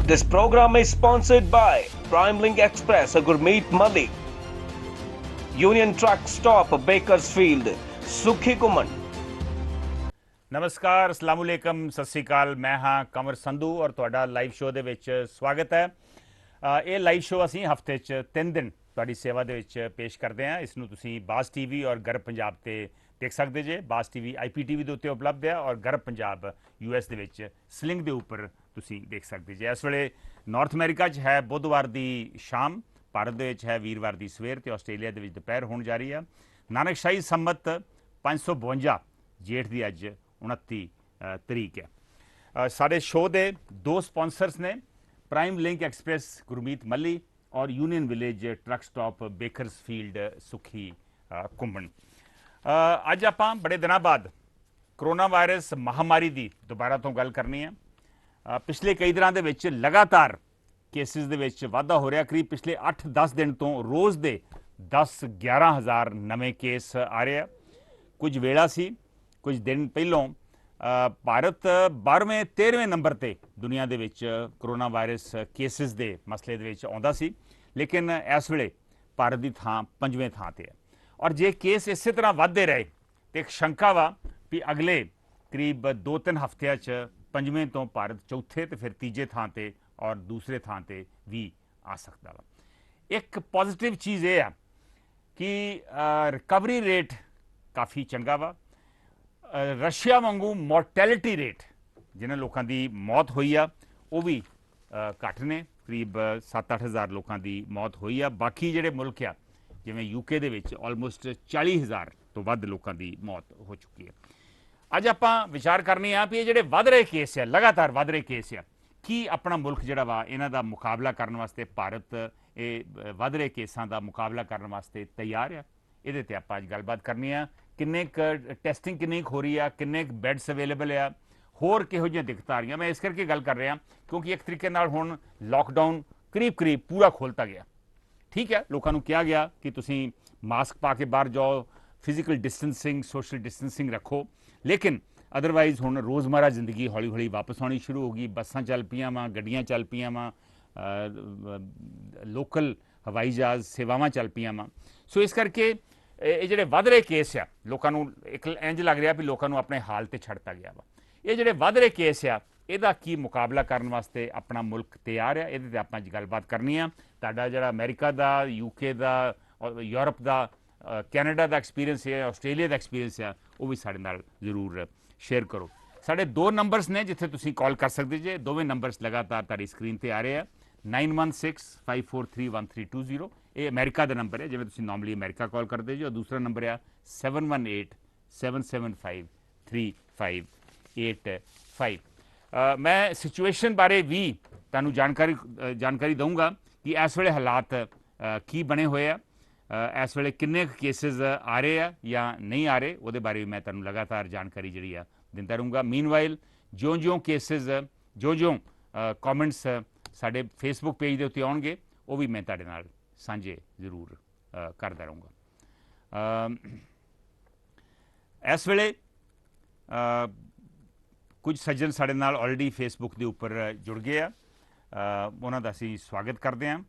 This program is sponsored by Prime Link Express, Gurmeet Madi, Union Truck Stop, Bakersfield, Sukhi Kuman. ਨਮਸਕਾਰ, ਅਸਲਾਮ ਅਲੈਕਮ, ਸਤਿ ਸ਼੍ਰੀ ਅਕਾਲ। ਮੈਂ ਹਾਂ ਕੰਵਰ ਸੰਧੂ ਔਰ ਤੁਹਾਡਾ ਲਾਈਵ ਸ਼ੋਅ ਦੇ ਵਿੱਚ ਸਵਾਗਤ ਹੈ। ਇਹ ਲਾਈਵ ਸ਼ੋਅ ਅਸੀਂ ਹਫਤੇ 'ਚ 3 ਦਿਨ ਤੁਹਾਡੀ ਸੇਵਾ ਦੇ ਵਿੱਚ ਪੇਸ਼ ਕਰਦੇ ਹਾਂ। ਇਸ ਨੂੰ ਤੁਸੀਂ ਬਾਜ਼ ਟੀਵੀ ਔਰ ਗਰਬ ਪੰਜਾਬ ਤੇ ਦੇਖ ਸਕਦੇ ਜੇ। ਬਾਜ਼ ਟੀਵੀ IPTV ਦੇ ਉੱਤੇ ਉਪਲਬਧ ਹੈ ਔਰ ਗਰਬ ਪੰਜਾਬ US ਦੇ ਵਿੱਚ ਸਲਿੰਗ ਦੇ ਉੱਪਰ ਤੁਸੀਂ ਦੇਖ ਸਕਦੇ ਜੇ। ਇਸ ਵੇਲੇ ਨਾਰਥ ਅਮਰੀਕਾ 'ਚ ਹੈ ਬੁੱਧਵਾਰ ਦੀ ਸ਼ਾਮ, ਭਾਰਤ ਦੇ ਵਿੱਚ ਹੈ ਵੀਰਵਾਰ ਦੀ ਸਵੇਰ ਤੇ ਆਸਟ੍ਰੇਲੀਆ ਦੇ ਵਿੱਚ ਦੁਪਹਿਰ ਹੋਣ ਜਾ ਰਹੀ ਹੈ। ਨਾਨਕਸ਼ਾਹੀ ਸੰਮਤ 552 ਜੇਠ ਦੀ ਅੱਜ 29 ਤਰੀਕ ਹੈ। ਸਾਡੇ ਸ਼ੋਅ ਦੇ ਦੋ ਸਪਾਂਸਰਸ ਨੇ, ਪ੍ਰਾਈਮ ਲਿੰਕ ਐਕਸਪ੍ਰੈਸ ਗੁਰਮੀਤ ਮੱਲੀ ਔਰ union village truck stop Bakersfield ਸੁਖੀ ਘੁੰਮਣ। ਅੱਜ ਆਪਾਂ ਬੜੇ ਦਿਨਾਂ ਬਾਅਦ ਕਰੋਨਾ ਵਾਇਰਸ ਮਹਾਮਾਰੀ ਦੀ ਦੁਬਾਰਾ ਤੋਂ ਗੱਲ ਕਰਨੀ ਹੈ। ਪਿਛਲੇ ਕਈ ਦਿਨਾਂ ਦੇ ਵਿੱਚ ਲਗਾਤਾਰ ਕੇਸਿਸ ਦੇ ਵਿੱਚ ਵਾਧਾ ਹੋ ਰਿਹਾ। ਕਰੀਬ ਪਿਛਲੇ 8-10 ਦਿਨ ਤੋਂ ਰੋਜ਼ ਦੇ 10-11 ਹਜ਼ਾਰ ਨਵੇਂ ਕੇਸ ਆ ਰਹੇ ਆ। ਕੁਝ ਵੇਲਾ ਸੀ, ਕੁਝ ਦਿਨ ਪਹਿਲੋਂ ਭਾਰਤ 12ਵੇਂ 13ਵੇਂ ਨੰਬਰ ਤੇ ਦੁਨੀਆ ਦੇ ਵਿੱਚ ਕਰੋਨਾ ਵਾਇਰਸ ਕੇਸਿਸ ਦੇ ਮਸਲੇ ਦੇ ਵਿੱਚ ਆਉਂਦਾ ਸੀ, ਲੇਕਿਨ ਇਸ ਵੇਲੇ ਭਾਰਤ ਦੀ ਥਾਂ 5ਵੇਂ ਥਾਂ ਤੇ ਹੈ। ਔਰ ਜੇ ਕੇਸ ਇਸੇ ਤਰ੍ਹਾਂ ਵੱਧਦੇ ਰਹੇ ਤੇ ਇੱਕ ਸ਼ੰਕਾ ਵਾ ਵੀ ਅਗਲੇ ਕਰੀਬ 2-3 ਹਫ਼ਤਿਆਂ 'ਚ 5ਵੇਂ ਤੋਂ ਭਾਰਤ ਚੌਥੇ ਤੇ ਫਿਰ ਤੀਜੇ ਥਾਂ ਤੇ ਔਰ ਦੂਸਰੇ ਥਾਂ ਤੇ ਵੀ ਆ ਸਕਦਾ ਵਾ। ਇੱਕ ਪੋਜ਼ਿਟਿਵ ਚੀਜ਼ ਇਹ ਆ ਕਿ ਰਿਕਵਰੀ ਰੇਟ ਕਾਫੀ ਚੰਗਾ ਵਾ। ਰਸ਼ੀਆ ਵਾਂਗੂ ਮੋਰਟੈਲਿਟੀ ਰੇਟ, ਜਿਨ੍ਹਾਂ ਲੋਕਾਂ ਦੀ ਮੌਤ ਹੋਈ ਆ ਉਹ ਵੀ ਘੱਟ ਨੇ। ਕਰੀਬ 7-8 ਹਜ਼ਾਰ ਲੋਕਾਂ ਦੀ ਮੌਤ ਹੋਈ ਆ। ਬਾਕੀ ਜਿਹੜੇ ਮੁਲਕ ਆ ਜਿਵੇਂ UK ਦੇ ਵਿੱਚ ਆਲਮੋਸਟ 40 ਹਜ਼ਾਰ ਤੋਂ ਵੱਧ ਲੋਕਾਂ ਦੀ ਮੌਤ ਹੋ ਚੁੱਕੀ ਹੈ। ਅੱਜ ਆਪਾਂ ਵਿਚਾਰ ਕਰਨੀ ਆ ਵੀ ਇਹ ਜਿਹੜੇ ਵੱਧ ਰਹੇ ਕੇਸ ਆ, ਲਗਾਤਾਰ ਵੱਧ ਰਹੇ ਕੇਸ ਆ, ਕੀ ਆਪਣਾ ਮੁਲਕ ਜਿਹੜਾ ਵਾ ਇਹਨਾਂ ਦਾ ਮੁਕਾਬਲਾ ਕਰਨ ਵਾਸਤੇ, ਭਾਰਤ ਇਹ ਵੱਧ ਰਹੇ ਕੇਸਾਂ ਦਾ ਮੁਕਾਬਲਾ ਕਰਨ ਵਾਸਤੇ ਤਿਆਰ ਆ? ਇਹਦੇ ਤੇ ਆਪਾਂ ਅੱਜ ਗੱਲਬਾਤ ਕਰਨੀ ਆ। ਕਿੰਨੇ ਕੁ ਟੈਸਟਿੰਗ ਕਿੰਨੀ ਕੁ ਹੋ ਰਹੀ ਆ, ਕਿੰਨੇ ਕੁ ਬੈੱਡਸ ਅਵੇਲੇਬਲ ਆ, ਹੋਰ ਕਿਹੋ ਜਿਹੀਆਂ ਦਿੱਕਤਾਂ ਆ ਰਹੀਆਂ। ਮੈਂ ਇਸ ਕਰਕੇ ਗੱਲ ਕਰ ਰਿਹਾ ਕਿਉਂਕਿ ਇੱਕ ਤਰੀਕੇ ਨਾਲ ਹੁਣ ਲਾਕਡਾਊਨ ਕਰੀਬ ਪੂਰਾ ਖੋਲ੍ਹਤਾ ਗਿਆ। ਠੀਕ ਹੈ, ਲੋਕਾਂ ਨੂੰ ਕਿਹਾ ਗਿਆ ਕਿ ਤੁਸੀਂ ਮਾਸਕ ਪਾ ਕੇ ਬਾਹਰ ਜਾਓ, ਫਿਜ਼ੀਕਲ ਡਿਸਟੈਂਸਿੰਗ, ਸੋਸ਼ਲ ਡਿਸਟੈਂਸਿੰਗ ਰੱਖੋ, ਲੇਕਿਨ ਅਦਰਵਾਈਜ਼ ਹੁਣ ਰੋਜ਼ਮਰਾ ਜ਼ਿੰਦਗੀ ਹੌਲੀ ਹੌਲੀ ਵਾਪਸ ਆਉਣੀ ਸ਼ੁਰੂ ਹੋ ਗਈ। ਬੱਸਾਂ ਚੱਲ ਪਈਆਂ ਵਾ, ਗੱਡੀਆਂ ਚੱਲ ਪਈਆਂ ਵਾ, ਲੋਕਲ ਹਵਾਈ ਜਹਾਜ਼ ਸੇਵਾਵਾਂ ਚੱਲ ਪਈਆਂ ਵਾ। ਸੋ ਇਸ ਕਰਕੇ ਇਹ ਜਿਹੜੇ ਵੱਧ ਰਹੇ ਕੇਸ ਆ, ਲੋਕਾਂ ਨੂੰ ਇੱਕ ਇੰਝ ਲੱਗ ਰਿਹਾ ਵੀ ਲੋਕਾਂ ਨੂੰ ਆਪਣੇ ਹਾਲ ਤੇ ਛੱਡਤਾ ਗਿਆ ਵਾ। ਇਹ ਜਿਹੜੇ ਵੱਧ ਰਹੇ ਕੇਸ ਆ, ਇਹਦਾ ਕੀ ਮੁਕਾਬਲਾ ਕਰਨ ਵਾਸਤੇ ਆਪਣਾ ਮੁਲਕ ਤਿਆਰ ਆ? ਇਹਦੇ 'ਤੇ ਆਪਾਂ ਅੱਜ ਗੱਲਬਾਤ ਕਰਨੀ ਆ। ਤੁਹਾਡਾ ਜਿਹੜਾ ਅਮਰੀਕਾ ਦਾ, UK ਦਾ, ਯੂਰਪ ਦਾ, ਕੈਨੇਡਾ ਦਾ ਐਕਸਪੀਰੀਅੰਸ ਹੈ, ਆਸਟ੍ਰੇਲੀਆ ਦਾ ਐਕਸਪੀਰੀਅੰਸ ਆ, ਉਹ ਵੀ ਸਾਡੇ ਨਾਲ ਜ਼ਰੂਰ ਸ਼ੇਅਰ ਕਰੋ। ਸਾਡੇ 2 ਨੰਬਰਸ ਨੇ ਜਿੱਥੇ ਤੁਸੀਂ ਕਾਲ ਕਰ ਸਕਦੇ ਜੇ। ਦੋਵੇਂ ਨੰਬਰਸ ਲਗਾਤਾਰ ਤੁਹਾਡੀ ਸਕਰੀਨ ਤੇ ਆ ਰਹੇ ਆ। 9165431320 ਇਹ ਅਮਰੀਕਾ ਦਾ ਨੰਬਰ ਹੈ, ਜਿਵੇਂ ਤੁਸੀਂ ਨਾਰਮਲੀ ਅਮਰੀਕਾ ਕਾਲ ਕਰਦੇ ਜੋ। ਦੂਸਰਾ ਨੰਬਰ ਆ 7187753585। ਮੈਂ ਸਿਚੁਏਸ਼ਨ ਬਾਰੇ ਵੀ ਤੁਹਾਨੂੰ ਜਾਣਕਾਰੀ ਦਊਂਗਾ ਕਿ ਇਸ ਵੇਲੇ ਹਾਲਾਤ ਕੀ ਬਣੇ ਹੋਏ ਆ, ਇਸ ਵੇਲੇ ਕਿੰਨੇ ਕੇਸਿਸ ਆ ਰਹੇ ਆ ਜਾਂ ਨਹੀਂ ਆ ਰਹੇ, ਉਹਦੇ ਬਾਰੇ ਵੀ ਮੈਂ ਤੁਹਾਨੂੰ ਲਗਾਤਾਰ ਜਾਣਕਾਰੀ ਜਿਹੜੀ ਆ ਦਿੰਦਾ ਰਹੂੰਗਾ। ਮੀਨਵਾਈਲ ਜਿਉਂ ਕੇਸਿਸ, ਜਿਉਂ ਕਮੈਂਟਸ ਸਾਡੇ ਫੇਸਬੁੱਕ ਪੇਜ ਦੇ ਉੱਤੇ ਆਉਣਗੇ, ਉਹ ਵੀ ਮੈਂ ਤੁਹਾਡੇ ਨਾਲ ਸਾਂਝੇ ਜ਼ਰੂਰ ਕਰਦਾ ਰਹੂੰਗਾ। ਇਸ ਵੇਲੇ ਕੁਝ ਸੱਜਣ ਸਾਡੇ ਨਾਲ ਆਲਰੇਡੀ ਫੇਸਬੁੱਕ ਦੇ ਉੱਪਰ ਜੁੜ ਗਏ ਆ, ਉਹਨਾਂ ਦਾ ਅਸੀਂ ਸਵਾਗਤ ਕਰਦੇ ਹਾਂ।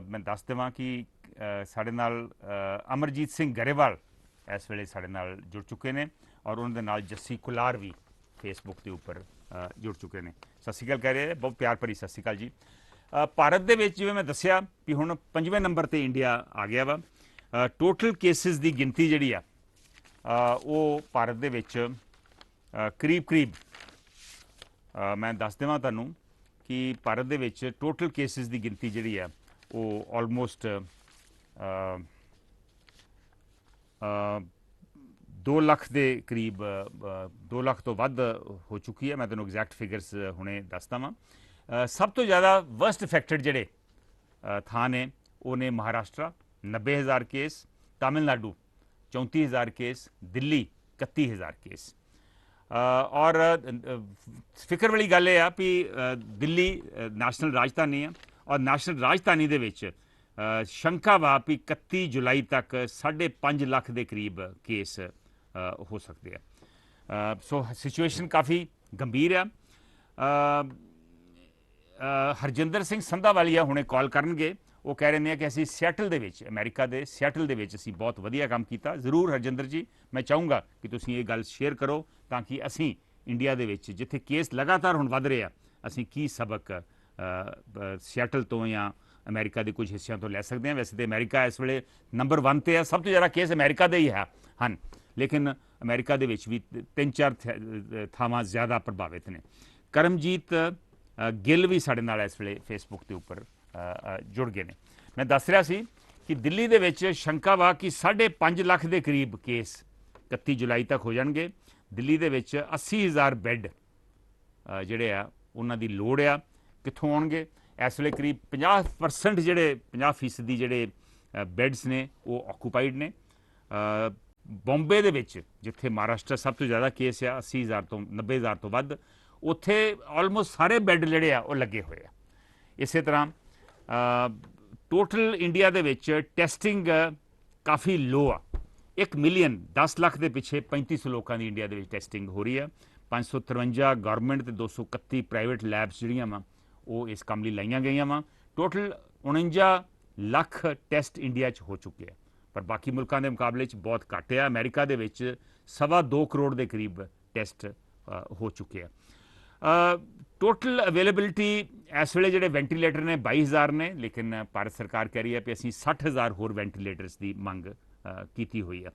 ਮੈਂ ਦੱਸ ਦੇਵਾਂ ਕਿ ਸਾਡੇ ਨਾਲ ਅਮਰਜੀਤ ਸਿੰਘ ਗਰੇਵਾਲ ਇਸ ਵੇਲੇ ਸਾਡੇ ਨਾਲ ਜੁੜ ਚੁੱਕੇ ਨੇ ਔਰ ਉਹਨਾਂ ਦੇ ਨਾਲ ਜੱਸੀ ਕੁਲਾਰ ਵੀ ਫੇਸਬੁੱਕ ਦੇ ਉੱਪਰ ਜੁੜ ਚੁੱਕੇ ਨੇ। ਸਤਿ ਸ਼੍ਰੀ ਅਕਾਲ ਕਹਿ ਰਹੇ, ਬਹੁਤ ਪਿਆਰ ਭਰੀ ਸਤਿ ਸ਼੍ਰੀ ਅਕਾਲ ਜੀ। ਭਾਰਤ ਦੇ ਵਿੱਚ ਜਿਵੇਂ ਮੈਂ ਦੱਸਿਆ ਵੀ ਹੁਣ 5ਵੇਂ ਨੰਬਰ ਤੇ ਇੰਡੀਆ ਆ ਗਿਆ ਵਾ। ਟੋਟਲ ਕੇਸਿਸ ਦੀ ਗਿਣਤੀ ਜਿਹੜੀ ਆ ਉਹ ਭਾਰਤ ਦੇ ਵਿੱਚ ਕਰੀਬ ਮੈਂ ਦੱਸ ਦੇਵਾਂ ਤੁਹਾਨੂੰ ਕਿ ਭਾਰਤ ਦੇ ਵਿੱਚ ਟੋਟਲ ਕੇਸਿਸ ਦੀ ਗਿਣਤੀ ਜਿਹੜੀ ਆ ਉਹ ਆਲਮੋਸਟ 2 ਲੱਖ ਦੇ ਕਰੀਬ, 2 ਲੱਖ ਤੋਂ ਵੱਧ ਹੋ ਚੁੱਕੀ ਹੈ। ਮੈਂ ਤੁਹਾਨੂੰ ਐਗਜ਼ੈਕਟ ਫਿਗਰਸ ਹੁਣੇ ਦੱਸਦਾ ਵਾਂ। ਸਭ ਤੋਂ ਜ਼ਿਆਦਾ ਵਰਸਟ ਇਫੈਕਟਡ ਜਿਹੜੇ ਥਾਂ ਨੇ ਉਹ ਨੇ Maharashtra 90,000 case, Tamil Nadu 34,000 case, Delhi 31,000 case. ਔਰ ਫਿਕਰ ਵਾਲੀ ਗੱਲ ਇਹ ਆ ਵੀ ਦਿੱਲੀ ਨੈਸ਼ਨਲ ਰਾਜਧਾਨੀ ਆ ਔਰ ਨੈਸ਼ਨਲ ਰਾਜਧਾਨੀ ਦੇ ਵਿੱਚ ਸ਼ੰਕਾ ਵਾ ਵੀ 31 ਜੁਲਾਈ ਤੱਕ 5.5 ਲੱਖ ਦੇ ਕਰੀਬ ਕੇਸ ਹੋ ਸਕਦੇ ਆ। ਸੋ ਸਿਚੁਏਸ਼ਨ ਕਾਫੀ ਗੰਭੀਰ ਆ। ਹਰਜਿੰਦਰ ਸਿੰਘ ਸੰਧਾਵਾਲੀਆ ਹੁਣੇ ਕਾਲ ਕਰਨਗੇ। ਉਹ ਕਹਿ ਰਹੇ ਨੇ ਕਿ ਅਸੀਂ ਸਿਆਟਲ ਦੇ ਵਿੱਚ, ਅਮਰੀਕਾ ਦੇ ਸਿਆਟਲ ਦੇ ਵਿੱਚ ਅਸੀਂ ਬਹੁਤ ਵਧੀਆ ਕੰਮ ਕੀਤਾ। ਜ਼ਰੂਰ ਹਰਜਿੰਦਰ ਜੀ, ਮੈਂ ਚਾਹੂੰਗਾ ਕਿ ਤੁਸੀਂ ਇਹ ਗੱਲ ਸ਼ੇਅਰ ਕਰੋ ਤਾਂ ਕਿ ਅਸੀਂ ਇੰਡੀਆ ਦੇ ਵਿੱਚ ਜਿੱਥੇ ਕੇਸ ਲਗਾਤਾਰ ਹੁਣ ਵੱਧ ਰਹੇ ਆ, ਅਸੀਂ ਕੀ ਸਬਕ ਸਿਆਟਲ ਤੋਂ ਜਾਂ ਅਮਰੀਕਾ ਦੇ ਕੁਝ ਹਿੱਸਿਆਂ ਤੋਂ ਲੈ ਸਕਦੇ ਹਾਂ। ਵੈਸੇ ਤਾਂ ਅਮਰੀਕਾ ਇਸ ਵੇਲੇ ਨੰਬਰ 1 ਤੇ ਹੈ, ਸਭ ਤੋਂ ਜ਼ਿਆਦਾ ਕੇਸ ਅਮਰੀਕਾ ਦੇ ਹੀ ਹਨ, ਲੇਕਿਨ ਅਮਰੀਕਾ ਦੇ ਵਿੱਚ ਵੀ 3-4 ਥਾਵਾਂ ਜ਼ਿਆਦਾ ਪ੍ਰਭਾਵਿਤ ਨੇ। ਕਰਮਜੀਤ ਗਿੱਲ ਵੀ ਸਾਡੇ ਨਾਲ ਇਸ ਵੇਲੇ ਫੇਸਬੁੱਕ ਦੇ ਉੱਪਰ ਜੁੜ ਗਏ ਨੇ। ਮੈਂ ਦੱਸ ਰਿਹਾ ਸੀ ਕਿ ਦਿੱਲੀ ਦੇ ਵਿੱਚ ਸ਼ੰਕਾ ਵਾ ਕਿ 5.5 ਲੱਖ ਦੇ ਕਰੀਬ ਕੇਸ 31 ਜੁਲਾਈ ਤੱਕ ਹੋ ਜਾਣਗੇ। ਦਿੱਲੀ ਦੇ ਵਿੱਚ 80,000 ਬੈੱਡ ਜਿਹੜੇ ਆ ਉਹਨਾਂ ਦੀ ਲੋੜ ਆ, ਕਿੱਥੋਂ ਆਉਣਗੇ? ਇਸ ਵੇਲੇ ਕਰੀਬ 50% ਜਿਹੜੇ 50% ਜਿਹੜੇ ਬੈੱਡਸ ਨੇ ਉਹ ਆਕੂਪਾਈਡ ਨੇ। ਬੰਬੇ ਦੇ ਵਿੱਚ ਜਿੱਥੇ ਮਹਾਰਾਸ਼ਟਰ ਸਭ ਤੋਂ ਜ਼ਿਆਦਾ ਕੇਸ ਆ, 80,000 ਤੋਂ 90,000 ਤੋਂ ਵੱਧ, ਉੱਥੇ ਆਲਮੋਸਟ ਸਾਰੇ ਬੈੱਡ ਜਿਹੜੇ ਆ ਉਹ ਲੱਗੇ ਹੋਏ ਆ। ਇਸੇ ਤਰ੍ਹਾਂ ਟੋਟਲ ਇੰਡੀਆ ਦੇ ਵਿੱਚ ਟੈਸਟਿੰਗ ਕਾਫੀ ਲੋ ਆ। 1 ਮਿਲੀਅਨ 10 ਲੱਖ ਦੇ ਪਿੱਛੇ 3500 ਲੋਕਾਂ ਦੀ ਇੰਡੀਆ ਦੇ ਵਿੱਚ ਟੈਸਟਿੰਗ ਹੋ ਰਹੀ ਆ। 553 ਗਵਰਨਮੈਂਟ ਤੇ 231 ਪ੍ਰਾਈਵੇਟ ਲੈਬਸ ਜਿਹੜੀਆਂ ਵਾ ਉਹ ਇਸ ਕੰਮ ਲਈ ਲਾਈਆਂ ਗਈਆਂ ਵਾ। ਟੋਟਲ 49 ਲੱਖ ਟੈਸਟ ਇੰਡੀਆ 'ਚ ਹੋ ਚੁੱਕੇ ਆ, ਪਰ ਬਾਕੀ ਮੁਲਕਾਂ ਦੇ ਮੁਕਾਬਲੇ 'ਚ ਬਹੁਤ ਘੱਟ ਆ। ਅਮਰੀਕਾ ਦੇ ਵਿੱਚ 2.25 ਕਰੋੜ ਦੇ ਕਰੀਬ ਟੈਸਟ ਹੋ ਚੁੱਕੇ ਆ। ਟੋਟਲ ਅਵੇਲੇਬਿਲਿਟੀ ਇਸ ਵੇਲੇ ਜਿਹੜੇ ਵੈਂਟੀਲੇਟਰ ਨੇ 22,000 ਨੇ, ਲੇਕਿਨ ਭਾਰਤ ਸਰਕਾਰ ਕਹਿ ਰਹੀ ਹੈ ਕਿ ਅਸੀਂ 60,000 ਹੋਰ ਵੈਂਟੀਲੇਟਰਸ ਦੀ ਮੰਗ ਕੀਤੀ ਹੋਈ ਆ।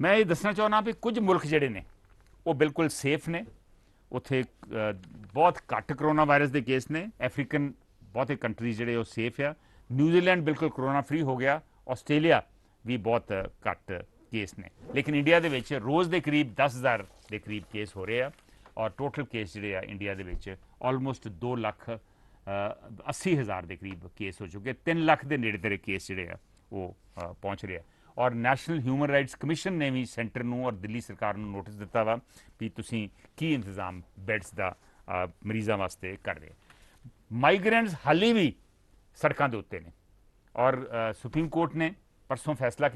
ਮੈਂ ਇਹ ਦੱਸਣਾ ਚਾਹੁੰਦਾ ਵੀ ਕੁਝ ਮੁਲਕ ਜਿਹੜੇ ਨੇ ਉਹ ਬਿਲਕੁਲ ਸੇਫ ਨੇ, ਉੱਥੇ ਬਹੁਤ ਘੱਟ ਕਰੋਨਾ ਵਾਇਰਸ ਦੇ ਕੇਸ ਨੇ। ਅਫਰੀਕਨ ਬਹੁਤੇ ਕੰਟਰੀਜ਼ ਜਿਹੜੇ ਉਹ ਸੇਫ ਆ। ਨਿਊਜ਼ੀਲੈਂਡ ਬਿਲਕੁਲ ਕਰੋਨਾ ਫ੍ਰੀ ਹੋ ਗਿਆ। ਆਸਟ੍ਰੇਲੀਆ ਵੀ ਬਹੁਤ ਘੱਟ ਕੇਸ ਨੇ, ਲੇਕਿਨ ਇੰਡੀਆ ਦੇ ਵਿੱਚ ਰੋਜ਼ ਦੇ ਕਰੀਬ 10,000 ਦੇ ਕਰੀਬ ਕੇਸ ਹੋ ਰਹੇ ਆ ਔਰ ਟੋਟਲ ਕੇਸ ਜਿਹੜੇ ਆ ਇੰਡੀਆ ਦੇ ਵਿੱਚ ਆਲਮੋਸਟ 2,80,000 ਦੇ ਕਰੀਬ ਕੇਸ ਹੋ ਚੁੱਕੇ। 3 ਲੱਖ ਦੇ ਨੇੜੇ ਤੇੜੇ ਕੇਸ ਜਿਹੜੇ ਆ ਉਹ ਪਹੁੰਚ ਰਹੇ ਆ। ਔਰ ਨੈਸ਼ਨਲ ਹਿਊਮਨ ਰਾਈਟਸ ਕਮਿਸ਼ਨ ਨੇ ਵੀ ਸੈਂਟਰ ਨੂੰ ਔਰ ਦਿੱਲੀ ਸਰਕਾਰ ਨੂੰ ਨੋਟਿਸ ਦਿੱਤਾ ਵਾ ਵੀ ਤੁਸੀਂ ਕੀ ਇੰਤਜ਼ਾਮ ਬੈੱਡਸ ਦਾ ਮਰੀਜ਼ਾਂ ਵਾਸਤੇ ਕਰ ਰਹੇ। ਮਾਈਗ੍ਰੈਂਟਸ ਹਾਲੇ ਵੀ ਸੜਕਾਂ ਦੇ ਉੱਤੇ ਨੇ ਔਰ ਸੁਪਰੀਮ ਕੋਰਟ ਨੇ ਪਰਸੋਂ ਫੈਸਲਾ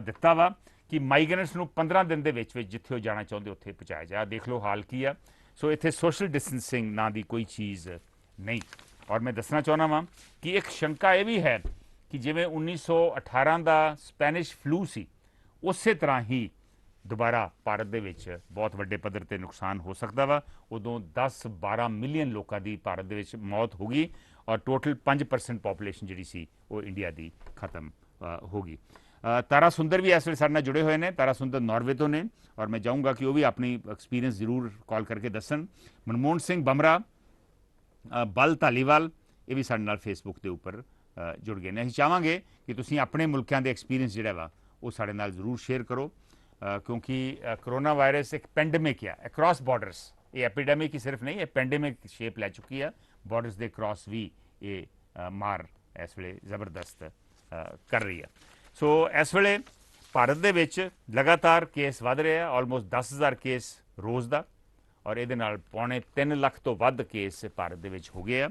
ਦਿੱਤਾ ਵਾ ਕਿ ਮਾਈਗ੍ਰੈਂਟਸ ਨੂੰ 15 ਦਿਨ ਦੇ ਵਿੱਚ ਜਿੱਥੇ ਉਹ ਜਾਣਾ ਚਾਹੁੰਦੇ ਉੱਥੇ ਪਹੁੰਚਾਇਆ ਜਾ। ਦੇਖ ਲਓ ਹਾਲ ਕੀ ਆ। ਸੋ ਇੱਥੇ ਸੋਸ਼ਲ ਡਿਸਟੈਂਸਿੰਗ ਨਾਂ ਦੀ ਕੋਈ ਚੀਜ਼ ਨਹੀਂ। ਔਰ ਮੈਂ ਦੱਸਣਾ ਚਾਹੁੰਦਾ ਵਾਂ ਕਿ ਇੱਕ ਸ਼ੰਕਾ ਇਹ ਵੀ ਹੈ ਕਿ ਜਿਵੇਂ 1918 ਦਾ ਸਪੈਨਿਸ਼ ਫਲੂ ਸੀ, ਉਸੇ ਤਰ੍ਹਾਂ ਹੀ ਦੁਬਾਰਾ ਭਾਰਤ ਦੇ ਵਿੱਚ ਬਹੁਤ ਵੱਡੇ ਪੱਧਰ ਤੇ ਨੁਕਸਾਨ ਹੋ ਸਕਦਾ ਵਾ। ਉਦੋਂ 10-12 ਮਿਲੀਅਨ ਲੋਕਾਂ ਦੀ ਭਾਰਤ ਦੇ ਵਿੱਚ ਮੌਤ ਹੋ ਗਈ ਔਰ ਟੋਟਲ 5% ਪੋਪੂਲੇਸ਼ਨ ਜਿਹੜੀ ਸੀ ਉਹ ਇੰਡੀਆ ਦੀ ਖਤਮ ਹੋ ਗਈ। ਤਾਰਾ ਸੁੰਦਰ ਵੀ ਇਸ ਵੇਲੇ ਸਾਡੇ ਨਾਲ ਜੁੜੇ ਹੋਏ ਨੇ। ਤਾਰਾ ਸੁੰਦਰ ਨਾਰਵੇ ਤੋਂ ਨੇ ਔਰ ਮੈਂ ਚਾਹੂੰਗਾ ਕਿ ਉਹ ਵੀ ਆਪਣੀ ਐਕਸਪੀਰੀਅੰਸ ਜ਼ਰੂਰ ਕਾਲ ਕਰਕੇ ਦੱਸਣ। ਮਨਮੋਹਨ ਸਿੰਘ ਬਮਰਾ, ਬਲ ਧਾਲੀਵਾਲ, ਇਹ ਵੀ ਸਾਡੇ ਨਾਲ ਫੇਸਬੁੱਕ ਦੇ ਉੱਪਰ ਜੁੜ ਗਏ ਨੇ। ਅਸੀਂ ਚਾਹਾਂਗੇ ਕਿ ਤੁਸੀਂ ਆਪਣੇ ਮੁਲਕਾਂ ਦੇ ਐਕਸਪੀਰੀਅੰਸ ਜਿਹੜਾ ਵਾ ਉਹ ਸਾਡੇ ਨਾਲ ਜ਼ਰੂਰ ਸ਼ੇਅਰ ਕਰੋ, ਕਿਉਂਕਿ ਕਰੋਨਾ ਵਾਇਰਸ ਇੱਕ ਪੈਂਡੇਮਿਕ ਆ ਅਕ੍ਰੋਸ ਬਾਰਡਰਸ। ਇਹ ਐਪੀਡੈਮਿਕ ਹੀ ਸਿਰਫ ਨਹੀਂ, ਇਹ ਪੈਂਡੇਮਿਕ ਸ਼ੇਪ ਲੈ ਚੁੱਕੀ ਆ। ਬਾਰਡਰਸ ਦੇ ਕ੍ਰਾਸ ਵੀ ਇਹ ਮਾਰ ਇਸ ਵੇਲੇ ਜ਼ਬਰਦਸਤ ਕਰ ਰਹੀ ਆ। ਸੋ ਇਸ ਵੇਲੇ ਭਾਰਤ ਦੇ ਵਿੱਚ ਲਗਾਤਾਰ ਕੇਸ ਵੱਧ ਰਹੇ ਆ, ਆਲਮੋਸਟ 10,000 ਕੇਸ ਰੋਜ਼ ਦਾ, ਔਰ ਇਹਦੇ ਨਾਲ 3.25 ਲੱਖ ਤੋਂ ਵੱਧ ਕੇਸ ਭਾਰਤ ਦੇ ਵਿੱਚ ਹੋ ਗਏ ਆ।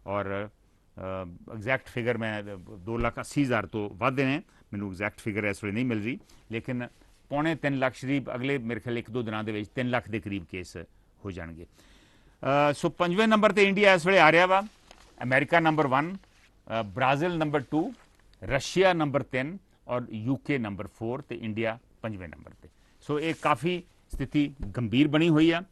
ਔਰ ਐਗਜ਼ੈਕਟ ਫਿਗਰ ਮੈਂ 2,80,000 ਤੋਂ ਵੱਧ ਨੇ, ਮੈਨੂੰ ਐਗਜ਼ੈਕਟ ਫਿਗਰ ਇਸ ਵੇਲੇ ਨਹੀਂ ਮਿਲ ਰਹੀ, ਲੇਕਿਨ 2.25 ਲੱਖ ਸ਼ਰੀਬ ਅਗਲੇ ਮੇਰੇ ਖਿਆਲ 1-2 ਦਿਨਾਂ ਦੇ ਵਿੱਚ 3 ਲੱਖ ਦੇ ਕਰੀਬ ਕੇਸ ਹੋ ਜਾਣਗੇ। ਸੋ 5ਵੇਂ ਨੰਬਰ ਤੇ ਇੰਡੀਆ ਇਸ ਵੇਲੇ ਆ ਰਿਹਾ ਵਾ। America number 1, Brazil number 2, Russia number 3 ਔਰ UK ਨੰਬਰ 4 ਤੇ ਇੰਡੀਆ 5ਵੇਂ ਨੰਬਰ ਤੇ। ਸੋ ਇਹ ਕਾਫੀ ਸਥਿਤੀ ਗੰਭੀਰ ਬਣੀ ਹੋਈ ਆ।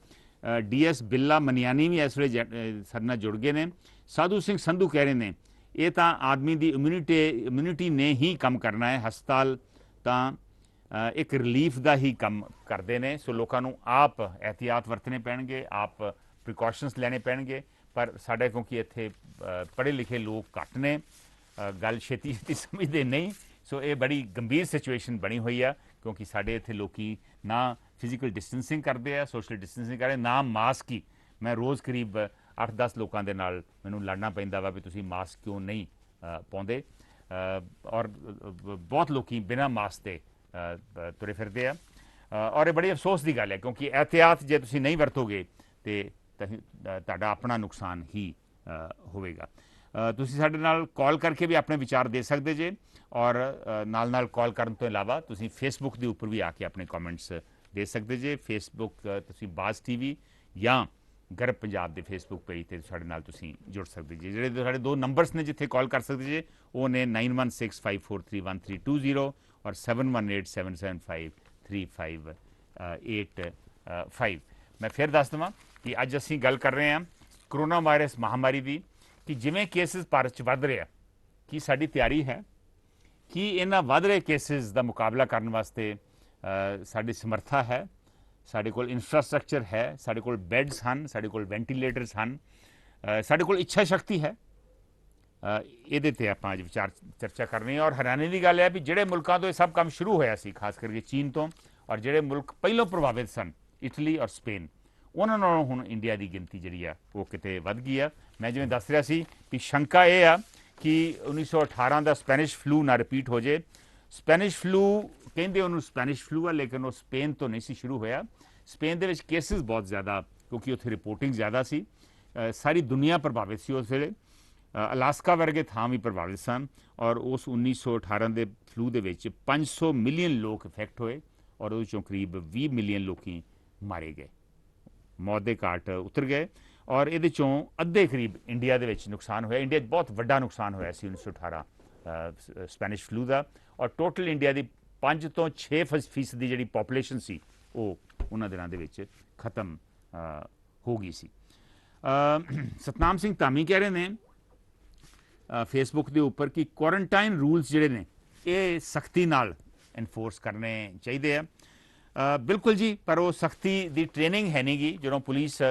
DS ਬਿੱਲਾ ਮਨਿਆਣੀ ਵੀ ਇਸ ਵੇਲੇ ਸਾਡੇ ਨਾਲ ਜੁੜ ਗਏ ਨੇ। ਸਾਧੂ ਸਿੰਘ ਸੰਧੂ ਕਹਿ ਰਹੇ ਨੇ ਇਹ ਤਾਂ ਆਦਮੀ ਦੀ ਇਮਿਊਨਿਟੀ ਨੇ ਹੀ ਕੰਮ ਕਰਨਾ ਹੈ, ਹਸਪਤਾਲ ਤਾਂ ਇੱਕ ਰਿਲੀਫ ਦਾ ਹੀ ਕੰਮ ਕਰਦੇ ਨੇ। ਸੋ ਲੋਕਾਂ ਨੂੰ ਆਪ ਇਹਤਿਆਤ ਵਰਤਣੇ ਪੈਣਗੇ, ਆਪ ਪ੍ਰੀਕਾਸ਼ਨਸ ਲੈਣੇ ਪੈਣਗੇ। ਪਰ ਸਾਡੇ ਕਿਉਂਕਿ ਇੱਥੇ ਪੜ੍ਹੇ ਲਿਖੇ ਲੋਕ ਘੱਟ ਨੇ, ਗੱਲ ਛੇਤੀ ਸਮਝਦੇ ਨਹੀਂ। ਸੋ ਇਹ ਬੜੀ ਗੰਭੀਰ ਸਿਚੁਏਸ਼ਨ ਬਣੀ ਹੋਈ ਆ, ਕਿਉਂਕਿ ਸਾਡੇ ਇੱਥੇ ਲੋਕੀ ਨਾ ਫਿਜ਼ੀਕਲ ਡਿਸਟੈਂਸਿੰਗ ਕਰਦੇ ਆ, ਸੋਸ਼ਲ ਡਿਸਟੈਂਸਿੰਗ ਕਰਦੇ, ਨਾ ਮਾਸਕ ਹੀ। ਮੈਂ ਰੋਜ਼ ਕਰੀਬ 8-10 ਲੋਕਾਂ ਦੇ ਨਾਲ ਮੈਨੂੰ ਲੜਨਾ ਪੈਂਦਾ ਵਾ ਵੀ ਤੁਸੀਂ ਮਾਸਕ ਕਿਉਂ ਨਹੀਂ ਪਾਉਂਦੇ, ਔਰ ਬਹੁਤ ਲੋਕੀ ਬਿਨਾਂ ਮਾਸਕ ਦੇ ਤੁਰੇ ਫਿਰਦੇ ਆ। ਔਰ ਇਹ ਬੜੀ ਅਫਸੋਸ ਦੀ ਗੱਲ ਹੈ, ਕਿਉਂਕਿ ਇਹਤਿਆਤ ਜੇ ਤੁਸੀਂ ਨਹੀਂ ਵਰਤੋਗੇ ਤੇ ਤੁਹਾਡਾ ਆਪਣਾ ਨੁਕਸਾਨ ਹੀ ਹੋਵੇਗਾ। ਤੁਸੀਂ ਸਾਡੇ ਨਾਲ ਕਾਲ ਕਰਕੇ ਵੀ ਆਪਣੇ ਵਿਚਾਰ ਦੇ ਸਕਦੇ ਜੇ, ਔਰ ਨਾਲ ਕਾਲ ਕਰਨ ਤੋਂ ਇਲਾਵਾ ਤੁਸੀਂ ਫੇਸਬੁੱਕ ਦੇ ਉੱਪਰ ਵੀ ਆ ਕੇ ਆਪਣੇ ਕਮੈਂਟਸ ਦੇ ਸਕਦੇ ਜੇ। ਫੇਸਬੁੱਕ ਤੁਸੀਂ ਬਾਜ਼ TV ਜਾਂ ਗਰਭ ਪੰਜਾਬ ਦੇ ਫੇਸਬੁੱਕ ਪੇਜ ਤੇ ਸਾਡੇ ਨਾਲ ਤੁਸੀਂ ਜੁੜ ਸਕਦੇ ਜੀ। ਜਿਹੜੇ ਸਾਡੇ ਦੋ ਨੰਬਰਸ ਨੇ ਜਿੱਥੇ ਕਾਲ ਕਰ ਸਕਦੇ ਜੀ, ਉਹ ਨੇ 9165431320 ਔਰ 7187753585। ਮੈਂ ਫਿਰ ਦੱਸ ਦੇਵਾਂ ਕਿ ਅੱਜ ਅਸੀਂ ਗੱਲ ਕਰ ਰਹੇ ਹਾਂ ਕਰੋਨਾ ਵਾਇਰਸ ਮਹਾਮਾਰੀ ਦੀ, ਕਿ ਜਿਵੇਂ ਕੇਸਿਸ ਭਾਰਤ 'ਚ ਵੱਧ ਰਿਹਾ, ਕੀ ਸਾਡੀ ਤਿਆਰੀ ਹੈ ਕਿ ਇਹਨਾਂ ਵੱਧ ਰਹੇ ਕੇਸਿਸ ਦਾ ਮੁਕਾਬਲਾ ਕਰਨ ਵਾਸਤੇ ਸਾਡੀ ਸਮਰੱਥਾ ਹੈ, ਸਾਡੇ ਕੋਲ ਇਨਫਰਾਸਟ੍ਰਕਚਰ ਹੈ, ਸਾਡੇ ਕੋਲ ਬੈੱਡਸ ਹਨ, ਸਾਡੇ ਕੋਲ ਵੈਂਟੀਲੇਟਰਸ ਹਨ, ਸਾਡੇ ਕੋਲ ਇੱਛਾ ਸ਼ਕਤੀ ਹੈ। ਇਹਦੇ ਤੇ ਆਪਾਂ ਅੱਜ ਚਰਚਾ ਕਰਨੀ ਹੈ। ਔਰ ਹੈਰਾਨੀ ਦੀ ਗੱਲ ਹੈ ਵੀ ਜਿਹੜੇ ਮੁਲਕਾਂ ਤੋਂ ਇਹ ਸਭ ਕੰਮ ਸ਼ੁਰੂ ਹੋਇਆ ਸੀ, ਖਾਸ ਕਰਕੇ ਚੀਨ ਤੋਂ, ਔਰ ਜਿਹੜੇ ਮੁਲਕ ਪਹਿਲਾਂ ਪ੍ਰਭਾਵਿਤ ਸਨ, ਇਟਲੀ ਔਰ ਸਪੇਨ, ਉਹਨਾਂ ਨਾਲੋਂ ਹੁਣ ਇੰਡੀਆ ਦੀ ਗਿਣਤੀ ਜਿਹੜੀ ਆ ਉਹ ਕਿਤੇ ਵੱਧ ਗਈ ਆ। ਮੈਂ ਜਿਵੇਂ ਦੱਸ ਰਿਹਾ ਸੀ ਵੀ ਸ਼ੰਕਾ ਇਹ ਆ ਕਿ 1918 ਦਾ ਸਪੈਨਿਸ਼ ਫਲੂ ਨਾ ਰਿਪੀਟ ਹੋ ਜੇ। ਸਪੈਨਿਸ਼ ਫਲੂ ਕਹਿੰਦੇ ਉਹਨੂੰ ਸਪੈਨਿਸ਼ ਫਲੂ ਆ, ਲੇਕਿਨ ਉਹ ਸਪੇਨ ਤੋਂ ਨਹੀਂ ਸੀ ਸ਼ੁਰੂ ਹੋਇਆ। ਸਪੇਨ ਦੇ ਵਿੱਚ ਕੇਸਿਸ ਬਹੁਤ ਜ਼ਿਆਦਾ, ਕਿਉਂਕਿ ਉੱਥੇ ਰਿਪੋਰਟਿੰਗ ਜ਼ਿਆਦਾ ਸੀ, ਸਾਰੀ ਦੁਨੀਆ ਪ੍ਰਭਾਵਿਤ ਸੀ ਉਸ ਵੇਲੇ। ਅਲਾਸਕਾ ਵਰਗੇ ਥਾਂ ਵੀ ਪ੍ਰਭਾਵਿਤ ਸਨ, ਔਰ ਉਸ 1918 ਦੇ ਫਲੂ ਦੇ ਵਿੱਚ 500 ਮਿਲੀਅਨ ਲੋਕ ਇਫੈਕਟ ਹੋਏ, ਔਰ ਉਹਦੇ ਚੋਂ ਕਰੀਬ 20 ਮਿਲੀਅਨ ਲੋਕੀ ਮਾਰੇ ਗਏ, ਮੌਤ ਦੇ ਘਾਟ ਉਤਰ ਗਏ। ਔਰ ਇਹਦੇ ਚੋਂ ਅੱਧੇ ਕਰੀਬ ਇੰਡੀਆ ਦੇ ਵਿੱਚ ਨੁਕਸਾਨ ਹੋਇਆ। ਇੰਡੀਆ 'ਚ ਬਹੁਤ ਵੱਡਾ ਨੁਕਸਾਨ ਹੋਇਆ ਸੀ 1918 ਸਪੈਨਿਸ਼ ਫਲੂ ਦਾ, ਔਰ ਟੋਟਲ ਇੰਡੀਆ ਦੀ 5 ਤੋਂ 6% ਦੀ ਜਿਹੜੀ ਪੋਪੂਲੇਸ਼ਨ ਸੀ ਉਹ ਉਹਨਾਂ ਦਿਨਾਂ ਦੇ ਵਿੱਚ ਖਤਮ ਹੋ ਗਈ ਸੀ। ਸਤਨਾਮ ਸਿੰਘ ਧਾਮੀ ਕਹਿ ਰਹੇ ਨੇ ਫੇਸਬੁੱਕ ਦੇ ਉੱਪਰ ਕਿ ਕੁਆਰੰਟਾਈਨ ਰੂਲਸ ਜਿਹੜੇ ਨੇ ਇਹ ਸਖਤੀ ਨਾਲ ਇਨਫੋਰਸ ਕਰਨੇ ਚਾਹੀਦੇ ਆ। ਬਿਲਕੁਲ ਜੀ, ਪਰ ਉਹ ਸਖਤੀ ਦੀ ਟ੍ਰੇਨਿੰਗ ਹੈ ਨਹੀਂ ਗੀ। ਜਦੋਂ ਪੁਲਿਸ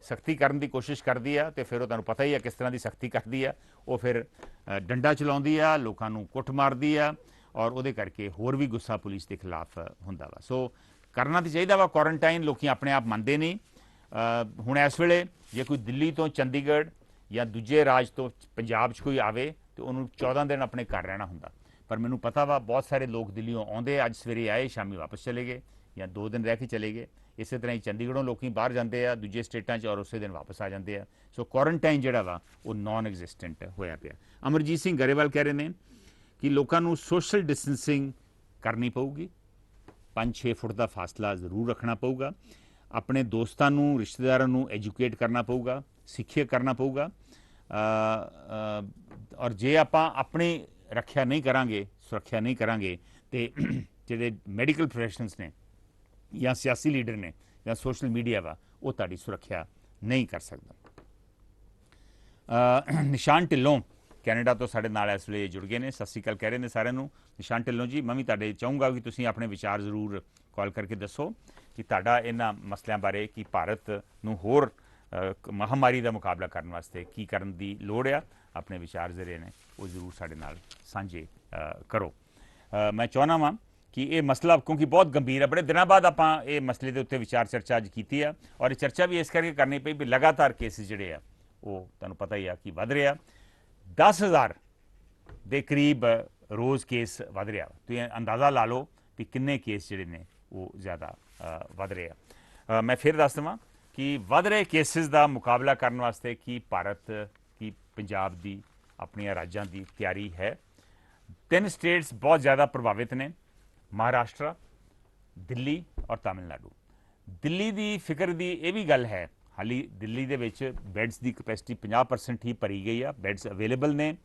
ਸਖਤੀ ਕਰਨ ਦੀ ਕੋਸ਼ਿਸ਼ ਕਰਦੀ ਆ ਤੇ ਫਿਰ ਉਹ ਤੁਹਾਨੂੰ ਪਤਾ ਹੀ ਆ ਕਿਸ ਤਰ੍ਹਾਂ ਦੀ ਸਖਤੀ ਕਰਦੀ ਆ। ਉਹ ਫਿਰ ਡੰਡਾ ਚਲਾਉਂਦੀ ਆ, ਲੋਕਾਂ ਨੂੰ ਕੁੱਟ ਮਾਰਦੀ ਆ, ਔਰ ਉਹਦੇ ਕਰਕੇ ਹੋਰ ਵੀ ਗੁੱਸਾ ਪੁਲਿਸ ਦੇ ਖਿਲਾਫ ਹੁੰਦਾ ਵਾ। ਸੋ ਕਰਨਾ ਤਾਂ ਚਾਹੀਦਾ ਵਾ ਕੁਆਰੰਟਾਈਨ, ਲੋਕੀ ਆਪਣੇ ਆਪ ਮੰਨਦੇ ਨਹੀਂ। ਹੁਣ ਇਸ ਵੇਲੇ ਜੇ ਕੋਈ ਦਿੱਲੀ ਤੋਂ ਚੰਡੀਗੜ੍ਹ ਜਾਂ ਦੂਜੇ ਰਾਜ ਤੋਂ ਪੰਜਾਬ 'ਚ ਕੋਈ ਆਵੇ ਤੇ ਉਹਨੂੰ 14 ਦਿਨ ਆਪਣੇ ਘਰ ਰਹਿਣਾ ਹੁੰਦਾ। ਪਰ ਮੈਨੂੰ ਪਤਾ ਵਾ ਬਹੁਤ ਸਾਰੇ ਲੋਕ ਦਿੱਲੀੋਂ ਆਉਂਦੇ, ਅੱਜ ਸਵੇਰੇ ਆਏ, ਸ਼ਾਮੀ ਵਾਪਸ ਚਲੇ ਗਏ, ਜਾਂ 2 ਦਿਨ ਰਹਿ ਕੇ ਚਲੇ ਗਏ। ਇਸੇ ਤਰ੍ਹਾਂ ਹੀ ਚੰਡੀਗੜ੍ਹੋਂ ਲੋਕੀ ਬਾਹਰ ਜਾਂਦੇ ਆ ਦੂਜੇ ਸਟੇਟਾਂ 'ਚ, ਔਰ ਉਸੇ ਦਿਨ ਵਾਪਸ ਆ ਜਾਂਦੇ ਆ। ਸੋ ਕੁਆਰੰਟਾਈਨ ਜਿਹੜਾ ਵਾ ਉਹ ਨਾਨ ਐਗਜ਼ਿਸਟੈਂਟ ਹੋਇਆ ਪਿਆ। ਅਮਰਜੀਤ ਸਿੰਘ ਗਰੇਵਾਲ ਕਹਿ ਰਹੇ ਨੇ ਕਿ ਲੋਕਾਂ ਨੂੰ ਸੋਸ਼ਲ ਡਿਸਟੈਂਸਿੰਗ ਕਰਨੀ ਪਊਗੀ, 5-6 ਫੁੱਟ ਦਾ ਫਾਸਲਾ ਜ਼ਰੂਰ ਰੱਖਣਾ ਪਊਗਾ, ਆਪਣੇ ਦੋਸਤਾਂ ਨੂੰ, ਰਿਸ਼ਤੇਦਾਰਾਂ ਨੂੰ ਐਜੂਕੇਟ ਕਰਨਾ ਪਊਗਾ, ਸਿੱਖਿਆ ਕਰਨਾ ਪਊਗਾ। ਔਰ ਜੇ ਆਪਾਂ ਆਪਣੀ ਰੱਖਿਆ ਨਹੀਂ ਕਰਾਂਗੇ, ਸੁਰੱਖਿਆ ਨਹੀਂ ਕਰਾਂਗੇ, ਤੇ ਜਿਹੜੇ ਮੈਡੀਕਲ ਪ੍ਰੋਫੈਸ਼ਨਲਸ ਨੇ ਜਾਂ ਸਿਆਸੀ ਲੀਡਰ ਨੇ ਜਾਂ ਸੋਸ਼ਲ ਮੀਡੀਆ ਵਾ, ਉਹ ਤੁਹਾਡੀ ਸੁਰੱਖਿਆ ਨਹੀਂ ਕਰ ਸਕਦਾ। ਨਿਸ਼ਾਨ ਢਿੱਲੋਂ ਕੈਨੇਡਾ ਤੋਂ ਸਾਡੇ ਨਾਲ ਇਸ ਵੇਲੇ ਜੁੜ ਗਏ ਨੇ। ਸਤਿ ਸ਼੍ਰੀ ਅਕਾਲ ਕਹਿ ਰਹੇ ਨੇ ਸਾਰਿਆਂ ਨੂੰ। ਨਿਸ਼ਾਨ ਢਿੱਲੋਂ ਜੀ, ਮੈਂ ਵੀ ਤੁਹਾਡੇ ਚਾਹੂੰਗਾ ਕਿ ਤੁਸੀਂ ਆਪਣੇ ਵਿਚਾਰ ਜ਼ਰੂਰ ਕਾਲ ਕਰਕੇ ਦੱਸੋ ਕਿ ਤੁਹਾਡਾ ਇਹਨਾਂ ਮਸਲਿਆਂ ਬਾਰੇ, ਕਿ ਭਾਰਤ ਨੂੰ ਹੋਰ ਮਹਾਮਾਰੀ ਦਾ ਮੁਕਾਬਲਾ ਕਰਨ ਵਾਸਤੇ ਕੀ ਕਰਨ ਦੀ ਲੋੜ ਆ। ਆਪਣੇ ਵਿਚਾਰ ਜਿਹੜੇ ਨੇ ਉਹ ਜ਼ਰੂਰ ਸਾਡੇ ਨਾਲ ਸਾਂਝੇ ਕਰੋ। ਮੈਂ ਚਾਹੁੰਦਾ ਵਾਂ ਕਿ ਇਹ ਮਸਲਾ, ਕਿਉਂਕਿ ਬਹੁਤ ਗੰਭੀਰ ਹੈ, ਬੜੇ ਦਿਨਾਂ ਬਾਅਦ ਆਪਾਂ ਇਹ ਮਸਲੇ ਦੇ ਉੱਤੇ ਵਿਚਾਰ ਚਰਚਾ ਅੱਜ ਕੀਤੀ ਆ, ਔਰ ਇਹ ਚਰਚਾ ਵੀ ਇਸ ਕਰਕੇ ਕਰਨੀ ਪਈ ਵੀ ਲਗਾਤਾਰ ਕੇਸਿਸ ਜਿਹੜੇ ਆ ਉਹ ਤੁਹਾਨੂੰ ਪਤਾ ਹੀ ਆ ਕਿ ਵੱਧ ਰਿਹਾ। 10,000 ਦੇ ਕਰੀਬ ਰੋਜ਼ ਕੇਸ ਵੱਧ ਰਿਹਾ। ਤੁਸੀਂ ਅੰਦਾਜ਼ਾ ਲਾ ਲਓ ਵੀ ਕਿੰਨੇ ਕੇਸ ਜਿਹੜੇ ਨੇ ਉਹ ਜ਼ਿਆਦਾ ਵੱਧ ਰਹੇ ਆ। ਮੈਂ ਫਿਰ ਦੱਸ ਦੇਵਾਂ ਕਿ ਵੱਧ ਰਹੇ ਕੇਸਿਸ ਦਾ ਮੁਕਾਬਲਾ ਕਰਨ ਵਾਸਤੇ ਕੀ ਭਾਰਤ, ਕੀ ਪੰਜਾਬ ਦੀ, ਆਪਣੀਆਂ ਰਾਜਾਂ ਦੀ ਤਿਆਰੀ ਹੈ। 3 ਸਟੇਟਸ ਬਹੁਤ ਜ਼ਿਆਦਾ ਪ੍ਰਭਾਵਿਤ ਨੇ, ਮਹਾਰਾਸ਼ਟਰ, ਦਿੱਲੀ ਔਰ ਤਾਮਿਲਨਾਡੂ। ਦਿੱਲੀ ਦੀ ਫਿਕਰ ਦੀ ਇਹ ਵੀ ਗੱਲ ਹੈ, ਹਾਲੀ ਦਿੱਲੀ ਦੇ ਵਿੱਚ ਬੈੱਡਸ ਦੀ ਕਪੈਸਿਟੀ 50% ਹੀ ਭਰੀ ਗਈ ਆ, ਬੈੱਡਸ ਅਵੇਲੇਬਲ ਨੇ।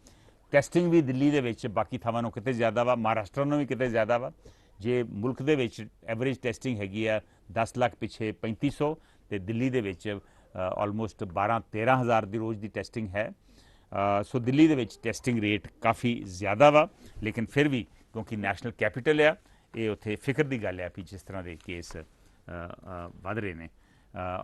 ਟੈਸਟਿੰਗ ਵੀ ਦਿੱਲੀ ਦੇ ਵਿੱਚ ਬਾਕੀ ਥਾਵਾਂ ਨੂੰ ਕਿਤੇ ਜ਼ਿਆਦਾ ਵਾ, ਮਹਾਰਾਸ਼ਟਰ ਨੂੰ ਵੀ ਕਿਤੇ ਜ਼ਿਆਦਾ ਵਾ। ਜੇ ਮੁਲਕ ਦੇ ਵਿੱਚ ਐਵਰੇਜ ਟੈਸਟਿੰਗ ਹੈਗੀ ਆ 10 ਲੱਖ ਪਿੱਛੇ 3500, ਤੇ ਦਿੱਲੀ ਦੇ ਵਿੱਚ ਆਲਮੋਸਟ 12-13 ਹਜ਼ਾਰ ਦੀ ਰੋਜ਼ ਦੀ ਟੈਸਟਿੰਗ ਹੈ। ਸੋ ਦਿੱਲੀ ਦੇ ਵਿੱਚ ਟੈਸਟਿੰਗ ਰੇਟ ਕਾਫੀ ਜ਼ਿਆਦਾ ਵਾ, ਲੇਕਿਨ ਫਿਰ ਵੀ ਕਿਉਂਕਿ ਨੈਸ਼ਨਲ ਕੈਪੀਟਲ ਆ, ਇਹ ਉੱਥੇ ਫਿਕਰ ਦੀ ਗੱਲ ਆ ਵੀ ਜਿਸ ਤਰ੍ਹਾਂ ਦੇ ਕੇਸ ਵੱਧ ਰਹੇ ਨੇ।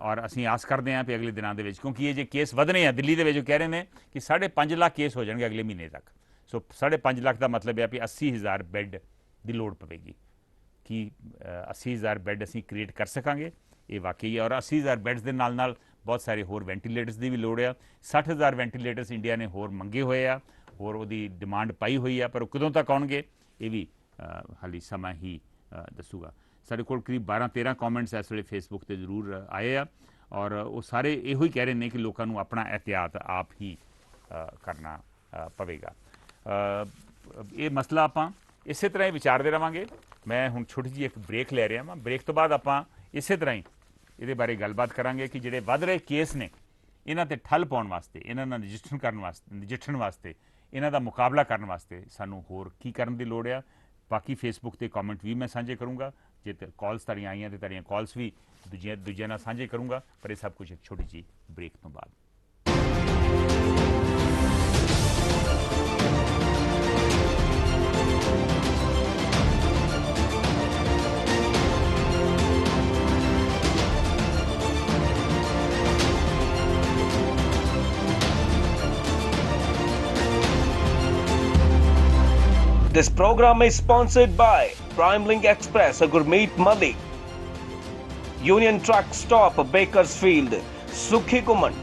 ਔਰ ਅਸੀਂ ਆਸ ਕਰਦੇ ਹਾਂ ਵੀ ਅਗਲੇ ਦਿਨਾਂ ਦੇ ਵਿੱਚ, ਕਿਉਂਕਿ ਇਹ ਜੇ ਕੇਸ ਵਧਣੇ ਆ ਦਿੱਲੀ ਦੇ ਵਿੱਚ, ਕਹਿ ਰਹੇ ਨੇ ਕਿ 5.5 ਲੱਖ ਕੇਸ ਹੋ ਜਾਣਗੇ ਅਗਲੇ ਮਹੀਨੇ ਤੱਕ। ਸੋ 5.5 ਲੱਖ ਦਾ ਮਤਲਬ ਹੈ ਵੀ 80,000 ਬੈੱਡ ਦੀ ਲੋੜ ਪਵੇਗੀ। ਕਿ 80,000 ਬੈੱਡ ਅਸੀਂ ਕ੍ਰੀਏਟ ਕਰ ਸਕਾਂਗੇ, ਇਹ ਵਾਕਈ ਹੈ। ਔਰ 80,000 ਬੈੱਡਸ ਦੇ ਨਾਲ ਨਾਲ ਬਹੁਤ ਸਾਰੇ ਹੋਰ ਵੈਂਟੀਲੇਟਰਸ ਦੀ ਵੀ ਲੋੜ ਆ। 60,000 ਵੈਂਟੀਲੇਟਰਸ ਇੰਡੀਆ ਨੇ ਹੋਰ ਮੰਗੇ ਹੋਏ ਆ, ਹੋਰ ਉਹਦੀ ਡਿਮਾਂਡ ਪਾਈ ਹੋਈ ਆ, ਪਰ ਉਹ ਕਦੋਂ ਤੱਕ ਆਉਣਗੇ ਇਹ ਵੀ ਹਾਲੀ ਸਮਾਂ ਹੀ ਦੱਸੂਗਾ। ਸਾਡੇ ਕੋਲ ਕਰੀਬ 12-13 ਕਮੈਂਟਸ ਇਸ ਵੇਲੇ ਫੇਸਬੁੱਕ ਤੇ ਜ਼ਰੂਰ ਆਏ ਆ, ਔਰ ਉਹ ਸਾਰੇ ਇਹੋ ਹੀ ਕਹਿ ਰਹੇ ਨੇ ਕਿ ਲੋਕਾਂ ਨੂੰ ਆਪਣਾ ਇਹਤਿਆਤ ਆਪ ਹੀ ਕਰਨਾ ਪਵੇਗਾ। ਇਹ ਮਸਲਾ ਆਪਾਂ ਇਸੇ ਤਰ੍ਹਾਂ ਹੀ ਵਿਚਾਰਦੇ ਰਵਾਂਗੇ। ਮੈਂ ਹੁਣ ਛੋਟੀ ਜਿਹੀ ਇੱਕ ਬ੍ਰੇਕ ਲੈ ਰਿਹਾ ਵਾਂ, ਬ੍ਰੇਕ ਤੋਂ ਬਾਅਦ ਆਪਾਂ ਇਸੇ ਤਰ੍ਹਾਂ ਹੀ ਇਹਦੇ ਬਾਰੇ ਗੱਲਬਾਤ ਕਰਾਂਗੇ ਕਿ ਜਿਹੜੇ ਵੱਧ ਰਹੇ ਕੇਸ ਨੇ ਇਹਨਾਂ ਤੇ ਠੱਲ ਪਾਉਣ ਵਾਸਤੇ, ਇਹਨਾਂ ਨਾਲ ਨਜਿੱਠਣ ਵਾਸਤੇ, ਇਹਨਾਂ ਦਾ ਮੁਕਾਬਲਾ ਕਰਨ ਵਾਸਤੇ ਸਾਨੂੰ ਹੋਰ ਕੀ ਕਰਨ ਦੀ ਲੋੜ ਆ। ਬਾਕੀ ਫੇਸਬੁੱਕ ਤੇ ਕਮੈਂਟ ਵੀ ਮੈਂ ਸਾਂਝੇ ਕਰੂੰਗਾ, ਜੇ ਕਾਲਸ ਤੁਹਾਡੀਆਂ ਆਈਆਂ ਤੇ ਤੁਹਾਡੀਆਂ ਕਾਲਸ ਵੀ ਦੂਜਿਆਂ ਨਾਲ ਸਾਂਝੇ ਕਰੂੰਗਾ। ਪਰ ਇਹ ਸਭ ਕੁਝ ਇੱਕ ਛੋਟੀ ਜਿਹੀ ਬ੍ਰੇਕ ਤੋਂ ਬਾਅਦ। This program is sponsored by Prime Link Express, a Gurmeet Madi, Union Truck Stop, Bakersfield, Sukhi Kuman,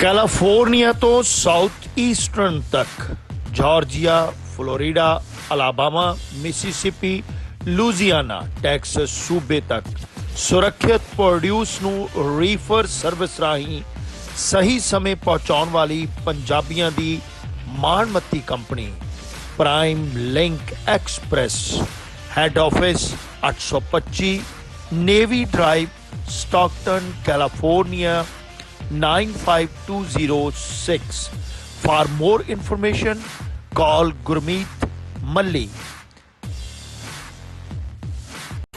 California तो साउथ ईस्टर्न तक, Georgia, Florida, Alabama, Mississippi, Louisiana, Texas सूबे तक सुरक्षित प्रोड्यूस ਨੂੰ ਰੀਫਰ ਸਰਵਿਸ ਰਾਹੀਂ ਸਹੀ ਸਮੇਂ ਪਹੁੰਚਾਉਣ ਵਾਲੀ ਪੰਜਾਬੀਆਂ ਦੀ ਮਾਣਮੱਤੀ company prime link express, head office 825 navy drive, Stockton, California 95206. For more information, call Gurmeet Malli.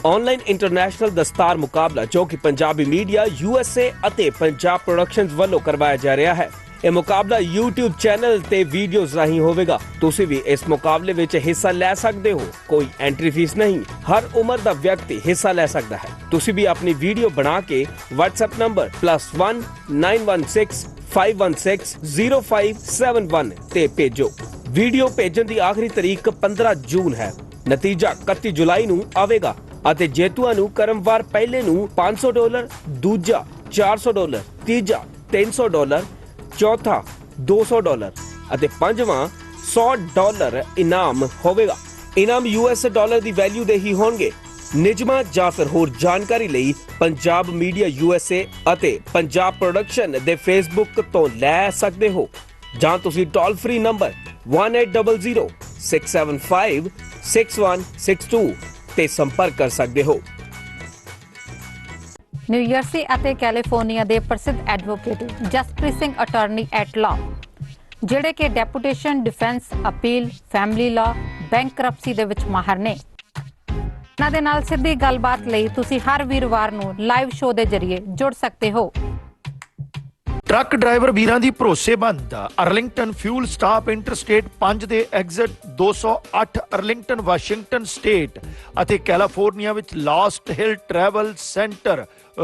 Online international दस्तार मुकाबला जो कि पंजाबी मीडिया USA ਅਤੇ पंजाब प्रोडक्शंस ਵੱਲੋਂ ਕਰਵਾਇਆ ਜਾ ਰਿਹਾ ਹੈ। ਇਹ ਮੁਕਾਬਲਾ YouTube ਚੈਨਲ ਤੇ ਵੀਡੀਓਜ਼ ਰਾਹੀਂ ਹੋਵੇਗਾ। ਤੁਸੀਂ ਵੀ ਇਸ ਮੁਕਾਬਲੇ ਵਿੱਚ ਹਿੱਸਾ ਲੈ ਸਕਦੇ ਹੋ। ਕੋਈ ਐਂਟਰੀ ਫੀਸ ਨਹੀਂ, ਹਰ ਉਮਰ ਦਾ ਵਿਅਕਤੀ ਹਿੱਸਾ ਲੈ ਸਕਦਾ ਹੈ। ਤੁਸੀਂ ਵੀ ਆਪਣੀ ਵੀਡੀਓ ਬਣਾ ਕੇ WhatsApp ਨੰਬਰ +1 916 516 0571 ਤੇ ਭੇਜੋ। ਵੀਡੀਓ ਭੇਜਣ ਦੀ ਆਖਰੀ ਤਾਰੀਖ 15 ਜੂਨ ਹੈ। ਨਤੀਜਾ 31 ਜੁਲਾਈ ਨੂੰ ਆਵੇਗਾ ਅਤੇ ਜੇਤੂਆਂ ਨੂੰ ਕ੍ਰਮਵਾਰ ਪਹਿਲੇ ਨੂੰ $500, ਦੂਜਾ $400, ਤੀਜਾ $300, ਚੌਥਾ $200 ਅਤੇ ਪੰਜਵਾਂ $100 ਇਨਾਮ ਹੋਵੇਗਾ। ਇਨਾਮ US ਡਾਲਰ ਦੀ ਵੈਲਿਊ ਦੇ ਹੀ ਹੋਣਗੇ। ਨਿਯਮਾਂ ਜਾਂ ਫਿਰ ਹੋਰ ਜਾਣਕਾਰੀ ਲਈ ਪੰਜਾਬ ਮੀਡੀਆ USA ਅਤੇ ਪੰਜਾਬ ਪ੍ਰੋਡਕਸ਼ਨ ਦੇ ਫੇਸਬੁੱਕ ਤੋਂ ਲੈ ਸਕਦੇ ਹੋ ਜਾਂ ਤੁਸੀਂ ਟੋਲ ਫ੍ਰੀ ਨੰਬਰ 1800 675 6162 ਤੇ ਸੰਪਰਕ ਕਰ ਸਕਦੇ ਹੋ। ਨਿਊਯਰਸੀ ਅਤੇ ਕੈਲੀਫੋਰਨੀਆ ਦੇ ਪ੍ਰਸਿੱਧ advocate Jaspreet Singh attorney at ਲਾ, ਜਿਹੜੇ ਕਿ ਡੈਪੂਟੇਸ਼ਨ, ਡਿਫੈਂਸ, ਅਪੀਲ, ਫੈਮਿਲੀ ਲਾ, ਬੈਂਕਰਪਸੀ ਦੇ ਵਿੱਚ ਮਾਹਰ ਨੇ। ਇਹਨਾਂ ਦੇ ਨਾਲ ਸਿੱਧੀ ਗੱਲਬਾਤ ਲਈ ਤੁਸੀਂ ਹਰ ਵੀਰਵਾਰ ਨੂੰ ਲਾਈਵ ਸ਼ੋਅ ਦੇ ਜ਼ਰੀਏ ਜੁੜ ਸਕਦੇ ਹੋ। ਟਰੱਕ ਡਰਾਈਵਰ ਵੀਰਾਂ ਦੀ ਭਰੋਸੇਮੰਦ ਅਰਲਿੰਗਟਨ ਫਿਊਲ ਸਟਾਪ ਇੰਟਰਸਟੇਟ 5 ਦੇ ਐਗਜ਼ਿਟ 208 ਅਰਲਿੰਗਟਨ ਵਾਸ਼ਿੰਗਟਨ ਸਟੇਟ ਅਤੇ ਕੈਲੀਫੋਰਨੀਆ ਵਿੱਚ ਲਾਸਟ ਹਿਲ ਟਰੈਵਲ ਸੈਂਟਰ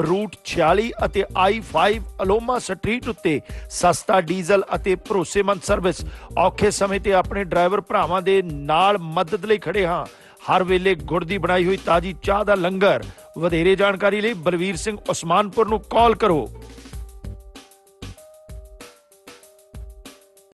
ਰੂਟ 46 ਅਤੇ I-5 ਅਲੋਮਾ ਸਟਰੀਟ ਉੱਤੇ ਸਸਤਾ ਡੀਜ਼ਲ ਅਤੇ ਭਰੋਸੇਮੰਦ ਸਰਵਿਸ। ਔਖੇ ਸਮੇਂ ਤੇ ਆਪਣੇ ਡਰਾਈਵਰ ਭਰਾਵਾਂ ਦੇ ਨਾਲ ਮਦਦ ਲਈ ਖੜੇ ਹਾਂ। ਹਰ ਵੇਲੇ ਗੁੜ ਦੀ ਬਣਾਈ ਹੋਈ ਤਾਜ਼ੀ ਚਾਹ ਦਾ ਲੰਗਰ। ਵਧੇਰੇ ਜਾਣਕਾਰੀ ਲਈ ਬਲਵੀਰ ਸਿੰਘ ਉਸਮਾਨਪੁਰ ਨੂੰ ਕਾਲ ਕਰੋ।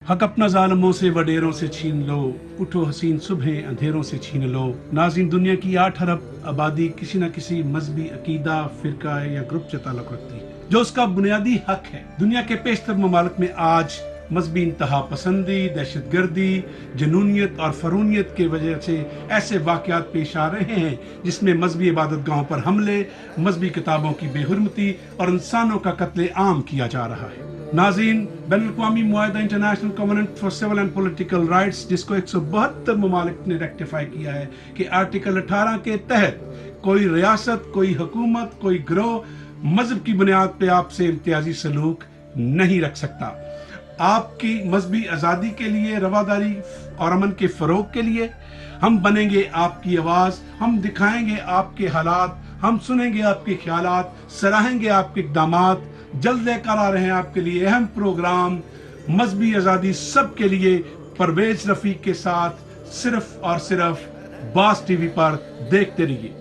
हक अपना जालिमों से वडेरों से छीन लो, उठो हसीन सुबह अंधेरों से छीन लो। नाज़रीन, दुनिया की 8 अरब आबादी किसी न किसी मजहबी अकीदा, फिरका या ग्रुप से ताल्लुक रखती है, जो उसका बुनियादी हक है। दुनिया के पेशतर ममालिक में आज मजहबी इंतहा पसंदी, दहशतगर्दी, जनूनियत और फरूनियत की वजह से ऐसे वाक़यात पेश आ रहे हैं जिसमें मजहबी इबादत गाहों पर हमले, मजहबी किताबों की बेहुरमती और इंसानों का कत्ले आम किया जा रहा है। नाज़रीन, बैनुल-अक़वामी मुआहिदा international covenant for civil and political rights, जिसको 172 ममालिक ने रेक्टिफाई किया है कि आर्टिकल 18 के तहत कोई रियासत, कोई हुकूमत, कोई गिरोह मजहब की बुनियाद पे आपसे इम्तियाजी सलूक नहीं रख सकता। आपकी मजहबी आज़ादी के लिए, रवादारी और अमन के फ़रोग के लिए हम बनेंगे आपकी आवाज़, हम दिखाएंगे आपके हालात, हम सुनेंगे आपके ख्यालात, सराहेंगे आपके इक़दामात। जल्द लेकर आ रहे हैं आपके लिए अहम प्रोग्राम मजहबी आज़ादी सबके लिए, परवेज रफ़ीक के साथ, सिर्फ और सिर्फ बास टीवी पर। देखते रहिए।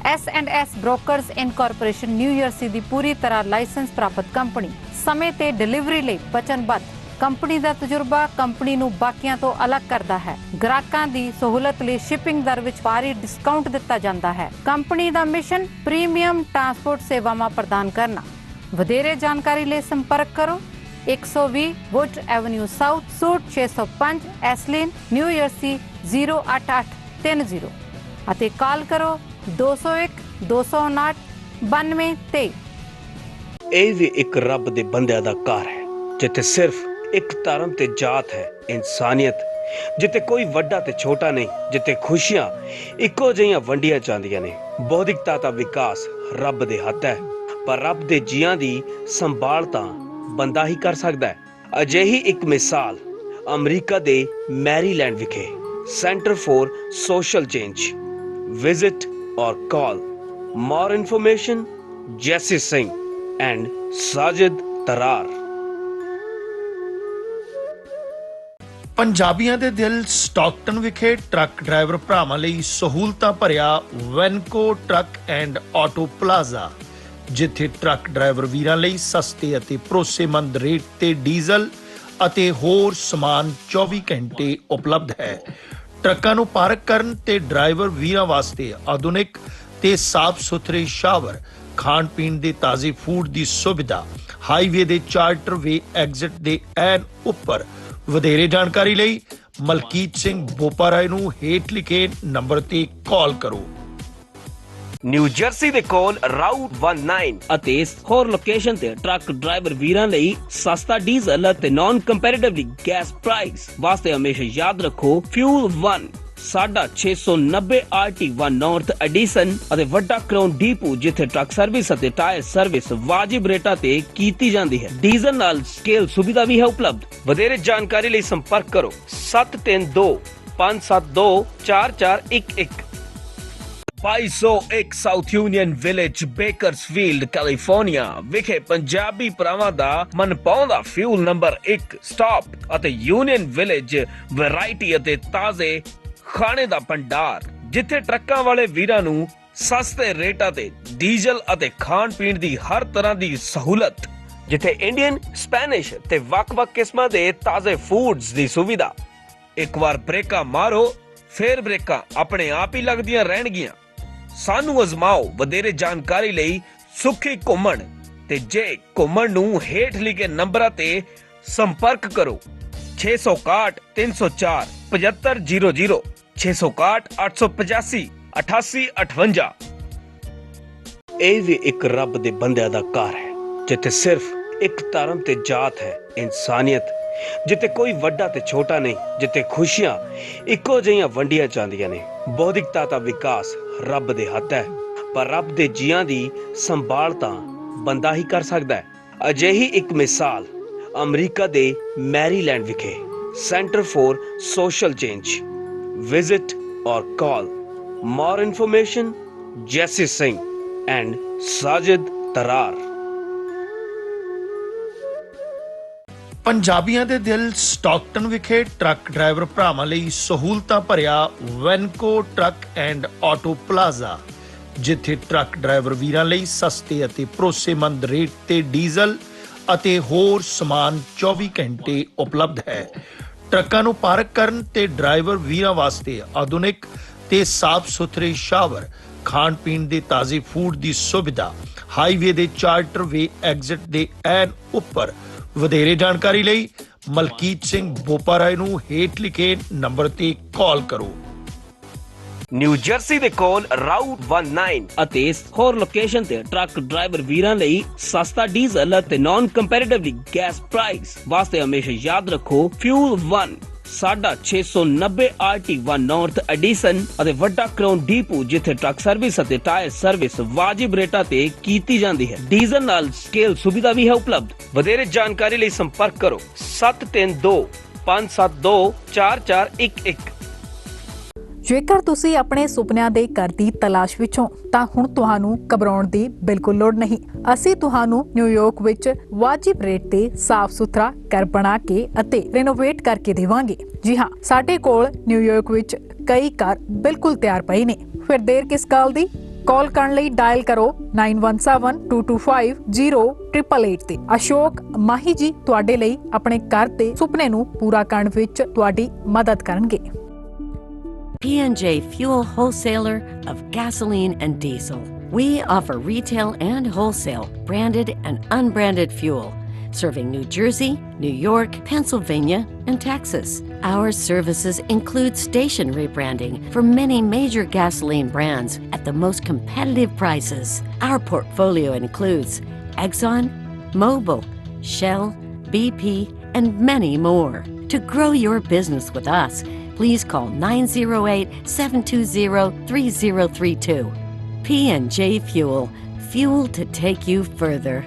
S&S ब्रोकर्स इनकॉर्पोरेशन न्यूयॉर्सी ਦੀ ਪੂਰੀ ਤਰ੍ਹਾਂ ਲਾਇਸੈਂਸ ਪ੍ਰਾਪਤ ਕੰਪਨੀ, ਸਮੇਂ ਤੇ ਡਿਲੀਵਰੀ ਲਈ ਵਚਨਬੱਧ। ਕੰਪਨੀ ਦਾ ਤਜਰਬਾ ਕੰਪਨੀ ਨੂੰ ਬਾਕੀਆਂ ਤੋਂ ਅਲੱਗ ਕਰਦਾ ਹੈ। ਗ੍ਰਾਹਕਾਂ ਦੀ ਸਹੂਲਤ ਲਈ ਸ਼ਿਪਿੰਗ ਦਰ ਵਿੱਚ ਭਾਰੀ ਡਿਸਕਾਊਂਟ ਦਿੱਤਾ ਜਾਂਦਾ ਹੈ। ਕੰਪਨੀ ਦਾ ਮਿਸ਼ਨ ਪ੍ਰੀਮੀਅਮ ਟਰਾਂਸਪੋਰਟ ਸੇਵਾਵਾਂ ਪ੍ਰਦਾਨ ਕਰਨਾ। ਵਧੇਰੇ ਜਾਣਕਾਰੀ ਲਈ ਸੰਪਰਕ ਕਰੋ 120 ਵੁੱਡ ਐਵਨਿਊ ਸਾਊਥ, ਸੂਟ 605, ਐਸਲੀਨ, ਨਿਊਯਰਸੀ 08830 ਅਤੇ ਕਾਲ ਕਰੋ 201 259 92 ਇਹ ਵੀ ਇੱਕ ਰੱਬ ਦੇ ਬੰਦਿਆਂ ਦਾ ਘਰ ਹੈ ਜਿੱਥੇ ਸਿਰਫ ਇੱਕ ਧਰਮ ਤੇ ਜਾਤ ਹੈ, ਇਨਸਾਨੀਅਤ, ਜਿੱਥੇ ਕੋਈ ਵੱਡਾ ਤੇ ਛੋਟਾ ਨਹੀਂ, ਜਿੱਥੇ ਖੁਸ਼ੀਆਂ ਇੱਕੋ ਜਿਹੀਆਂ ਵੰਡੀਆਂ ਜਾਂਦੀਆਂ ਨੇ। ਬੌਧਿਕਤਾ ਦਾ ਵਿਕਾਸ ਰੱਬ ਦੇ ਹੱਥ ਹੈ, ਪਰ ਰੱਬ ਦੇ ਜੀਆਂ ਦੀ ਸੰਭਾਲ ਤਾਂ ਬੰਦਾ ਹੀ ਕਰ ਸਕਦਾ ਹੈ। ਅਜਿਹੀ ਇੱਕ ਮਿਸਾਲ ਅਮਰੀਕਾ ਦੇ ਮੈਰੀਲੈਂਡ ਵਿਖੇ centre for social change. Visit ਔਰ ਕਾਲ। more information ਜੈਸੀ ਸਿੰਘ and ਸਾਜਿਦ ਤਰਾਰ। ਪੰਜਾਬੀਆਂ ਦੇ ਦਿਲ ਸਟਾਕਟਨ ਵਿਖੇ ਟਰੱਕ ਡਰਾਈਵਰ ਭਰਾਵਾਂ ਲਈ ਸਹੂਲਤਾਂ ਭਰਿਆ ਵੈਨਕੋ ਟਰੱਕ ਐਂਡ ਆਟੋ ਪਲਾਜ਼ਾ, ਜਿੱਥੇ ਟਰੱਕ ਡਰਾਈਵਰ ਵੀਰਾਂ ਲਈ ਸਸਤੇ ਅਤੇ ਭਰੋਸੇਮੰਦ ਰੇਟ ਤੇ ਡੀਜ਼ਲ ਅਤੇ ਹੋਰ ਸਮਾਨ 24 ਘੰਟੇ ਉਪਲਬਧ ਹੈ। ਟਰੱਕਾਂ ਨੂੰ ਪਾਰਕ ਕਰਨ ਤੇ ਡਰਾਈਵਰ ਵੀਰਾਂ ਵਾਸਤੇ ਆਧੁਨਿਕ ਤੇ ਸਾਫ਼ ਸੁਥਰੇ ਸ਼ਾਵਰ, ਖਾਣ ਪੀਣ ਦੇ ਤਾਜ਼ੇ ਫੂਡ ਦੀ ਸੁਵਿਧਾ, ਹਾਈਵੇ ਦੇ ਚਾਰਟਰ ਵੇ ਐਗਜ਼ਿਟ ਦੇ ਐਨ ਉੱਪਰ। ਵਧੇਰੇ ਜਾਣਕਾਰੀ ਲਈ ਮਲਕੀਤ ਸਿੰਘ ਬੋਪਾਰਾਏ ਨੂੰ ਹੇਠ ਲਿਖੇ ਨੰਬਰ ਤੇ ਕਾਲ ਕਰੋ। ਨਿਊ ਜਰਸੀ ਦੇ ਕੋਲ ਰਾਊਟ 19 ਅਤੇ ਹੋਰ ਲੋਕੇਸ਼ਨ ਤੇ ਟਰੱਕ ਡਰਾਈਵਰ ਵੀਰਾਂ ਲਈ ਸਸਤਾ ਡੀਜ਼ਲ ਅਤੇ ਨਾਨ ਕੰਪੈਰੀਟਿਵਲੀ ਗੈਸ ਪ੍ਰਾਈਸ ਵਾਸਤੇ ਹਮੇਸ਼ਾ ਯਾਦ ਰੱਖੋ ਫਿਊਲ 1 ਸਾਡਾ 690 RT1 ਨਾਰਥ ਐਡੀਸਨ ਅਤੇ ਵੱਡਾ ਕਰਾਊਨ ਡੀਪੂ, ਜਿੱਥੇ ਟਰੱਕ ਸਰਵਿਸ ਅਤੇ ਟਾਇਰ ਸਰਵਿਸ ਵਾਜਿਬ ਰੇਟਾਂ ਤੇ ਕੀਤੀ ਜਾਂਦੀ ਹੈ। ਡੀਜ਼ਲ ਨਾਲ ਸਕੇਲ ਸੁਵਿਧਾ ਵੀ ਹੈ ਉਪਲਬਧ। ਵਧੇਰੇ ਜਾਣਕਾਰੀ ਲਈ ਸੰਪਰਕ ਕਰੋ 732 572 4411। 2201 south union village, Bakersfield, California ਵਿਖੇ ਪੰਜਾਬੀ ਭਰਾਵਾਂ ਦਾ ਮਨਪਾਉਂਦਾ ਫਿਊਲ ਨੰਬਰ 1 ਸਟਾਪ ਅਤੇ ਯੂਨੀਅਨ ਵਿਲੇਜ ਵੈਰਾਈਟੀ ਅਤੇ ਤਾਜ਼ੇ ਖਾਣੇ ਦਾ ਭੰਡਾਰ, ਜਿੱਥੇ ਟਰੱਕਾਂ ਵਾਲੇ ਵੀਰਾਂ ਨੂੰ ਸਸਤੇ ਰੇਟਾਂ ਤੇ ਡੀਜ਼ਲ ਅਤੇ ਖਾਣ ਪੀਣ ਦੀ ਹਰ ਤਰ੍ਹਾਂ ਦੀ ਸਹੂਲਤ, ਜਿੱਥੇ ਇੰਡੀਅਨ, ਸਪੈਨਿਸ਼ ਤੇ ਵੱਖ-ਵੱਖ ਕਿਸਮਾਂ ਦੇ ਤਾਜ਼ੇ ਫੂਡਸ ਦੀ ਸੁਵਿਧਾ। ਇੱਕ ਵਾਰ ਬ੍ਰੇਕਾਂ ਮਾਰੋ ਫਿਰ ਬ੍ਰੇਕਾਂ ਆਪਣੇ ਆਪ ਹੀ ਲੱਗਦੀਆਂ ਰਹਿਣਗੀਆਂ। ਸਾਨੂੰ ਅਜ਼ਮਾਓ। ਵਧੇਰੇ ਜਾਣਕਾਰੀ ਲਈ ਸੁਖੀ ਘੁੰਮਣ ਤੇ ਜੇ ਘੁੰਮਣ ਨੂੰ ਹੇਠ ਲਿਖੇ ਨੰਬਰਾਂ ਤੇ ਸੰਪਰਕ ਕਰੋ 661 304 7500 661 885 8858। ਇਹ ਵੀ ਇੱਕ ਰੱਬ ਦੇ ਬੰਦਿਆਂ ਦਾ ਘਰ ਹੈ ਜਿੱਥੇ ਸਿਰਫ ਇੱਕ ਧਰਮ ਤੇ ਜਾਤ ਹੈ, ਇਨਸਾਨੀਅਤ, ਜਿੱਥੇ ਕੋਈ ਵੱਡਾ ਤੇ ਛੋਟਾ ਨਹੀਂ, ਜਿੱਥੇ ਖੁਸ਼ੀਆਂ ਇੱਕੋ ਜਿਹੀਆਂ ਵੰਡੀਆਂ ਜਾਂਦੀਆਂ ਨੇ। ਬੌਧਿਕਤਾ ਦਾ ਵਿਕਾਸ ਰੱਬ ਦੇ ਹੱਥ ਹੈ, ਪਰ ਰੱਬ ਦੇ ਜੀਆਂ ਦੀ ਸੰਭਾਲ ਤਾਂ ਬੰਦਾ ਹੀ ਕਰ ਸਕਦਾ ਹੈ। ਅਜਿਹੀ ਇੱਕ ਮਿਸਾਲ ਅਮਰੀਕਾ ਦੇ ਮੈਰੀਲੈਂਡ ਵਿਖੇ centre for social change. Visit ਔਰ ਕਾਲ। more information ਜੈਸੀ ਸਿੰਘ and ਸਾਜਿਦ ਤਰਾਰ। ਪੰਜਾਬੀਆਂ ਦੇ ਦਿਲ ਸਟਾਕਟਨ ਵਿਖੇ ਟਰੱਕ ਡਰਾਈਵਰ ਭਰਾਵਾਂ ਲਈ ਸਹੂਲਤਾਂ ਭਰਿਆ ਵੈਨਕੋ ਟਰੱਕ ਐਂਡ ਆਟੋ ਪਲਾਜ਼ਾ, ਜਿੱਥੇ ਟਰੱਕ ਡਰਾਈਵਰ ਵੀਰਾਂ ਲਈ ਸਸਤੇ ਅਤੇ ਭਰੋਸੇਮੰਦ ਰੇਟ ਤੇ ਡੀਜ਼ਲ ਅਤੇ ਹੋਰ ਸਮਾਨ 24 ਘੰਟੇ ਉਪਲਬਧ ਹੈ। ਟਰੱਕਾਂ ਨੂੰ ਪਾਰਕ ਕਰਨ ਤੇ ਡਰਾਈਵਰ ਵੀਰਾਂ ਵਾਸਤੇ ਆਧੁਨਿਕ ਤੇ ਸਾਫ਼ ਸੁਥਰੇ ਸ਼ਾਵਰ, ਖਾਣ ਪੀਣ ਦੇ ਤਾਜ਼ੇ ਫੂਡ ਦੀ ਸੁਵਿਧਾ, ਹਾਈਵੇ ਦੇ ਚਾਰਟਰ ਵੇ ਐਗਜ਼ਿਟ ਦੇ ਐਨ ਉੱਪਰ। ਵਧੇਰੇ ਜਾਣਕਾਰੀ ਲਈ ਮਲਕੀਤ ਸਿੰਘ ਬੋਪਾਰਾਏ ਨੂੰ ਹੇਠ ਲਿਖੇ ਨੰਬਰ ਤੇ ਕਾਲ ਕਰੋ। ਨਿਊ ਜਰਸੀ ਦੇ ਕੋਲ ਰਾਊਟ 19 ਅਤੇ ਹੋਰ ਲੋਕੇਸ਼ਨ ਤੇ ਟਰੱਕ ਡਰਾਈਵਰ ਵੀਰਾਂ ਲਈ ਸਸਤਾ ਡੀਜ਼ਲ ਅਤੇ ਨਾਨ ਕੰਪੈਰੀਟਿਵਲੀ ਗੈਸ ਪ੍ਰਾਈਸ ਵਾਸਤੇ ਹਮੇਸ਼ਾ ਯਾਦ ਰੱਖੋ ਫਿਊਲ 1 ਸਾਡਾ 690 RT1 ਨਾਰਥ ਐਡੀਸਨ ਅਤੇ ਵੱਡਾ ਕਰਾਊਨ ਡੀਪੂ, ਜਿੱਥੇ ਟਰੱਕ ਸਰਵਿਸ ਅਤੇ ਟਾਇਰ ਸਰਵਿਸ ਵਾਜਿਬ ਰੇਟਾਂ ਤੇ ਕੀਤੀ ਜਾਂਦੀ ਹੈ। ਡੀਜ਼ਲ ਨਾਲ ਸਕੇਲ ਸੁਵਿਧਾ ਵੀ ਹੈ ਉਪਲਬਧ। ਵਧੇਰੇ ਜਾਣਕਾਰੀ ਲਈ ਸੰਪਰਕ ਕਰੋ 732 572 4411। ਜੇਕਰ ਤੁਸੀਂ ਆਪਣੇ ਸੁਪਨਿਆਂ ਦੇ ਘਰ ਦੀ ਤਲਾਸ਼ ਵਿੱਚੋਂ ਤਾਂ ਹੁਣ ਤੁਹਾਨੂੰ ਘਬਰਾਉਣ ਦੀ ਬਿਲਕੁਲ ਲੋੜ ਨਹੀਂ। ਅਸੀਂ ਤੁਹਾਨੂੰ ਨਿਊਯਾਰਕ ਵਿੱਚ ਵਾਜਿਬ ਰੇਟ ਤੇ ਸਾਫ਼ ਸੁਥਰਾ ਘਰ ਬਣਾ ਕੇ ਅਤੇ ਰੈਨੋਵੇਟ ਕਰਕੇ ਦੇਵਾਂਗੇ। ਜੀ ਹਾਂ, ਸਾਡੇ ਕੋਲ ਨਿਊਯਾਰਕ ਵਿੱਚ ਕਈ ਘਰ ਬਿਲਕੁਲ ਤਿਆਰ ਪਏ ਨੇ। ਫਿਰ ਦੇਰ ਕਿਸ ਗੱਲ ਦੀ? ਕਾਲ ਕਰਨ ਲਈ ਡਾਇਲ ਕਰੋ 9172250888 ਤੇ। ਅਸ਼ੋਕ ਮਾਹੀ ਜੀ ਤੁਹਾਡੇ ਲਈ ਆਪਣੇ ਘਰ ਦੇ ਸੁਪਨੇ ਨੂੰ ਪੂਰਾ ਕਰਨ ਵਿੱਚ ਤੁਹਾਡੀ ਮਦਦ ਕਰਨਗੇ। P&J Fuel Wholesaler of gasoline and diesel. We offer retail and wholesale, branded and unbranded fuel. serving New Jersey, New York, Pennsylvania, and Texas. Our services include station rebranding for many major gasoline brands at the most competitive prices. Our portfolio includes Exxon, Mobil, Shell, BP, and many more. To grow your business with us, please call 908-720-3032. P&J Fuel, fuel to take you further.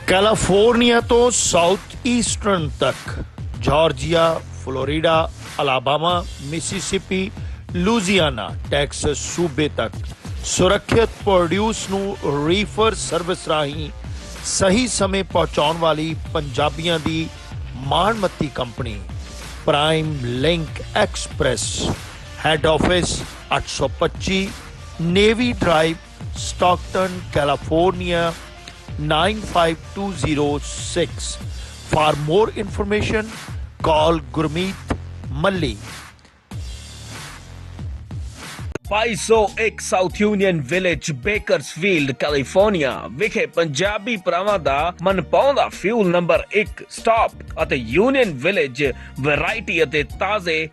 California ਤੋਂ south eastern ਤੱਕ, Georgia, Florida, Alabama, Mississippi, Louisiana, Texas ਸੂਬੇ ਤੱਕ ਸੁਰੱਖਿਅਤ produce ਨੂੰ refer service ਰਾਹੀਂ ਸਹੀ ਸਮੇਂ ਪਹੁੰਚਾਉਣ ਵਾਲੀ ਪੰਜਾਬੀਆਂ ਦੀ ਮਾਣਮੱਤੀ company prime link express, head office 825 navy drive, Stockton, California 95206. For more information, call Gurmeet Malli. 2201 south union village, Bakersfield, California ਵਿਖੇ ਪੰਜਾਬੀ ਭਰਾਵਾਂ ਦਾ ਮਨਪਾਉਂਦਾ ਫਿਊਲ ਨੰਬਰ 1 ਸਟਾਪ ਅਤੇ ਯੂਨੀਅਨ ਵਿਲੇਜ ਵੈਰਾਈਟੀ ਅਤੇ ਤਾਜ਼ੇ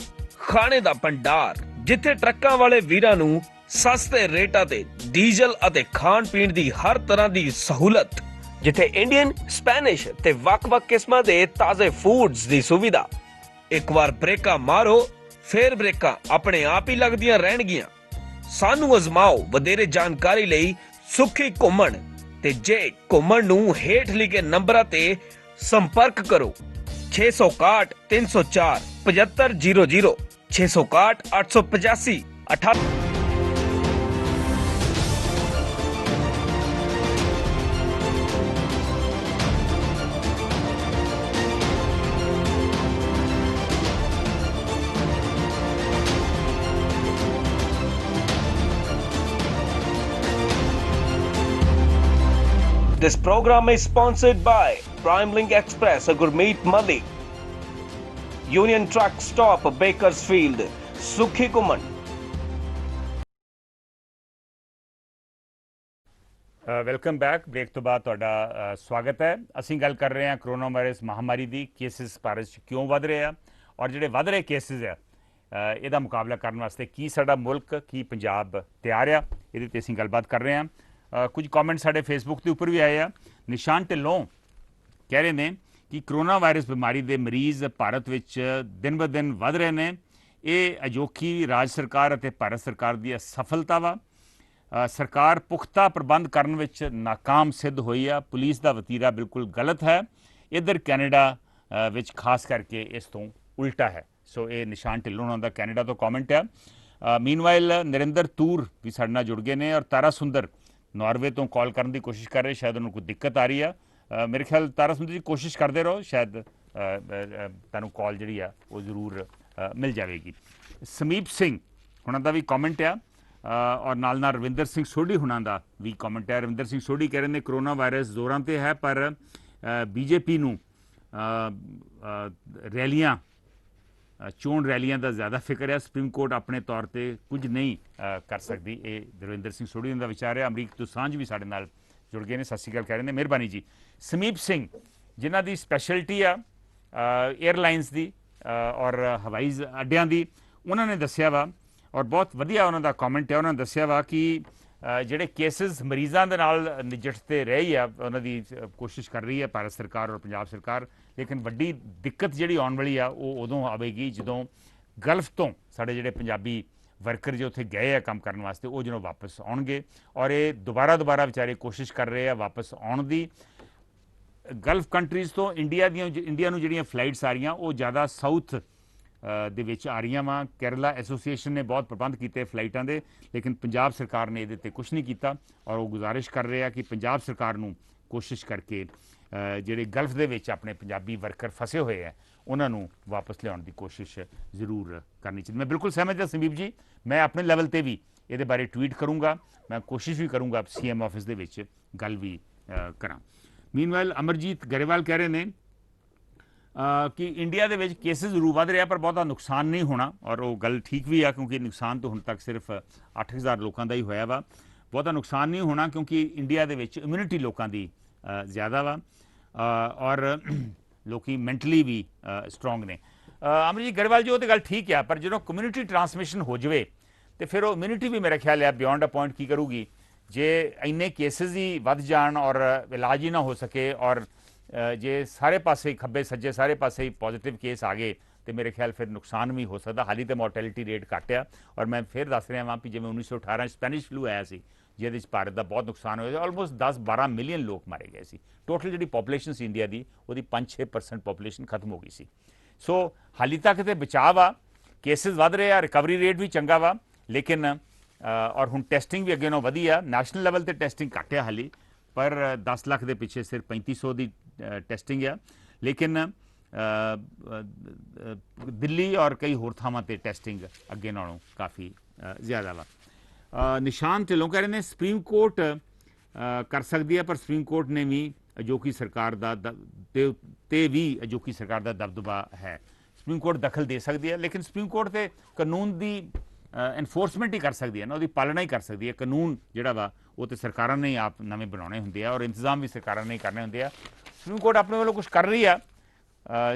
ਖਾਣੇ ਦਾ ਭੰਡਾਰ, ਜਿੱਥੇ ਟਰੱਕਾਂ ਵਾਲੇ ਵੀਰਾਂ ਨੂੰ ਸਸਤੇ ਰੇਟਾਂ ਤੇ ਡੀਜ਼ਲ ਅਤੇ ਖਾਣ ਪੀਣ ਦੀ ਹਰ ਤਰ੍ਹਾਂ ਦੀ ਸਹੂਲਤ, ਜਿੱਥੇ ਇੰਡੀਅਨ, ਸਪੈਨਿਸ਼ ਤੇ ਵੱਖ-ਵੱਖ ਕਿਸਮਾਂ ਦੇ ਤਾਜ਼ੇ ਫੂਡਸ ਦੀ ਸੁਵਿਧਾ। ਇੱਕ ਵਾਰ ਬ੍ਰੇਕਾਂ ਮਾਰੋ, ਫੇਰ ਬ੍ਰੇਕਾਂ ਆਪਣੇ ਆਪ ਹੀ ਲੱਗਦੀਆਂ ਰਹਿਣਗੀਆਂ। ਸਾਨੂੰ ਅਜ਼ਮਾਓ। ਵਧੇਰੇ ਜਾਣਕਾਰੀ ਲਈ ਸੁੱਖੀ ਘੁੰਮਣ ਤੇ ਜੇ ਘੁੰਮਣ ਨੂੰ ਹੇਠ ਲਿਖੇ ਨੰਬਰਾਂ ਤੇ ਸੰਪਰਕ ਕਰੋ। 661 304 7500, 661 885 88। This program is sponsored by Prime Link Express, Gurmeet Malli, Union Truck Stop, Bakersfield, Sukhi Kuman. Welcome back. Break ਤੋਂ ਬਾਅਦ ਤੁਹਾਡਾ ਸਵਾਗਤ ਹੈ। ਅਸੀਂ ਗੱਲ ਕਰ ਰਹੇ ਹਾਂ ਕਰੋਨਾ ਵਾਇਰਸ ਮਹਾਮਾਰੀ ਦੀ। ਕੇਸਿਸ ਭਾਰਤ 'ਚ ਕਿਉਂ ਵੱਧ ਰਹੇ ਆ ਔਰ ਜਿਹੜੇ ਵੱਧ ਰਹੇ ਕੇਸਿਸ ਆ ਇਹਦਾ ਮੁਕਾਬਲਾ ਕਰਨ ਵਾਸਤੇ ਕੀ ਸਾਡਾ ਮੁਲਕ, ਕੀ ਪੰਜਾਬ ਤਿਆਰ ਆ, ਇਹਦੇ 'ਤੇ ਅਸੀਂ ਗੱਲਬਾਤ ਕਰ ਰਹੇ ਹਾਂ। ਕੁਝ ਕਮੈਂਟ ਸਾਡੇ ਫੇਸਬੁੱਕ ਦੇ ਉੱਪਰ ਵੀ ਆਏ ਆ। ਨਿਸ਼ਾਨ ਢਿੱਲੋਂ ਕਹਿ ਰਹੇ ਨੇ ਕਿ ਕਰੋਨਾ ਵਾਇਰਸ ਬਿਮਾਰੀ ਦੇ ਮਰੀਜ਼ ਭਾਰਤ ਵਿੱਚ ਦਿਨ ਬ ਦਿਨ ਵੱਧ ਰਹੇ ਨੇ। ਇਹ ਅਜੋਕੀ ਰਾਜ ਸਰਕਾਰ ਅਤੇ ਭਾਰਤ ਸਰਕਾਰ ਦੀ ਸਫਲਤਾ ਵਾ। ਸਰਕਾਰ ਪੁਖਤਾ ਪ੍ਰਬੰਧ ਕਰਨ ਵਿੱਚ ਨਾਕਾਮ ਸਿੱਧ ਹੋਈ ਆ। ਪੁਲਿਸ ਦਾ ਵਤੀਰਾ ਬਿਲਕੁਲ ਗਲਤ ਹੈ। ਇੱਧਰ ਕੈਨੇਡਾ ਵਿੱਚ ਖਾਸ ਕਰਕੇ ਇਸ ਤੋਂ ਉਲਟਾ ਹੈ। ਸੋ ਇਹ ਨਿਸ਼ਾਨ ਢਿੱਲੋਂ ਉਹਨਾਂ ਦਾ ਕੈਨੇਡਾ ਤੋਂ ਕਮੈਂਟ ਆ। ਮੀਨਵਾਈਲ ਨਰਿੰਦਰ ਤੂਰ ਵੀ ਸਾਡੇ ਨਾਲ ਜੁੜ ਗਏ ਨੇ ਔਰ ਤਾਰਾ ਸੁੰਦਰ ਨਾਰਵੇ ਤੋਂ ਕਾਲ ਕਰਨ ਦੀ ਕੋਸ਼ਿਸ਼ ਕਰ ਰਹੇ। ਸ਼ਾਇਦ ਉਹਨੂੰ ਕੋਈ ਦਿੱਕਤ ਆ ਰਹੀ ਆ। ਮੇਰੇ ਖਿਆਲ ਤਾਰਾ ਸੁੰਦਰ ਜੀ ਕੋਸ਼ਿਸ਼ ਕਰਦੇ ਰਹੋ, ਸ਼ਾਇਦ ਤੁਹਾਨੂੰ ਕਾਲ ਜਿਹੜੀ ਆ ਉਹ ਜ਼ਰੂਰ ਮਿਲ ਜਾਵੇਗੀ। ਸਮੀਪ ਸਿੰਘ ਹੁਣਾਂ ਦਾ ਵੀ ਕਮੈਂਟ ਆ ਔਰ ਨਾਲ ਨਾਲ ਰਵਿੰਦਰ ਸਿੰਘ ਸੋਢੀ ਹੁਣਾਂ ਦਾ ਵੀ ਕਮੈਂਟ ਹੈ। ਰਵਿੰਦਰ ਸਿੰਘ ਸੋਢੀ ਕਹਿ ਰਹੇ ਨੇ ਕਰੋਨਾ ਵਾਇਰਸ ਜ਼ੋਰਾਂ 'ਤੇ ਹੈ ਪਰ ਬੀਜੇਪੀ ਨੂੰ ਰੈਲੀਆਂ, ਚੋਣ ਰੈਲੀਆਂ ਦਾ ਜ਼ਿਆਦਾ ਫਿਕਰ ਹੈ। ਸੁਪਰੀਮ ਕੋਰਟ ਆਪਣੇ ਤੌਰ 'ਤੇ ਕੁਝ ਨਹੀਂ ਕਰ ਸਕਦੀ। ਇਹ ਰਵਿੰਦਰ ਸਿੰਘ ਸੋਢੀ ਦਾ ਵਿਚਾਰ ਹੈ। ਅਮਰੀਕ ਦੋਸਾਂਝ ਵੀ ਸਾਡੇ ਨਾਲ ਜੁੜ ਗਏ ਨੇ, ਸਤਿ ਸ਼੍ਰੀ ਅਕਾਲ ਕਹਿ ਰਹੇ ਨੇ, ਮਿਹਰਬਾਨੀ ਜੀ। ਸਮੀਪ ਸਿੰਘ ਜਿਨ੍ਹਾਂ ਦੀ ਸਪੈਸ਼ਲਿਟੀ ਆ ਏਅਰਲਾਈਨਸ ਦੀ ਔਰ ਹਵਾਈ ਅੱਡਿਆਂ ਦੀ, ਉਹਨਾਂ ਨੇ ਦੱਸਿਆ ਵਾ ਔਰ ਬਹੁਤ ਵਧੀਆ ਉਹਨਾਂ ਦਾ ਕਮੈਂਟ ਹੈ। ਉਹਨਾਂ ਨੇ ਦੱਸਿਆ ਵਾ ਕਿ ਜਿਹੜੇ ਕੇਸਿਸ ਮਰੀਜ਼ਾਂ ਦੇ ਨਾਲ ਨਜਿੱਠਦੇ ਰਹੇ ਆ, ਉਹਨਾਂ ਦੀ ਕੋਸ਼ਿਸ਼ ਕਰ ਰਹੀ ਹੈ ਭਾਰਤ ਸਰਕਾਰ ਔਰ ਪੰਜਾਬ ਸਰਕਾਰ। ਲੇਕਿਨ ਵੱਡੀ ਦਿੱਕਤ ਜਿਹੜੀ ਆਉਣ ਵਾਲੀ ਆ ਉਹ ਉਦੋਂ ਆਵੇਗੀ ਜਦੋਂ ਗਲਫ ਤੋਂ ਸਾਡੇ ਜਿਹੜੇ ਪੰਜਾਬੀ ਵਰਕਰ ਜੋ ਉੱਥੇ ਗਏ ਆ ਕੰਮ ਕਰਨ ਵਾਸਤੇ, ਉਹ ਜਦੋਂ ਵਾਪਸ ਆਉਣਗੇ ਔਰ ਇਹ ਦੁਬਾਰਾ ਵਿਚਾਰੇ ਕੋਸ਼ਿਸ਼ ਕਰ ਰਹੇ ਆ ਵਾਪਸ ਆਉਣ ਦੀ। ਗਲਫ ਕੰਟਰੀਜ਼ ਤੋਂ ਇੰਡੀਆ ਨੂੰ ਜਿਹੜੀਆਂ ਫਲਾਈਟਸ ਆ ਰਹੀਆਂ ਉਹ ਜ਼ਿਆਦਾ ਸਾਊਥ ਦੇ ਵਿੱਚ ਆ ਰਹੀਆਂ ਵਾ। ਕੇਰਲਾ ਐਸੋਸੀਏਸ਼ਨ ਨੇ ਬਹੁਤ ਪ੍ਰਬੰਧ ਕੀਤੇ ਫਲਾਈਟਾਂ ਦੇ, ਲੇਕਿਨ ਪੰਜਾਬ ਸਰਕਾਰ ਨੇ ਇਹਦੇ 'ਤੇ ਕੁਛ ਨਹੀਂ ਕੀਤਾ ਔਰ ਉਹ ਗੁਜ਼ਾਰਿਸ਼ ਕਰ ਰਹੇ ਆ ਕਿ ਪੰਜਾਬ ਸਰਕਾਰ ਨੂੰ ਕੋਸ਼ਿਸ਼ ਕਰਕੇ ਜਿਹੜੇ ਗਲਫ ਦੇ ਵਿੱਚ ਆਪਣੇ ਪੰਜਾਬੀ ਵਰਕਰ ਫਸੇ ਹੋਏ ਆ ਉਹਨਾਂ ਨੂੰ ਵਾਪਸ ਲਿਆਉਣ ਦੀ ਕੋਸ਼ਿਸ਼ ਜ਼ਰੂਰ ਕਰਨੀ ਚਾਹੀਦੀ। ਮੈਂ ਬਿਲਕੁਲ ਸਹਿਮਤ ਹਾਂ ਸੰਦੀਪ ਜੀ। ਮੈਂ ਆਪਣੇ ਲੈਵਲ 'ਤੇ ਵੀ ਇਹਦੇ ਬਾਰੇ ਟਵੀਟ ਕਰੂੰਗਾ, ਮੈਂ ਕੋਸ਼ਿਸ਼ ਵੀ ਕਰੂੰਗਾ CM ਆਫਿਸ ਦੇ ਵਿੱਚ ਗੱਲ ਵੀ ਕਰਾਂ। ਮੀਨਵਾਈਲ ਅਮਰਜੀਤ ਗਰੇਵਾਲ ਕਹਿ ਰਹੇ ਨੇ ਕਿ ਇੰਡੀਆ ਦੇ ਵਿੱਚ ਕੇਸਿਸ ਜ਼ਰੂਰ ਵੱਧ ਰਿਹਾ ਪਰ ਬਹੁਤਾ ਨੁਕਸਾਨ ਨਹੀਂ ਹੋਣਾ ਔਰ ਉਹ ਗੱਲ ਠੀਕ ਵੀ ਆ ਕਿਉਂਕਿ ਨੁਕਸਾਨ ਤਾਂ ਹੁਣ ਤੱਕ ਸਿਰਫ 8,000 ਲੋਕਾਂ ਦਾ ਹੀ ਹੋਇਆ ਵਾ। ਬਹੁਤਾ ਨੁਕਸਾਨ ਨਹੀਂ ਹੋਣਾ ਕਿਉਂਕਿ ਇੰਡੀਆ ਦੇ ਵਿੱਚ ਇਮਿਊਨਿਟੀ ਲੋਕਾਂ ਦੀ ਜ਼ਿਆਦਾ ਵਾ ਔਰ ਲੋਕੀ ਮੈਂਟਲੀ ਵੀ ਸਟਰੋਂਗ ਨੇ। ਅਮਰਜੀਤ ਗਰੇਵਾਲ ਜੀ, ਉਹ ਤਾਂ ਗੱਲ ਠੀਕ ਆ, ਪਰ ਜਦੋਂ ਕਮਿਊਨਿਟੀ ਟਰਾਂਸਮਿਸ਼ਨ ਹੋ ਜਾਵੇ ਤੇ ਫਿਰ ਉਹ ਇਮਿਊਨਿਟੀ ਵੀ ਮੇਰੇ ਖਿਆਲ ਆ ਬਿਯੋਂਡ ਅ ਪੁਆਇੰਟ ਕੀ ਕਰੂਗੀ। ਜੇ ਇੰਨੇ ਕੇਸਿਸ ਹੀ ਵੱਧ ਜਾਣ ਔਰ ਇਲਾਜ ਹੀ ਨਾ ਹੋ ਸਕੇ ਔਰ ਜੇ ਸਾਰੇ ਪਾਸੇ ਖੱਬੇ ਸੱਜੇ ਸਾਰੇ ਪਾਸੇ ਹੀ ਪੋਜ਼ਿਟਿਵ ਕੇਸ ਆ ਗਏ ਤੇ ਮੇਰੇ ਖਿਆਲ ਫਿਰ ਨੁਕਸਾਨ ਵੀ ਹੋ ਸਕਦਾ। ਹਾਲੀ ਤਾਂ ਮੋਰਟੈਲਿਟੀ ਰੇਟ ਘੱਟ ਆ ਔਰ ਮੈਂ ਫਿਰ ਦੱਸ ਰਿਹਾ ਵਾਂ ਵੀ ਜਿਵੇਂ 1918 ਸਪੈਨਿਸ਼ ਫਲੂ ਆਇਆ ਸੀ ਜਿਹਦੇ ਵਿੱਚ ਭਾਰਤ ਦਾ ਬਹੁਤ ਨੁਕਸਾਨ ਹੋਇਆ, ਆਲਮੋਸਟ 10-12 ਮਿਲੀਅਨ ਲੋਕ ਮਾਰੇ ਗਏ ਸੀ। ਟੋਟਲ ਜਿਹੜੀ ਪੋਪੂਲੇਸ਼ਨ ਸੀ ਇੰਡੀਆ ਦੀ ਉਹਦੀ 5-6% ਪੋਪੂਲੇਸ਼ਨ ਖਤਮ ਹੋ ਗਈ ਸੀ। ਸੋ ਹਾਲੀ ਤੱਕ ਤੇ ਬਚਾਅ ਵਾ, ਕੇਸਿਸ ਵੱਧ ਰਹੇ ਆ, ਰਿਕਵਰੀ ਰੇਟ ਵੀ ਚੰਗਾ ਵਾ, ਲੇਕਿਨ ਔਰ ਹੁਣ ਟੈਸਟਿੰਗ ਵੀ ਅੱਗੇ ਨਾਲੋਂ ਵਧੀ ਆ। ਨੈਸ਼ਨਲ ਲੈਵਲ ਤੇ ਟੈਸਟਿੰਗ ਘੱਟ ਆ ਹਾਲੀ, ਪਰ 10 ਲੱਖ ਦੇ ਪਿੱਛੇ ਸਿਰਫ 3500 ਦੀ ਟੈਸਟਿੰਗ ਆ, ਲੇਕਿਨ ਦਿੱਲੀ ਔਰ ਕਈ ਹੋਰ ਥਾਵਾਂ ਤੇ ਟੈਸਟਿੰਗ ਅੱਗੇ ਨਾਲੋਂ ਕਾਫੀ ਜ਼ਿਆਦਾ ਵਾ। ਨਿਸ਼ਾਨ ਢਿੱਲੋਂ ਕਹਿ ਰਹੇ ਨੇ ਸੁਪਰੀਮ ਕੋਰਟ ਕਰ ਸਕਦੀ ਹੈ, ਪਰ ਸੁਪਰੀਮ ਕੋਰਟ ਨੇ ਵੀ ਅਜੋਕੀ ਸਰਕਾਰ ਦਾ ਤੇ ਵੀ ਅਜੋਕੀ ਸਰਕਾਰ ਦਾ ਦਬਦਬਾ ਹੈ। ਸੁਪਰੀਮ ਕੋਰਟ ਦਖਲ ਦੇ ਸਕਦੀ ਹੈ, ਲੇਕਿਨ ਸੁਪਰੀਮ ਕੋਰਟ ਤੇ ਕਾਨੂੰਨ ਦੀ ਐਨਫੋਰਸਮੈਂਟ ਹੀ ਕਰ ਸਕਦੀ ਹੈ ਨਾ, ਉਹਦੀ ਪਾਲਣਾ ਹੀ ਕਰ ਸਕਦੀ ਹੈ। ਕਾਨੂੰਨ ਜਿਹੜਾ ਵਾ ਉਹ ਤੇ ਸਰਕਾਰਾਂ ਨੇ ਆਪ ਨਵੇਂ ਬਣਾਉਣੇ ਹੁੰਦੇ ਆ ਔਰ ਇੰਤਜ਼ਾਮ ਵੀ ਸਰਕਾਰਾਂ ਨੇ ਕਰਨੇ ਹੁੰਦੇ ਆ। ਸੁਪਰੀਮ ਕੋਰਟ ਆਪਣੇ ਵੱਲੋਂ ਕੁਝ ਕਰ ਰਹੀ ਆ,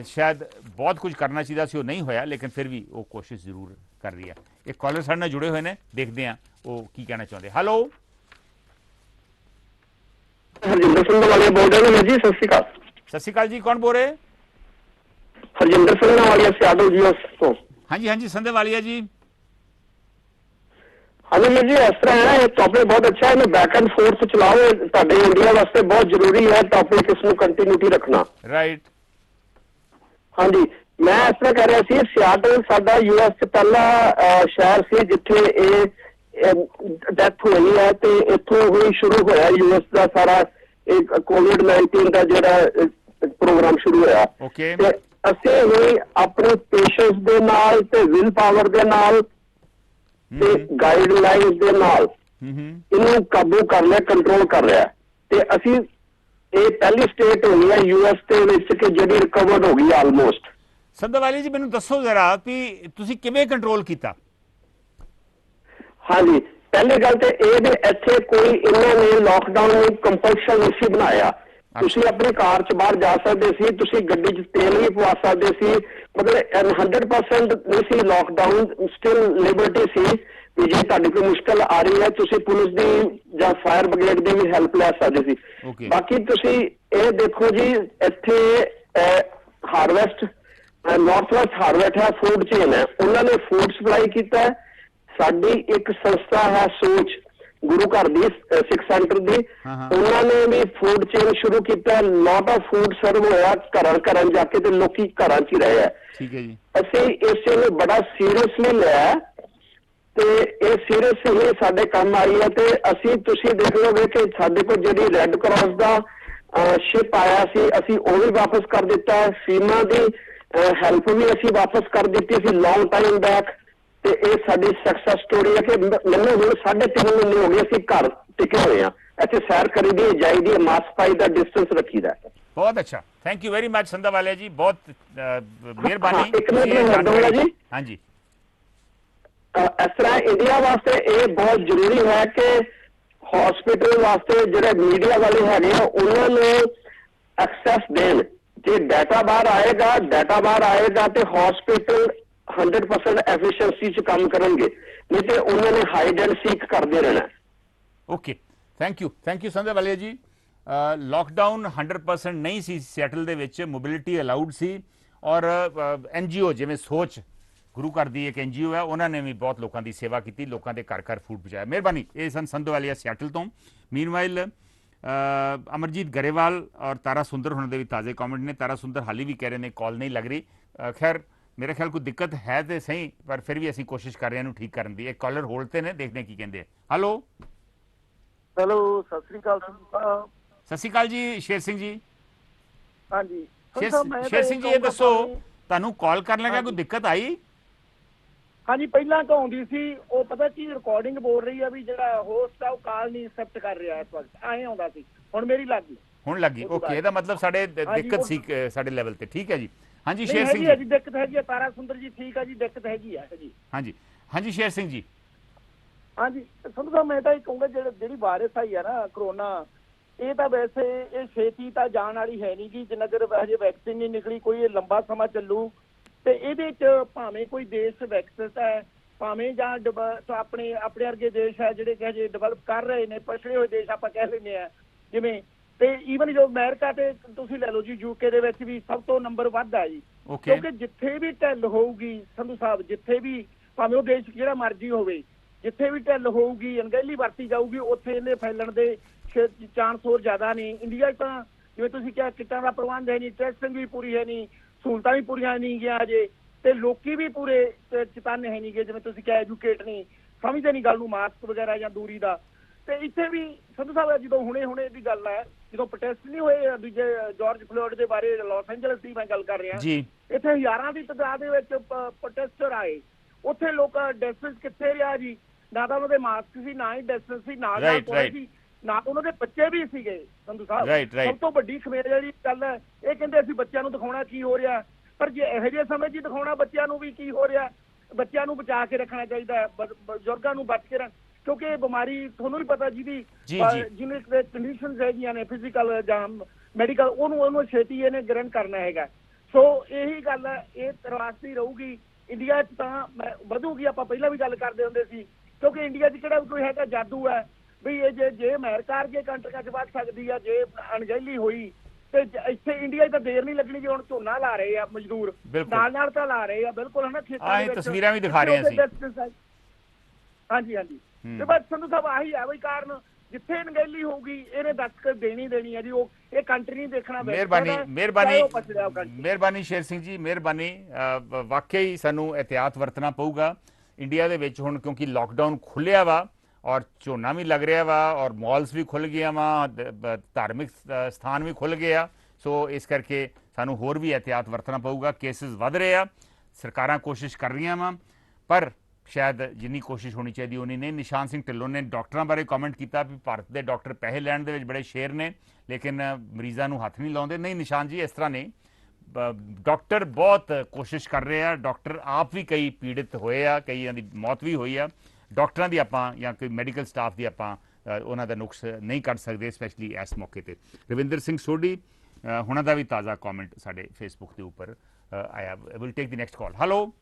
ਸ਼ਾਇਦ ਬਹੁਤ ਕੁਝ ਕਰਨਾ ਚਾਹੀਦਾ ਸੀ, ਉਹ ਨਹੀਂ ਹੋਇਆ, ਲੇਕਿਨ ਫਿਰ ਵੀ ਉਹ ਕੋਸ਼ਿਸ਼ ਜ਼ਰੂਰ ਕਰ ਰਹੀ ਆ। ਇੱਕ ਕਾਲਰ ਸਾਡੇ ਨਾਲ ਜੁੜੇ ਹੋਏ ਨੇ, ਦੇਖਦੇ ਆ ਉਹ ਕੀ ਕਹਿਣਾ ਚਾਹੁੰਦੇ। ਹੈਲੋ, ਹਰਜਿੰਦਰ ਸਿੰਘ ਵਾਲੀਆ ਬੋਲ ਰਹੇ ਨੇ ਜੀ। ਸਤਿ ਸ਼੍ਰੀ ਅਕਾਲ। ਸਤਿ ਸ਼੍ਰੀ ਅਕਾਲ ਜੀ, ਕੌਣ ਬੋਲ ਰਹੇ? ਹਰਜਿੰਦਰ ਸਿੰਘ ਵਾਲੀਆ ਸਿਆਡੋ ਜੀ ਤੋਂ। ਹਾਂਜੀ ਹਾਂਜੀ, ਸੰਧੇ ਵਾਲੀਆ ਜੀ। ਹਾਂਜੀ ਵੀਰ ਜੀ, ਇਸ ਤਰ੍ਹਾਂ ਹੈ, ਇਹ ਟੌਪਿਕ ਬਹੁਤ ਅੱਛਾ ਹੈ, ਇਹਨੂੰ ਬੈਕ ਐਂਡ ਫੋਰਥ ਚਲਾਓ, ਤੁਹਾਡੇ ਇੰਡੀਆ ਵਾਸਤੇ ਬਹੁਤ ਜ਼ਰੂਰੀ ਹੈ ਟੌਪਿਕ, ਇਸ ਨੂੰ ਕੰਟੀਨਿਊਟੀ ਰੱਖਣਾ। ਰਾਈਟ। ਹਾਂਜੀ, ਮੈਂ ਇਸ ਤਰ੍ਹਾਂ ਕਹਿ ਰਿਹਾ ਸੀ, ਸਿਆਟਲ ਸਾਡਾ US 'ਚ ਪਹਿਲਾ ਸ਼ਹਿਰ ਸੀ ਜਿੱਥੇ ਇਹ ਡੈਥ ਹੋਈ ਹੈ ਤੇ ਇੱਥੋਂ ਹੀ ਸ਼ੁਰੂ ਹੋਇਆ US ਦਾ ਸਾਰਾ ਇੱਕ COVID-19 ਦਾ ਜਿਹੜਾ ਪ੍ਰੋਗਰਾਮ ਸ਼ੁਰੂ ਹੋਇਆ। ਓਕੇ। ਤੇ ਅਸੀਂ ਹੀ ਆਪਣੇ ਪੇਸ਼ੈਂਸ ਦੇ ਨਾਲ ਤੇ ਵਿਲ ਪਾਵਰ ਦੇ ਨਾਲ ਤੇ ਗਾਈਡਲਾਈਨਸ ਦੇ ਨਾਲ ਇਹਨੂੰ ਕਾਬੂ ਕਰ ਲਿਆ, ਕੰਟਰੋਲ ਕਰ ਲਿਆ। ਤੇ ਅਸੀਂ ਇਹ ਪਹਿਲੀ ਸਟੇਟ ਹੋਈ ਹੈ US ਦੇ ਵਿੱਚ ਕਿ ਜਿਹੜੀ ਰਿਕਵਰਡ ਹੋ ਗਈ ਆਲਮੋਸਟ। ਸੰਧੇ ਵਾਲੀ ਜੀ, ਮੈਨੂੰ ਦੱਸੋ ਜ਼ਰਾ ਵੀ ਤੁਸੀਂ ਕਿਵੇਂ ਕੰਟਰੋਲ ਕੀਤਾ? ਹਾਂਜੀ, ਪਹਿਲੀ ਗੱਲ ਤੇ ਇਹ ਵੀ ਇੱਥੇ ਕੋਈ ਇਹਨਾਂ ਨੇ ਲਾਕਡਾਊਨ ਨੂੰ ਕੰਪਲਸ਼ਨ ਨਹੀਂ ਸੀ ਬਣਾਇਆ। ਤੁਸੀਂ ਆਪਣੀ ਕਾਰ 'ਚ ਬਾਹਰ ਜਾ ਸਕਦੇ ਸੀ, ਤੁਸੀਂ ਗੱਡੀ 'ਚ ਤੇਲ ਵੀ ਪਵਾ ਸਕਦੇ ਸੀ, ਮਤਲਬ 100% ਨਹੀਂ ਸੀ ਲਾਕਡਾਊਨ, ਸਟਿਲ ਲਿਬਰਟੀ ਸੀ ਵੀ ਜੇ ਤੁਹਾਡੀ ਕੋਈ ਮੁਸ਼ਕਲ ਆ ਰਹੀ ਹੈ ਤੁਸੀਂ ਪੁਲਿਸ ਦੀ ਜਾਂ ਫਾਇਰ ਬ੍ਰਿਗੇਡ ਦੀ ਵੀ ਹੈਲਪ ਲੈ ਸਕਦੇ ਸੀ। ਬਾਕੀ ਤੁਸੀਂ ਇਹ ਦੇਖੋ ਜੀ, ਇੱਥੇ ਹਾਰਵੈਸਟ ਨਾਰਥ ਵੈਸਟ ਹਾਰਵੈਸਟ ਹੈ, ਫੂਡ ਚੇਨ ਹੈ, ਉਹਨਾਂ ਨੇ ਫੂਡ ਸਪਲਾਈ ਕੀਤਾ। ਸਾਡੀ ਇੱਕ ਸੰਸਥਾ ਹੈ ਸੋਚ ਗੁਰੂ ਘਰ ਦੀ, ਸਿੱਖ ਸੈਂਟਰ ਦੀ, ਉਹਨਾਂ ਨੇ ਵੀ ਫੂਡ ਚੇਨ ਸ਼ੁਰੂ ਕੀਤਾ। ਲੋਟ ਆਫ ਫੂਡ ਸਰਵ ਹੋਇਆ ਘਰਾਂ ਜਾ ਕੇ ਤੇ ਲੋਕੀ ਘਰਾਂ 'ਚ ਹੀ ਰਹੇ ਆ। ਠੀਕ ਹੈ ਜੀ। ਅਸੀਂ ਇਸ ਚੀਜ਼ ਨੂੰ ਬੜਾ ਸੀਰੀਅਸਲੀ ਲਿਆ ਤੇ ਇਹ ਸੀਰੀਅਸ ਹੀ ਸਾਡੇ ਕੰਮ ਆਈ ਹੈ। ਤੇ ਅਸੀਂ ਤੁਸੀਂ ਦੇਖ ਲਓਗੇ ਕਿ ਸਾਡੇ ਕੋਲ ਜਿਹੜੀ ਰੈੱਡ ਕਰਾਸ ਦਾ ਸ਼ਿਪ ਆਇਆ ਸੀ, ਅਸੀਂ ਉਹ ਵੀ ਵਾਪਸ ਕਰ ਦਿੱਤਾ। ਫੀਮਾ ਦੀ ਹੈਲਪ ਵੀ ਅਸੀਂ ਵਾਪਸ ਕਰ ਦਿੱਤੀ ਸੀ ਲੌਂਗ ਟਾਈਮ ਬੈਕ। ਤੇ ਇਹ ਸਾਡੀ ਸਕਸੈਸ ਸਟੋਰੀ ਹੈ ਕਿ ਮੈਨੂੰ ਹੁਣ 3.5 ਮਹੀਨੇ ਹੋ ਗਏ ਅਸੀਂ ਘਰ ਟਿਕੇ ਹੋਏ ਆ। ਇੱਥੇ ਸੈਰ ਕਰੀਦੀ, ਜਾਈਦੀ, ਮਾਸਕ ਪਾਈ ਦਾ, ਡਿਸਟੈਂਸ ਰੱਖੀਦਾ। ਬਹੁਤ ਅੱਛਾ, ਥੈਂਕ ਯੂ ਵੈਰੀ ਮਚ ਸੰਧਾ ਵਾਲਿਆ ਜੀ, ਬਹੁਤ ਮਿਹਰਬਾਨੀ। ਇੱਕ ਮਿੰਟ ਮੈਂ ਦੱਸੂਗਾ ਜੀ। ਹਾਂਜੀ, ਇਸ ਤਰ੍ਹਾਂ ਇੰਡੀਆ ਵਾਸਤੇ ਇਹ ਬਹੁਤ ਜ਼ਰੂਰੀ ਹੈ ਕਿ ਹਸਪੀਟਲ ਵਾਸਤੇ ਜਿਹੜੇ ਮੀਡੀਆ ਵਾਲੇ ਹੈਗੇ ਆ ਉਹਨਾਂ ਨੂੰ ਐਕਸੈਸ ਦੇਣ। ਜੇ ਡਾਟਾ ਬਾਹਰ ਆਏਗਾ ਤੇ ਹਸਪੀਟਲ 100% ਐਫੀਸ਼ੀਐਂਸੀ 'ਚ ਕੰਮ ਕਰਨਗੇ, ਨਹੀਂ ਤੇ ਉਹਨਾਂ ਨੇ ਹਾਈਡ ਐਂਡ ਸੀਕ ਕਰਦੇ ਰਹਿਣਾ। ਓਕੇ, ਥੈਂਕ ਯੂ ਸੰਧੇ ਵਾਲਿਆ ਜੀ। ਲਾਕਡਾਊਨ 100% ਨਹੀਂ ਸੀ ਸਿਐਟਲ ਦੇ ਵਿੱਚ, ਮੋਬਿਲਿਟੀ ਅਲਾਉਡ ਸੀ ਔਰ NGO ਜਿਵੇਂ ਸੋਚ ਗੁਰੂ ਘਰ ਦੀ ਇੱਕ NGO ਹੈ, ਉਹਨਾਂ ਨੇ ਵੀ ਬਹੁਤ ਲੋਕਾਂ ਦੀ ਸੇਵਾ ਕੀਤੀ, ਲੋਕਾਂ ਦੇ ਘਰ ਫੂਡ ਪਹੁੰਚਾਇਆ। ਮਿਹਰਬਾਨੀ। ਇਹ ਸਨ ਸੰਧੇ ਵਾਲਿਆ ਸਿਐਟਲ ਤੋਂ। ਮੀਨਵਾਈਲ ਅਮਰਜੀਤ ਗਰੇਵਾਲ ਔਰ ਤਾਰਾ ਸੁੰਦਰ ਹੁਣਾਂ ਦੇ ਵੀ ਤਾਜ਼ੇ ਕਮੈਂਟ ਨੇ। ਤਾਰਾ ਸੁੰਦਰ ਹਾਲੀ ਵੀ ਕਹਿ ਰਹੇ ਨੇ ਕਾਲ ਨਹੀਂ ਲੱਗ ਰਹੀ। ਖੈਰ ਮੇਰੇ ਖਿਆਲ ਕੋਈ ਦਿੱਕਤ ਹੈ ਤੇ ਸਹੀ, ਪਰ ਫਿਰ ਵੀ ਅਸੀਂ ਕੋਸ਼ਿਸ਼ ਕਰ ਰਹੇ ਹਾਂ ਇਹਨੂੰ ਠੀਕ ਕਰਨ ਦੀ। ਇੱਕ ਕਾਲਰ ਹੋਲਡ ਤੇ ਨੇ, ਦੇਖਦੇ ਕੀ ਕਹਿੰਦੇ। ਹੈਲੋ, ਸਤਿ ਸ੍ਰੀ ਅਕਾਲ ਸਾਹਿਬ। ਸਤਿ ਸ਼੍ਰੀ ਅਕਾਲ ਜੀ, ਸ਼ੇਰ ਸਿੰਘ ਜੀ। ਹਾਂਜੀ ਸ਼ੇਰ ਸਿੰਘ ਜੀ, ਇਹ ਦੱਸੋ ਤੁਹਾਨੂੰ ਕਾਲ ਕਰਨ ਲੱਗਾ ਕੋਈ ਦਿੱਕਤ ਆਈ? ਹਾਂਜੀ, ਪਹਿਲਾਂ ਤਾਂ ਆਉਂਦੀ ਸੀ, ਉਹ ਪਤਾ ਕੀ ਰਿਕਾਰਡਿੰਗ ਬੋਲ ਰਹੀ ਆ ਵੀ ਜਿਹੜਾ ਹੋਸਟ ਆ ਉਹ ਕਾਲ ਨਹੀਂ ਐਕਸੈਪਟ ਕਰ ਰਿਹਾ ਇਸ ਵਕਤ, ਐਂ ਆਉਂਦਾ ਸੀ। ਹੁਣ ਮੇਰੀ ਲੱਗ ਗਈ, ਹੁਣ ਲੱਗੀ। ਓਕੇ, ਇਹਦਾ ਮਤਲਬ ਸਾਡੇ ਦਿੱਕਤ ਸੀ ਸਾਡੇ ਲੈਵਲ ਤੇ। ਠੀਕ ਹੈ ਜੀ। ਹਾਂਜੀ ਸ਼ੇਰ ਸਿੰਘ ਜੀ। ਦਿੱਕਤ ਹੈਗੀ ਆ। ਤਾਰਾ ਸੁੰਦਰ ਜੀ ਠੀਕ ਆ ਜੀ, ਦਿੱਕਤ ਹੈਗੀ ਆ ਜੀ। ਹਾਂਜੀ ਸ਼ੇਰ ਸਿੰਘ ਜੀ। ਹਾਂਜੀ ਸੰਧੂ ਸਾਹਿਬ ਮੈਂ ਤਾਂ ਇਹ ਕਹੂੰਗਾ ਜਿਹੜੀ ਵਾਇਰਸ ਆਈ ਹੈ ਨਾ ਕਰੋਨਾ, ਇਹ ਤਾਂ ਵੈਸੇ ਇਹ ਛੇਤੀ ਤਾਂ ਜਾਣ ਵਾਲੀ ਹੈ ਨਹੀਂ ਗੀ, ਜਿੰਨਾ ਚਿਰ ਹਜੇ ਵੈਕਸੀਨ ਨਹੀਂ ਨਿਕਲੀ ਕੋਈ ਇਹ ਲੰਬਾ ਸਮਾਂ ਚੱਲੂ। ਤੇ ਇਹਦੇ 'ਚ ਭਾਵੇਂ ਕੋਈ ਦੇਸ਼ ਵਿਕਸਿਤ ਹੈ, ਭਾਵੇਂ ਜਾਂ ਆਪਣੇ ਵਰਗੇ ਦੇਸ਼ ਹੈ ਜਿਹੜੇ ਕਿ ਹਜੇ ਡਿਵੈਲਪ ਕਰ ਰਹੇ ਨੇ, ਪਛੜੇ ਹੋਏ ਦੇਸ਼ ਆਪਾਂ ਕਹਿ ਲੈਂਦੇ ਹਾਂ ਜਿਵੇਂ, ਤੇ ਈਵਨ ਜੋ ਅਮਰੀਕਾ ਤੇ ਤੁਸੀਂ ਲੈ ਲਓ ਜੀ, UK ਦੇ ਵਿੱਚ ਵੀ ਸਭ ਤੋਂ ਨੰਬਰ ਵੱਧ ਆ ਜੀ। ਕਿਉਂਕਿ ਜਿੱਥੇ ਵੀ ਢਿੱਲ ਹੋਊਗੀ ਸੰਧੂ ਸਾਹਿਬ, ਜਿੱਥੇ ਵੀ ਭਾਵੇਂ ਉਹ ਦੇਸ਼ ਜਿਹੜਾ ਮਰਜ਼ੀ ਹੋਵੇ, ਜਿੱਥੇ ਵੀ ਢਿੱਲ ਹੋਊਗੀ, ਅਣਗਹਿਲੀ ਵਰਤੀ ਜਾਊਗੀ, ਉੱਥੇ ਇਹਦੇ ਫੈਲਣ ਦੇ ਚਾਂਸ ਹੋਰ ਜ਼ਿਆਦਾ ਨੇ। ਇੰਡੀਆ 'ਚ ਤਾਂ ਜਿਵੇਂ ਤੁਸੀਂ ਕਿਹਾ ਕਿੱਟਾਂ ਦਾ ਪ੍ਰਬੰਧ ਹੈ ਨਹੀਂ, ਟੈਸਟਿੰਗ ਵੀ ਪੂਰੀ ਹੈ ਨਹੀਂ, ਸਹੂਲਤਾਂ ਵੀ ਪੂਰੀਆਂ ਨਹੀਂ ਗਿਆ ਅਜੇ, ਤੇ ਲੋਕੀ ਵੀ ਪੂਰੇ ਚੇਤੰਨ ਹੈ ਨਹੀਂ ਗੇ, ਜਿਵੇਂ ਤੁਸੀਂ ਕਿਹਾ ਐਜੂਕੇਟ ਨਹੀਂ, ਸਮਝਦੇ ਨਹੀਂ ਗੱਲ ਨੂੰ, ਮਾਸਕ ਵਗੈਰਾ ਜਾਂ ਦੂਰੀ ਦਾ। ਤੇ ਇੱਥੇ ਵੀ ਸੰਧੂ ਸਾਹਿਬ ਜਦੋਂ ਹੁਣੇ ਦੀ ਗੱਲ ਹੈ, ਜਦੋਂ ਪ੍ਰੋਟੈਸਟ ਨਹੀਂ ਹੋਏ ਦੂਜੇ ਜਾਰਜ ਫਲੋਇਡ ਦੇ ਬਾਰੇ ਲਾਸ ਐਂਜਲਸ ਦੀ ਮੈਂ ਗੱਲ ਕਰ ਰਿਹਾ ਜੀ, ਇੱਥੇ ਹਜ਼ਾਰਾਂ ਦੀ ਤਾਦਾਦ ਦੇ ਵਿੱਚ ਪ੍ਰੋਟੈਸਟਰ ਆਏ, ਉੱਥੇ ਲੋਕ ਡਿਸਟੈਂਸ ਕਿੱਥੇ ਰਿਹਾ ਜੀ, ਨਾ ਤਾਂ ਉਹਨਾਂ ਦੇ ਮਾਸਕ ਸੀ, ਨਾ ਹੀ ਡਿਸਟੈਂਸ ਸੀ, ਨਾਲ ਸੀ, ਨਾ ਉਹਨਾਂ ਦੇ ਬੱਚੇ ਵੀ ਸੀਗੇ ਸੰਧੂ ਸਾਹਿਬ। ਸਭ ਤੋਂ ਵੱਡੀ ਖਮੇਰ ਜਿਹੜੀ ਗੱਲ ਹੈ, ਇਹ ਕਹਿੰਦੇ ਅਸੀਂ ਬੱਚਿਆਂ ਨੂੰ ਦਿਖਾਉਣਾ ਕੀ ਹੋ ਰਿਹਾ, ਪਰ ਜੇ ਇਹੋ ਜਿਹੇ ਸਮੇਂ 'ਚ ਦਿਖਾਉਣਾ ਬੱਚਿਆਂ ਨੂੰ ਵੀ ਕੀ ਹੋ ਰਿਹਾ, ਬੱਚਿਆਂ ਨੂੰ ਬਚਾ ਕੇ ਰੱਖਣਾ ਚਾਹੀਦਾ ਹੈ, ਬਜ਼ੁਰਗਾਂ ਨੂੰ ਬਚ ਕੇ ਕਿਉਂਕਿ ਇਹ ਬਿਮਾਰੀ ਤੁਹਾਨੂੰ ਵੀ ਪਤਾ ਜਿਹਦੀ ਜਿਹਨੇ ਕੰਡੀਸ਼ਨਸ ਹੈਗੀਆਂ ਨੇ ਫਿਜ਼ੀਕਲ ਜਾਂ ਮੈਡੀਕਲ, ਉਹਨੂੰ ਛੇਤੀ ਇਹਨੇ ਗ੍ਰਹਿਣ ਕਰਨਾ ਹੈਗਾ। ਸੋ ਇਹੀ ਗੱਲ ਹੈ, ਇਹ ਤਰਾਸਦੀ ਰਹੂਗੀ ਇੰਡੀਆ 'ਚ ਤਾਂ ਵਧੂਗੀ। ਆਪਾਂ ਪਹਿਲਾਂ ਵੀ ਗੱਲ ਕਰਦੇ ਹੁੰਦੇ ਸੀ, ਕਿਉਂਕਿ ਇੰਡੀਆ 'ਚ ਕਿਹੜਾ ਕੋਈ ਹੈਗਾ ਜਾਦੂ ਹੈ ਵੀ ਇਹ ਜੇ ਅਮਰੀਕਾ ਵਰਗੇ ਕੰਟਰੀਆਂ 'ਚ ਵੱਧ ਸਕਦੀ ਆ, ਜੇ ਅਣਗਹਿਲੀ ਹੋਈ ਤੇ ਇੱਥੇ ਇੰਡੀਆ 'ਚ ਤਾਂ ਦੇਰ ਨਹੀਂ ਲੱਗਣੀ। ਜੇ ਹੁਣ ਝੋਨਾ ਲਾ ਰਹੇ ਆ ਮਜ਼ਦੂਰ, ਨਾਲ ਤਾਂ ਲਾ ਰਹੇ ਆ ਬਿਲਕੁਲ, ਹਨਾ, ਖੇਤਾਂ ਦੇ ਵਿੱਚ ਤਸਵੀਰਾਂ ਵੀ ਦਿਖਾ ਰਹੇ ਸੀ। ਹਾਂਜੀ ਤੇ ਬਸ ਸੰਧੂ ਸਾਹਿਬ ਆਹੀ ਹੈ ਬਈ ਕਾਰਨ, ਜਿੱਥੇ ਅਣਗਹਿਲੀ ਹੋਊਗੀ ਇਹਨੇ ਦਸਤਖਤ ਦੇਣੀ ਹੈ ਜੀ, ਉਹ ਇਹ ਕੰਟਰੀ ਨਹੀਂ ਦੇਖਣਾ। ਮਿਹਰਬਾਨੀ ਸ਼ੇਰ ਸਿੰਘ ਜੀ, ਮਿਹਰਬਾਨੀ। ਵਾਕਈ ਸਾਨੂੰ ਇਹਤਿਆਤ ਵਰਤਣਾ ਪਊਗਾ ਇੰਡੀਆ ਦੇ ਵਿੱਚ ਹੁਣ, ਕਿਉਂਕਿ ਲਾਕਡਾਊਨ ਖੁੱਲਿਆ ਵਾ ਔਰ ਝੋਨਾ ਵੀ ਲੱਗ ਰਿਹਾ ਵਾ ਔਰ ਮਾਲਸ ਵੀ ਖੁੱਲ ਗਿਆ ਵਾ, ਧਾਰਮਿਕ ਸਥਾਨ ਵੀ ਖੁੱਲ ਗਿਆ। ਸੋ ਇਸ ਕਰਕੇ ਸਾਨੂੰ ਹੋਰ ਵੀ ਇਹਤਿਆਤ ਵਰਤਣਾ ਪਊਗਾ। ਕੇਸਿਸ ਵੱਧ ਰਹੇ ਆ, ਸਰਕਾਰਾਂ ਕੋਸ਼ਿਸ਼ ਕਰ ਰਹੀਆਂ ਵਾ, ਪਰ ਸ਼ਾਇਦ ਜਿੰਨੀ ਕੋਸ਼ਿਸ਼ ਹੋਣੀ ਚਾਹੀਦੀ ਉਨੀ ਨਹੀਂ। ਨਿਸ਼ਾਨ ਸਿੰਘ ਢਿੱਲੋਂ ਨੇ ਡਾਕਟਰਾਂ ਬਾਰੇ ਕਮੈਂਟ ਕੀਤਾ ਵੀ ਭਾਰਤ ਦੇ ਡਾਕਟਰ ਪੈਸੇ ਲੈਣ ਦੇ ਵਿੱਚ ਬੜੇ ਸ਼ੇਰ ਨੇ, ਲੇਕਿਨ ਮਰੀਜ਼ਾਂ ਨੂੰ ਹੱਥ ਨਹੀਂ ਲਾਉਂਦੇ। ਨਹੀਂ ਨਿਸ਼ਾਨ ਜੀ, ਇਸ ਤਰ੍ਹਾਂ ਨਹੀਂ, ਡਾਕਟਰ ਬਹੁਤ ਕੋਸ਼ਿਸ਼ ਕਰ ਰਹੇ ਆ, ਡਾਕਟਰ ਆਪ ਵੀ ਕਈ ਪੀੜਿਤ ਹੋਏ ਆ, ਕਈਆਂ ਦੀ ਮੌਤ ਵੀ ਹੋਈ ਆ। ਡਾਕਟਰਾਂ ਦੀ ਆਪਾਂ ਜਾਂ ਕੋਈ ਮੈਡੀਕਲ ਸਟਾਫ ਦੀ ਆਪਾਂ ਉਹਨਾਂ ਦਾ ਨੁਕਸ ਨਹੀਂ ਕੱਢ ਸਕਦੇ, ਸਪੈਸ਼ਲੀ ਇਸ ਮੌਕੇ ਤੇ। ਰਵਿੰਦਰ ਸਿੰਘ ਸੋਢੀ ਉਹਨਾਂ ਦਾ ਵੀ ਤਾਜ਼ਾ ਕਮੈਂਟ ਸਾਡੇ ਫੇਸਬੁੱਕ ਦੇ ਉੱਪਰ ਆਇਆ। Will take the next call. Hello,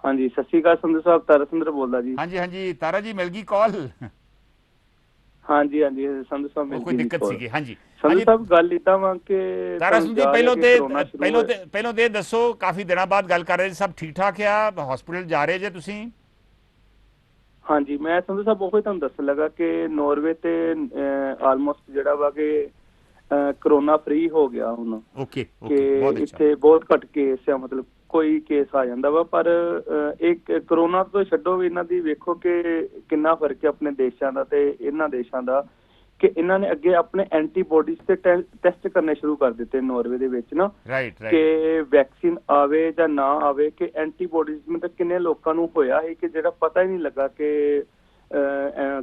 ਹਾਂਜੀ, ਸਤਿ ਸ਼੍ਰੀ ਅਕਾਲ ਸੰਧੂ ਸਾਹਿਬ, ਤਾਰਾ ਸੁੰਦਰ ਬੋਲਦਾ ਜੀ। ਹਾਂਜੀ ਤਾਰਾ ਜੀ, ਮਿਲ ਗਈ ਕਾਲ? ਹਾਂਜੀ ਸੰਧੂ ਸਾਹਿਬ, ਮਿਲ ਗਈ। ਕੋਈ ਦਿੱਕਤ ਸੀਗੀ? ਹਾਂਜੀ ਸੰਧੂ ਸਾਹਿਬ, ਗੱਲ ਇਦਾਂ ਵਾ ਕਿ ਤਾਰਾ ਸੁੰਦਰ ਜੀ, ਪਹਿਲੋਂ ਤੇ ਦੱਸੋ, ਕਾਫੀ ਦਿਨਾਂ ਬਾਅਦ ਗੱਲ ਕਰ ਰਹੇ, ਸਭ ਠੀਕ ਠਾਕ ਆ? ਹਸਪੀਟਲ ਜਾ ਰਹੇ ਜੇ ਤੁਸੀਂ? ਹਾਂਜੀ, ਮੈਂ ਸੰਧੂ ਸਾਹਿਬ ਉਹੀ ਤੁਹਾਨੂੰ ਦੱਸਣ ਲੱਗਾ ਕਿ ਨਾਰਵੇ ਤੇ ਆਲਮੋਸਟ ਜਿਹੜਾ ਵਾ ਕਿ ਕਰੋਨਾ ਫ੍ਰੀ ਹੋ ਗਿਆ ਹੁਣ। ਓਕੇ, ਕਿ ਇੱਥੇ ਬਹੁਤ ਘੱਟ ਕੇਸ ਆ, ਮਤਲਬ ਕੋਈ ਕੇਸ ਆ ਜਾਂਦਾ ਵਾ, ਪਰ ਇੱਕ ਕਰੋਨਾ ਤੋਂ ਛੱਡੋ ਵੀ ਇਹਨਾਂ ਦੀ ਵੇਖੋ ਕਿ ਕਿੰਨਾ ਫਰਕ ਹੈ ਆਪਣੇ ਦੇਸ਼ਾਂ ਦਾ ਤੇ ਇਹਨਾਂ ਦੇਸ਼ਾਂ ਦਾ, ਕਿ ਇਹਨਾਂ ਨੇ ਅੱਗੇ ਆਪਣੇ ਐਂਟੀਬੋਡੀਜ਼ ਤੇ ਟੈਸਟ ਕਰਨੇ ਸ਼ੁਰੂ ਕਰ ਦਿੱਤੇ ਨਾਰਵੇ ਦੇ ਵਿੱਚ ਨਾ, ਕਿ ਵੈਕਸੀਨ ਆਵੇ ਜਾਂ ਨਾ ਆਵੇ, ਕਿ ਐਂਟੀਬੋਡੀਜ਼ ਮਤਲਬ ਕਿੰਨੇ ਲੋਕਾਂ ਨੂੰ ਹੋਇਆ ਸੀ ਕਿ ਜਿਹੜਾ ਪਤਾ ਹੀ ਨਹੀਂ ਲੱਗਾ ਕਿ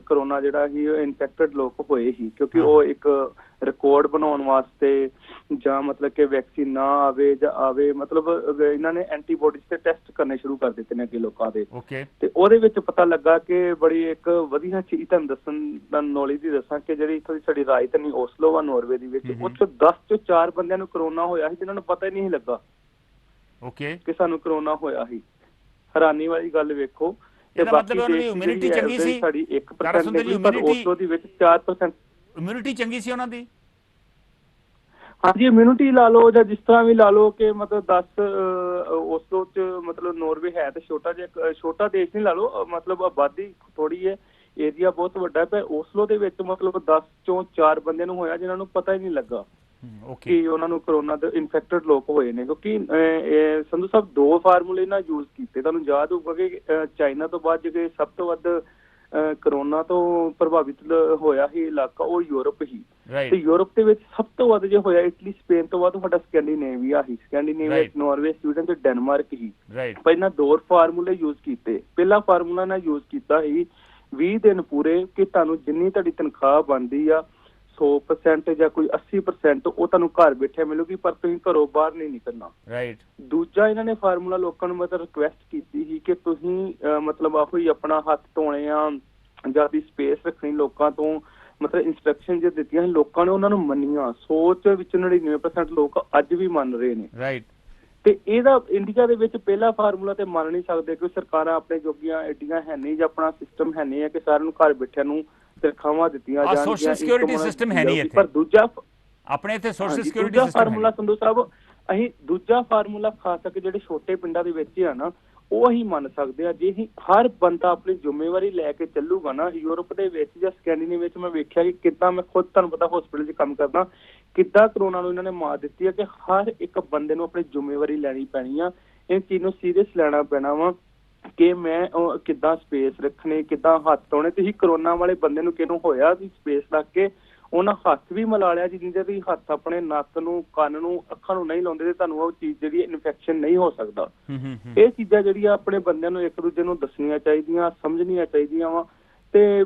ਕਰੋਨਾ ਜਿਹੜਾ ਸੀ ਇਨਫੈਕਟਡ ਲੋਕ ਹੋਏ ਸੀ, ਕਿਉਂਕਿ ਉਹ ਇੱਕ ਰਿਕਾਰਡ ਬਣਾਉਣ ਵਾਸਤੇ ਜਾਂ ਮਤਲਬ ਕਿ ਵੈਕਸੀਨ ਨਾ ਆਵੇ ਜਾਂ ਆਵੇ, ਮਤਲਬ ਇਹਨਾਂ ਨੇ ਐਂਟੀਬੋਡੀਜ਼ ਤੇ ਟੈਸਟ ਕਰਨੇ ਸ਼ੁਰੂ ਕਰ ਦਿੱਤੇ ਨੇ ਅੱਗੇ ਲੋਕਾਂ ਦੇ। ਤੇ ਉਹਦੇ ਵਿੱਚ ਪਤਾ ਲੱਗਾ ਕਿ ਬੜੀ ਇੱਕ ਵਧੀਆ ਚੀਜ਼ ਤੁਹਾਨੂੰ ਦੱਸਣ ਨੌਲੇਜ ਦੀ ਦੱਸਾਂ ਕਿ ਜਿਹੜੀ ਇੱਥੋਂ ਦੀ ਸਾਡੀ ਰਾਜਧਾਨੀ ਓਸਲੋ ਵਾ ਨਾਰਵੇ ਦੀ ਵਿੱਚ, ਉੱਥੋਂ 10 ਚੋਂ 4 ਬੰਦਿਆਂ ਨੂੰ ਕਰੋਨਾ ਹੋਇਆ ਸੀ ਜਿਨ੍ਹਾਂ ਨੂੰ ਪਤਾ ਹੀ ਨਹੀਂ ਲੱਗਾ ਕਿ ਸਾਨੂੰ ਕਰੋਨਾ ਹੋਇਆ ਸੀ। ਹੈਰਾਨੀ ਵਾਲੀ ਗੱਲ ਵੇਖੋ। ਮਤਲਬ ਉਹਨਾਂ ਦੀ ਇਮਿਊਨਿਟੀ ਚੰਗੀ ਸੀ, ਸਾਡੀ 1% ਪਰ ਓਸਲੋ ਦੀ ਵਿੱਚ 4% ਇਮਿਊਨਿਟੀ ਚੰਗੀ ਸੀ ਉਹਨਾਂ ਦੀ। ਹਾਂਜੀ, ਇਮਿਊਨਿਟੀ ਲਾ ਲਓ ਜਾਂ ਜਿਸ ਤਰ੍ਹਾਂ ਵੀ ਲਾ ਲਓ ਕਿ ਮਤਲਬ 10 ਓਸਲੋ ਚ, ਮਤਲਬ ਨਾਰਵੇ ਹੈ ਤੇ ਛੋਟਾ ਜਿਹਾ, ਛੋਟਾ ਦੇਸ਼ ਨਹੀਂ ਲਾ ਲਓ, ਮਤਲਬ ਆਬਾਦੀ ਥੋੜੀ ਹੈ, ਏਰੀਆ ਬਹੁਤ ਵੱਡਾ ਹੈ, ਪਰ ਓਸਲੋ ਦੇ ਵਿੱਚ ਮਤਲਬ 10 ਚੋਂ 4 ਬੰਦਿਆਂ ਨੂੰ ਹੋਇਆ ਜਿਨ੍ਹਾਂ ਨੂੰ ਪਤਾ ਹੀ ਨਹੀਂ ਲੱਗਾ ਕਿ ਉਹਨਾਂ ਨੂੰ ਕਰੋਨਾ ਦੇ ਇਨਫੈਕਟਡ ਲੋਕ ਹੋਏ ਨੇ। ਕਿਉਂਕਿ ਸੰਧੂ ਸਾਹਿਬ 2 ਫਾਰਮੂਲੇ ਨਾਲ ਯੂਜ਼ ਕੀਤੇ, ਤੁਹਾਨੂੰ ਯਾਦ ਹੋਊਗਾ ਕਿ ਚਾਈਨਾ ਤੋਂ ਬਾਅਦ ਜਿਹੜੇ ਸਭ ਤੋਂ ਵੱਧ ਕਰੋਨਾ ਤੋਂ ਪ੍ਰਭਾਵਿਤ ਹੋਇਆ ਸੀ ਇਲਾਕਾ ਉਹ ਯੂਰਪ ਹੀ, ਤੇ ਯੂਰਪ ਦੇ ਵਿੱਚ ਸਭ ਤੋਂ ਵੱਧ ਜੇ ਹੋਇਆ ਇਟਲੀ, ਸਪੇਨ ਤੋਂ ਬਾਅਦ ਸਾਡਾ ਸਕੈਂਡੀਨੇਵੀਆ ਹੀ, ਸਕੈਂਡੀਨੇਵੀਆ, ਨਾਰਵੇ, ਸਵੀਡਨ ਤੇ ਡੈਨਮਾਰਕ ਹੀ। ਪਹਿਲਾਂ 2 ਫਾਰਮੂਲੇ ਯੂਜ਼ ਕੀਤੇ। ਪਹਿਲਾ ਫਾਰਮੂਲਾ ਨਾਲ ਯੂਜ਼ ਕੀਤਾ ਸੀ 20 ਦਿਨ ਪੂਰੇ ਕਿ ਤੁਹਾਨੂੰ ਜਿੰਨੀ ਤੁਹਾਡੀ ਤਨਖਾਹ ਬਣਦੀ ਆ 100% ਜਾਂ ਕੋਈ 80% ਉਹ ਤੁਹਾਨੂੰ ਘਰ ਬੈਠੇ ਮਿਲੂਗੀ, ਪਰ ਤੁਸੀਂ ਘਰੋਂ ਬਾਹਰ ਨਹੀਂ ਨਿਕਲਣਾ। ਰਾਈਟ। ਦੂਜਾ ਇਹਨਾਂ ਨੇ ਫਾਰਮੂਲਾ ਲੋਕਾਂ ਨੂੰ ਮਤਲਬ ਰਿਕੁਐਸਟ ਕੀਤੀ ਸੀ ਕਿ ਤੁਸੀਂ ਮਤਲਬ ਆਹੋ ਹੀ ਆਪਣਾ ਹੱਥ ਧੋਣੇ ਆ ਜਾਂ ਦੀ ਸਪੇਸ ਰੱਖਣੀ ਲੋਕਾਂ ਤੋਂ, ਮਤਲਬ ਇੰਸਟਰਕਸ਼ਨ ਜੇ ਦਿੱਤੀਆਂ ਸੀ, ਲੋਕਾਂ ਨੇ ਉਹਨਾਂ ਨੂੰ ਮੰਨੀਆਂ। ਸੋਚ ਵਿੱਚ 99% ਲੋਕ ਅੱਜ ਵੀ ਮੰਨ ਰਹੇ ਨੇ। ਰਾਈਟ। ਤੇ ਇਹਦਾ ਇੰਡੀਆ ਦੇ ਵਿੱਚ ਪਹਿਲਾ ਫਾਰਮੂਲਾ ਤੇ ਮੰਨ ਨਹੀਂ ਸਕਦੇ ਕਿ ਸਰਕਾਰਾਂ ਆਪਣੇ ਜੋਗੀਆਂ ਐਡੀਆਂ ਹੈ ਨਹੀਂ ਜਾਂ ਆਪਣਾ ਸਿਸਟਮ ਹੈ ਨਹੀਂ ਹੈ ਕਿ ਸਾਰਿਆਂ ਨੂੰ ਘਰ ਬੈਠਿਆਂ ਨੂੰ ਤਨਖਾਹਾਂ ਦਿੱਤੀਆਂ ਜਾਣ। ਸੋਸ਼ਲ ਸਿਕਿਉਰਿਟੀ ਸਿਸਟਮ ਹੈ ਨਹੀਂ ਇੱਥੇ, ਪਰ ਦੂਜਾ ਆਪਣੇ ਇੱਥੇ social security system formula Sandhu ਸਾਹਿਬ ਅਸੀਂ ਦੂਜਾ ਫਾਰਮੂਲਾ ਖਾਸ ਕਰਕੇ ਜਿਹੜੇ ਛੋਟੇ ਪਿੰਡਾਂ ਦੇ ਵਿੱਚ ਆ ਨਾ ਉਹ ਅਸੀਂ ਮੰਨ ਸਕਦੇ ਆ। ਜੇ ਅਸੀਂ ਹਰ ਬੰਦਾ ਆਪਣੀ ਜ਼ਿੰਮੇਵਾਰੀ ਲੈ ਕੇ ਚੱਲੂਗਾ ਨਾ, ਯੂਰਪ ਦੇ ਵਿੱਚ ਜਾਂ ਸਕੈਂਡੀਨੇਵੀਆ ਵਿੱਚ ਮੈਂ ਵੇਖਿਆ ਕਿ ਕਿੱਦਾਂ, ਮੈਂ ਖੁਦ ਤੁਹਾਨੂੰ ਪਤਾ ਹਸਪੀਟਲ 'ਚ ਕੰਮ ਕਰਦਾ, ਕਿੱਦਾਂ ਕਰੋਨਾ ਨੂੰ ਇਹਨਾਂ ਨੇ ਮਾਤ ਦਿੱਤੀ ਹੈ ਕਿ ਹਰ ਇੱਕ ਬੰਦੇ ਨੂੰ ਆਪਣੀ ਜ਼ਿੰਮੇਵਾਰੀ ਲੈਣੀ ਪੈਣੀ ਆ। ਇਹ ਚੀਜ਼ ਨੂੰ ਸੀਰੀਅਸ ਲੈਣਾ ਪੈਣਾ ਵਾ ਕਿ ਮੈਂ ਕਿੱਦਾਂ ਸਪੇਸ ਰੱਖਣੀ, ਕਿੱਦਾਂ ਹੱਥ ਧੋਣੇ। ਤੁਸੀਂ ਕਰੋਨਾ ਵਾਲੇ ਬੰਦੇ ਨੂੰ ਕਿਹਨੂੰ ਹੋਇਆ ਸੀ ਸਪੇਸ ਰੱਖ ਕੇ ਉਹਨਾਂ ਹੱਥ ਵੀ ਮਿਲਾ ਲਿਆ, ਜਿੰਨੇ ਤੁਸੀਂ ਹੱਥ ਆਪਣੇ ਨੱਕ ਨੂੰ, ਕੰਨ ਨੂੰ, ਅੱਖਾਂ ਨੂੰ ਨਹੀਂ ਲਾਉਂਦੇ ਤੇ ਤੁਹਾਨੂੰ ਉਹ ਚੀਜ਼ ਜਿਹੜੀ ਇਨਫੈਕਸ਼ਨ ਨਹੀਂ ਹੋ ਸਕਦਾ। ਇਹ ਚੀਜ਼ਾਂ ਜਿਹੜੀਆਂ ਆਪਣੇ ਬੰਦਿਆਂ ਨੂੰ ਇੱਕ ਦੂਜੇ ਨੂੰ ਦੱਸਣੀਆਂ ਚਾਹੀਦੀਆਂ, ਸਮਝਣੀਆਂ ਚਾਹੀਦੀਆਂ ਵਾ। ਤੇ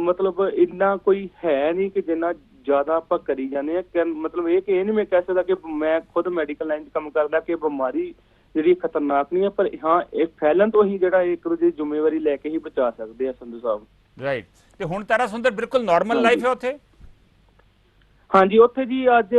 ਮਤਲਬ ਇੰਨਾ ਕੋਈ ਹੈ ਨਹੀਂ ਕਿ ਜਿੰਨਾ ਜ਼ਿਆਦਾ ਆਪਾਂ ਕਰੀ ਜਾਂਦੇ ਆ। ਮਤਲਬ ਇਹ ਕਿ ਇਹ ਨਹੀਂ ਮੈਂ ਕਹਿ ਸਕਦਾ ਕਿ ਮੈਂ ਖੁਦ ਮੈਡੀਕਲ ਲਾਈਨ 'ਚ ਕੰਮ ਕਰਦਾ ਕਿ ਬਿਮਾਰੀ ਜਿਹੜੀ ਖਤਰਨਾਕ ਨਹੀਂ ਹੈ, ਪਰ ਹਾਂ ਇਹ ਫੈਲਣ ਤੋਂ ਹੀ ਜਿਹੜਾ ਇੱਕ ਦੂਜੇ ਦੀ ਜ਼ਿੰਮੇਵਾਰੀ ਲੈ ਕੇ ਹੀ ਬਚਾ ਸਕਦੇ ਆ ਸੰਧੂ ਸਾਹਿਬ। ਰਾਈਟ। ਤੇ ਹੁਣ ਤਾਰਾ ਸੁੰਦਰ ਬਿਲਕੁਲ ਨਾਰਮਲ ਲਾਈਫ ਹੈ ਉੱਥੇ? ਹਾਂਜੀ, ਉੱਥੇ ਜੀ ਅੱਜ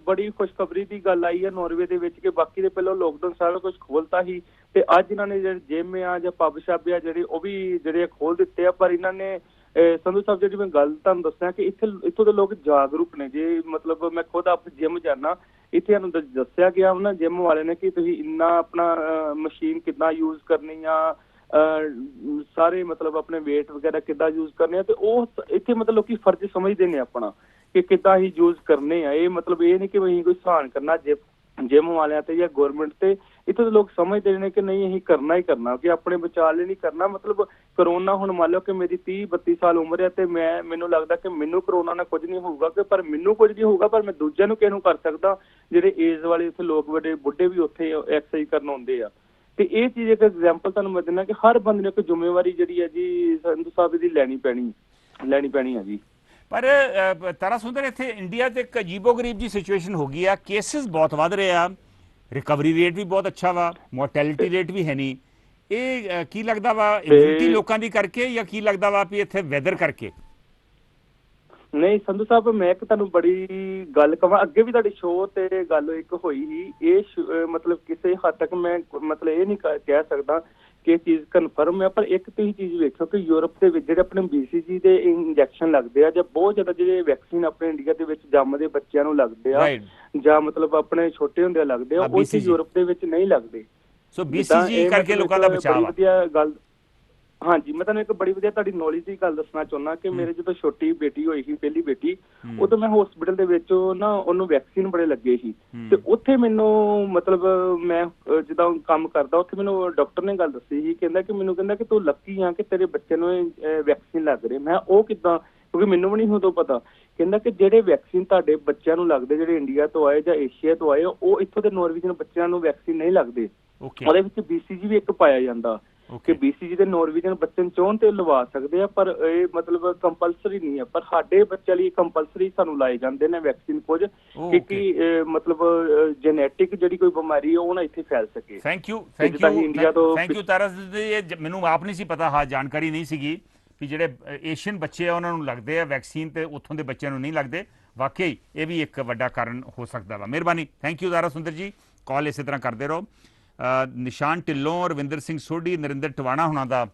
ਬੜੀ ਖੁਸ਼ਖਬਰੀ ਦੀ ਗੱਲ ਆਈ ਹੈ ਨਾਰਵੇ ਦੇ ਵਿੱਚ ਕਿ ਬਾਕੀ ਦੇ ਪਹਿਲਾਂ ਲੋਕਡਾਊਨ ਸਾਰਾ ਕੁਝ ਖੋਲਤਾ ਸੀ ਤੇ ਅੱਜ ਇਹਨਾਂ ਨੇ ਜਿਹੜੇ ਜਿਮ ਆ ਜਾਂ ਪੱਬ ਸ਼ੱਬ ਆ ਜਿਹੜੇ ਉਹ ਵੀ ਜਿਹੜੇ ਖੋਲ ਦਿੱਤੇ ਆ। ਪਰ ਇਹਨਾਂ ਨੇ ਸੰਧੂ ਸਾਹਿਬ ਜਿਹੜੀ ਮੈਂ ਗੱਲ ਤੁਹਾਨੂੰ ਦੱਸਿਆ ਕਿ ਇੱਥੋਂ ਦੇ ਲੋਕ ਜਾਗਰੂਕ ਨੇ। ਜੇ ਮਤਲਬ ਮੈਂ ਖੁਦ ਆਪ ਜਿਮ ਜਾਣਾ, ਇੱਥੇ ਸਾਨੂੰ ਦੱਸਿਆ ਗਿਆ ਉਹਨਾਂ ਜਿਮ ਵਾਲੇ ਨੇ ਕਿ ਤੁਸੀਂ ਇੰਨਾ ਆਪਣਾ ਮਸ਼ੀਨ ਕਿੱਦਾਂ ਯੂਜ਼ ਕਰਨੀ ਆ, ਸਾਰੇ ਮਤਲਬ ਆਪਣੇ ਵੇਟ ਵਗੈਰਾ ਕਿੱਦਾਂ ਯੂਜ਼ ਕਰਨੇ ਆ, ਤੇ ਉਹ ਇੱਥੇ ਮਤਲਬ ਲੋਕੀ ਫਰਜ਼ ਸਮਝਦੇ ਨੇ ਆਪਣਾ ਕਿ ਕਿੱਦਾਂ ਹੀ ਯੂਜ਼ ਕਰਨੇ ਆ। ਇਹ ਮਤਲਬ ਇਹ ਨਹੀਂ ਕਿ ਅਸੀਂ ਕੋਈ ਸਹਾਨ ਕਰਨਾ ਜਿਮ ਵਾਲਿਆਂ ਤੇ ਜਾਂ ਗੌਰਮੈਂਟ ਤੇ। ਇੱਥੇ ਦੇ ਲੋਕ ਸਮਝਦੇ ਨੇ ਕਿ ਨਹੀਂ ਅਸੀਂ ਕਰਨਾ ਹੀ ਕਰਨਾ, ਕਿ ਆਪਣੇ ਬਚਾਅ ਲਈ ਨਹੀਂ ਕਰਨਾ। ਮਤਲਬ ਕਰੋਨਾ ਹੁਣ ਮੰਨ ਲਓ ਕਿ ਮੇਰੀ 30-32 ਸਾਲ ਉਮਰ ਹੈ ਤੇ ਮੈਨੂੰ ਲੱਗਦਾ ਕਿ ਮੈਨੂੰ ਕਰੋਨਾ ਨਾਲ ਕੁਝ ਨਹੀਂ ਹੋਊਗਾ, ਕਿ ਪਰ ਮੈਨੂੰ ਕੁਝ ਨਹੀਂ ਹੋਊਗਾ, ਪਰ ਮੈਂ ਦੂਜਿਆਂ ਨੂੰ ਕਿਹਨੂੰ ਕਰ ਸਕਦਾ ਜਿਹੜੇ ਏਜ ਵਾਲੇ ਉੱਥੇ ਲੋਕ ਵੱਡੇ ਬੁੱਢੇ ਵੀ ਉੱਥੇ ਐਕਸਰਸਾਈਜ਼ ਕਰਨ ਆਉਂਦੇ ਆ। ਤੇ ਇਹ ਚੀਜ਼ ਇੱਕ ਐਗਜ਼ਾਮਪਲ ਤੁਹਾਨੂੰ ਮੈਂ ਦਿੰਦਾ ਕਿ ਹਰ ਬੰਦੇ ਨੂੰ ਇੱਕ ਜ਼ਿੰਮੇਵਾਰੀ ਜਿਹੜੀ ਹੈ ਜੀ ਸੰਧੂ ਸਾਹਿਬ ਦੀ ਲੈਣੀ ਪੈਣੀ ਹੈ ਜੀ। ਪਰ ਤਾਰਾ ਸੁੰਦਰ ਇੱਥੇ ਇੰਡੀਆ 'ਚ ਇੱਕ ਅਜੀਬੋ-ਗਰੀਬ ਜੀ ਸਿਚੁਏਸ਼ਨ ਹੋ ਗਈ ਆ, ਕੇਸਿਸ ਬਹੁਤ ਵੱਧ ਰਹੇ ਆ, ਰਿਕਵਰੀ ਰੇਟ ਵੀ ਬਹੁਤ ਅੱਛਾ ਵਾ, ਮੋਰਟੈਲਿਟੀ ਰੇਟ ਵੀ ਹੈ ਨਹੀਂ। ਇਹ ਕੀ ਲੱਗਦਾ ਵਾ ਇਮਿਊਨਿਟੀ ਲੋਕਾਂ ਦੀ ਕਰਕੇ ਜਾਂ ਕੀ ਲੱਗਦਾ ਵਾ ਵੀ ਇੱਥੇ ਵੈਦਰ ਕਰਕੇ? ਨਹੀਂ ਸੰਧੂ ਸਾਹਿਬ, ਮੈਂ ਇੱਕ ਤੁਹਾਨੂੰ ਬੜੀ ਗੱਲ ਕਹਾਂ, ਅੱਗੇ ਵੀ ਤੁਹਾਡੀ ਸ਼ੋਅ ਤੇ ਗੱਲ ਇੱਕ ਹੋਈ ਸੀ। ਇਹ ਮਤਲਬ ਕਿਸੇ ਹੱਦ ਤੱਕ ਮੈਂ ਮਤਲਬ ਇਹ ਨਹੀਂ ਕਹਿ ਸਕਦਾ ਕਿ ਇਹ ਚੀਜ਼ ਕਨਫਰਮ ਹੈ, ਪਰ ਇੱਕ ਤੁਸੀਂ ਚੀਜ਼ ਵੇਖੋ ਕਿ ਯੂਰਪ ਦੇ ਵਿੱਚ ਜਿਹੜੇ ਆਪਣੇ BCG ਦੇ ਇੰਜੈਕਸ਼ਨ ਲੱਗਦੇ ਆ ਜਾਂ ਬਹੁਤ ਜ਼ਿਆਦਾ ਜਿਹੜੇ ਵੈਕਸੀਨ ਆਪਣੇ ਇੰਡੀਆ ਦੇ ਵਿੱਚ ਜੰਮਦੇ ਬੱਚਿਆਂ ਨੂੰ ਲੱਗਦੇ ਆ ਜਾਂ ਮਤਲਬ ਆਪਣੇ ਛੋਟੇ ਹੁੰਦੇ ਲੱਗਦੇ ਆ, ਉਹ ਯੂਰਪ ਦੇ ਵਿੱਚ ਨਹੀਂ ਲੱਗਦੇ। ਸੋ BCG ਕਰਕੇ ਲੋਕਾਂ ਦਾ ਬਚਾਅ। ਵਧੀਆ ਗੱਲ। ਹਾਂਜੀ, ਮੈਂ ਤੁਹਾਨੂੰ ਇੱਕ ਬੜੀ ਵਧੀਆ ਤੁਹਾਡੀ ਨੌਲੇਜ ਦੀ ਗੱਲ ਦੱਸਣਾ ਚਾਹੁੰਦਾ ਕਿ ਮੇਰੇ ਜਦੋਂ ਛੋਟੀ ਬੇਟੀ ਹੋਈ ਸੀ, ਪਹਿਲੀ ਬੇਟੀ, ਉਦੋਂ ਮੈਂ ਹਸਪੀਟਲ ਦੇ ਵਿੱਚ ਨਾ ਉਹਨੂੰ ਵੈਕਸੀਨ ਬੜੇ ਲੱਗੇ ਸੀ ਤੇ ਉੱਥੇ ਮੈਨੂੰ ਮਤਲਬ ਮੈਂ ਜਦੋਂ ਕੰਮ ਕਰਦਾ ਉੱਥੇ ਮੈਨੂੰ ਡਾਕਟਰ ਨੇ ਗੱਲ ਦੱਸੀ ਸੀ, ਕਹਿੰਦਾ ਕਿ ਤੂੰ ਲੱਕੀ ਆ ਕਿ ਤੇਰੇ ਬੱਚੇ ਨੂੰ ਵੈਕਸੀਨ ਲੱਗ ਰਹੀ। ਮੈਂ ਉਹ ਕਿੱਦਾਂ, ਕਿਉਂਕਿ ਮੈਨੂੰ ਵੀ ਨਹੀਂ ਉਦੋਂ ਪਤਾ। ਕਹਿੰਦਾ ਕਿ ਜਿਹੜੇ ਵੈਕਸੀਨ ਤੁਹਾਡੇ ਬੱਚਿਆਂ ਨੂੰ ਲੱਗਦੇ ਜਿਹੜੇ ਇੰਡੀਆ ਤੋਂ ਆਏ ਜਾਂ ਏਸ਼ੀਆ ਤੋਂ ਆਏ, ਉਹ ਇੱਥੋਂ ਦੇ ਨਾਰਵੇਜਨ ਬੱਚਿਆਂ ਨੂੰ ਵੈਕਸੀਨ ਨਹੀਂ ਲੱਗਦੇ। ਉਹਦੇ ਵਿੱਚ BCG ਵੀ ਇੱਕ ਪਾਇਆ ਜਾਂਦਾ ਕਿ BCG ਦੇ ਨਾਰਵੇਜਨ ਬੱਚੇ ਨੂੰ ਚਾਹੁਣ ਤੇ ਲਵਾ ਸਕਦੇ ਆ, ਪਰ ਇਹ ਮਤਲਬ ਕੰਪਲਸਰੀ ਨਹੀਂ ਹੈ। ਪਰ ਸਾਡੇ ਬੱਚਿਆਂ ਲਈ ਕੰਪਲਸਰੀ ਸਾਨੂੰ ਲਾਏ ਜਾਂਦੇ ਨੇ ਵੈਕਸੀਨ ਕੁਝ, ਕਿਉਂਕਿ ਮਤਲਬ ਜੈਨੇਟਿਕ ਜਿਹੜੀ ਕੋਈ ਬਿਮਾਰੀ ਉਹ ਨਾ ਇੱਥੇ ਫੈਲ ਸਕੇ। ਥੈਂਕ ਯੂ ਤਾਰਾ ਜੀ, ਮੈਨੂੰ ਆਪ ਨਹੀਂ ਸੀ ਪਤਾ, ਹਾਂ ਜਾਣਕਾਰੀ ਨਹੀਂ ਸੀਗੀ ਵੀ ਜਿਹੜੇ ਏਸ਼ੀਅਨ ਬੱਚੇ ਆ ਉਹਨਾਂ ਨੂੰ ਲੱਗਦੇ ਆ ਵੈਕਸੀਨ ਤੇ ਉੱਥੋਂ ਦੇ ਬੱਚਿਆਂ ਨੂੰ ਨਹੀਂ ਲੱਗਦੇ। ਵਾਕਈ ਇਹ ਵੀ ਇੱਕ ਵੱਡਾ ਕਾਰਨ ਹੋ ਸਕਦਾ ਵਾ। ਮਿਹਰਬਾਨੀ, ਥੈਂਕ ਯੂ ਤਾਰਾ ਸੁੰਦਰ ਜੀ, ਕਾਲ ਇਸੇ ਤਰ੍ਹਾਂ ਕਰਦੇ ਰਹੋ। ਨਿਸ਼ਾਨ ਢਿੱਲੋਂ, ਰਵਿੰਦਰ ਸਿੰਘ ਸੋਢੀ, ਨਰਿੰਦਰ ਟਵਾਣਾ ਹੁਣਾਂ ਦਾ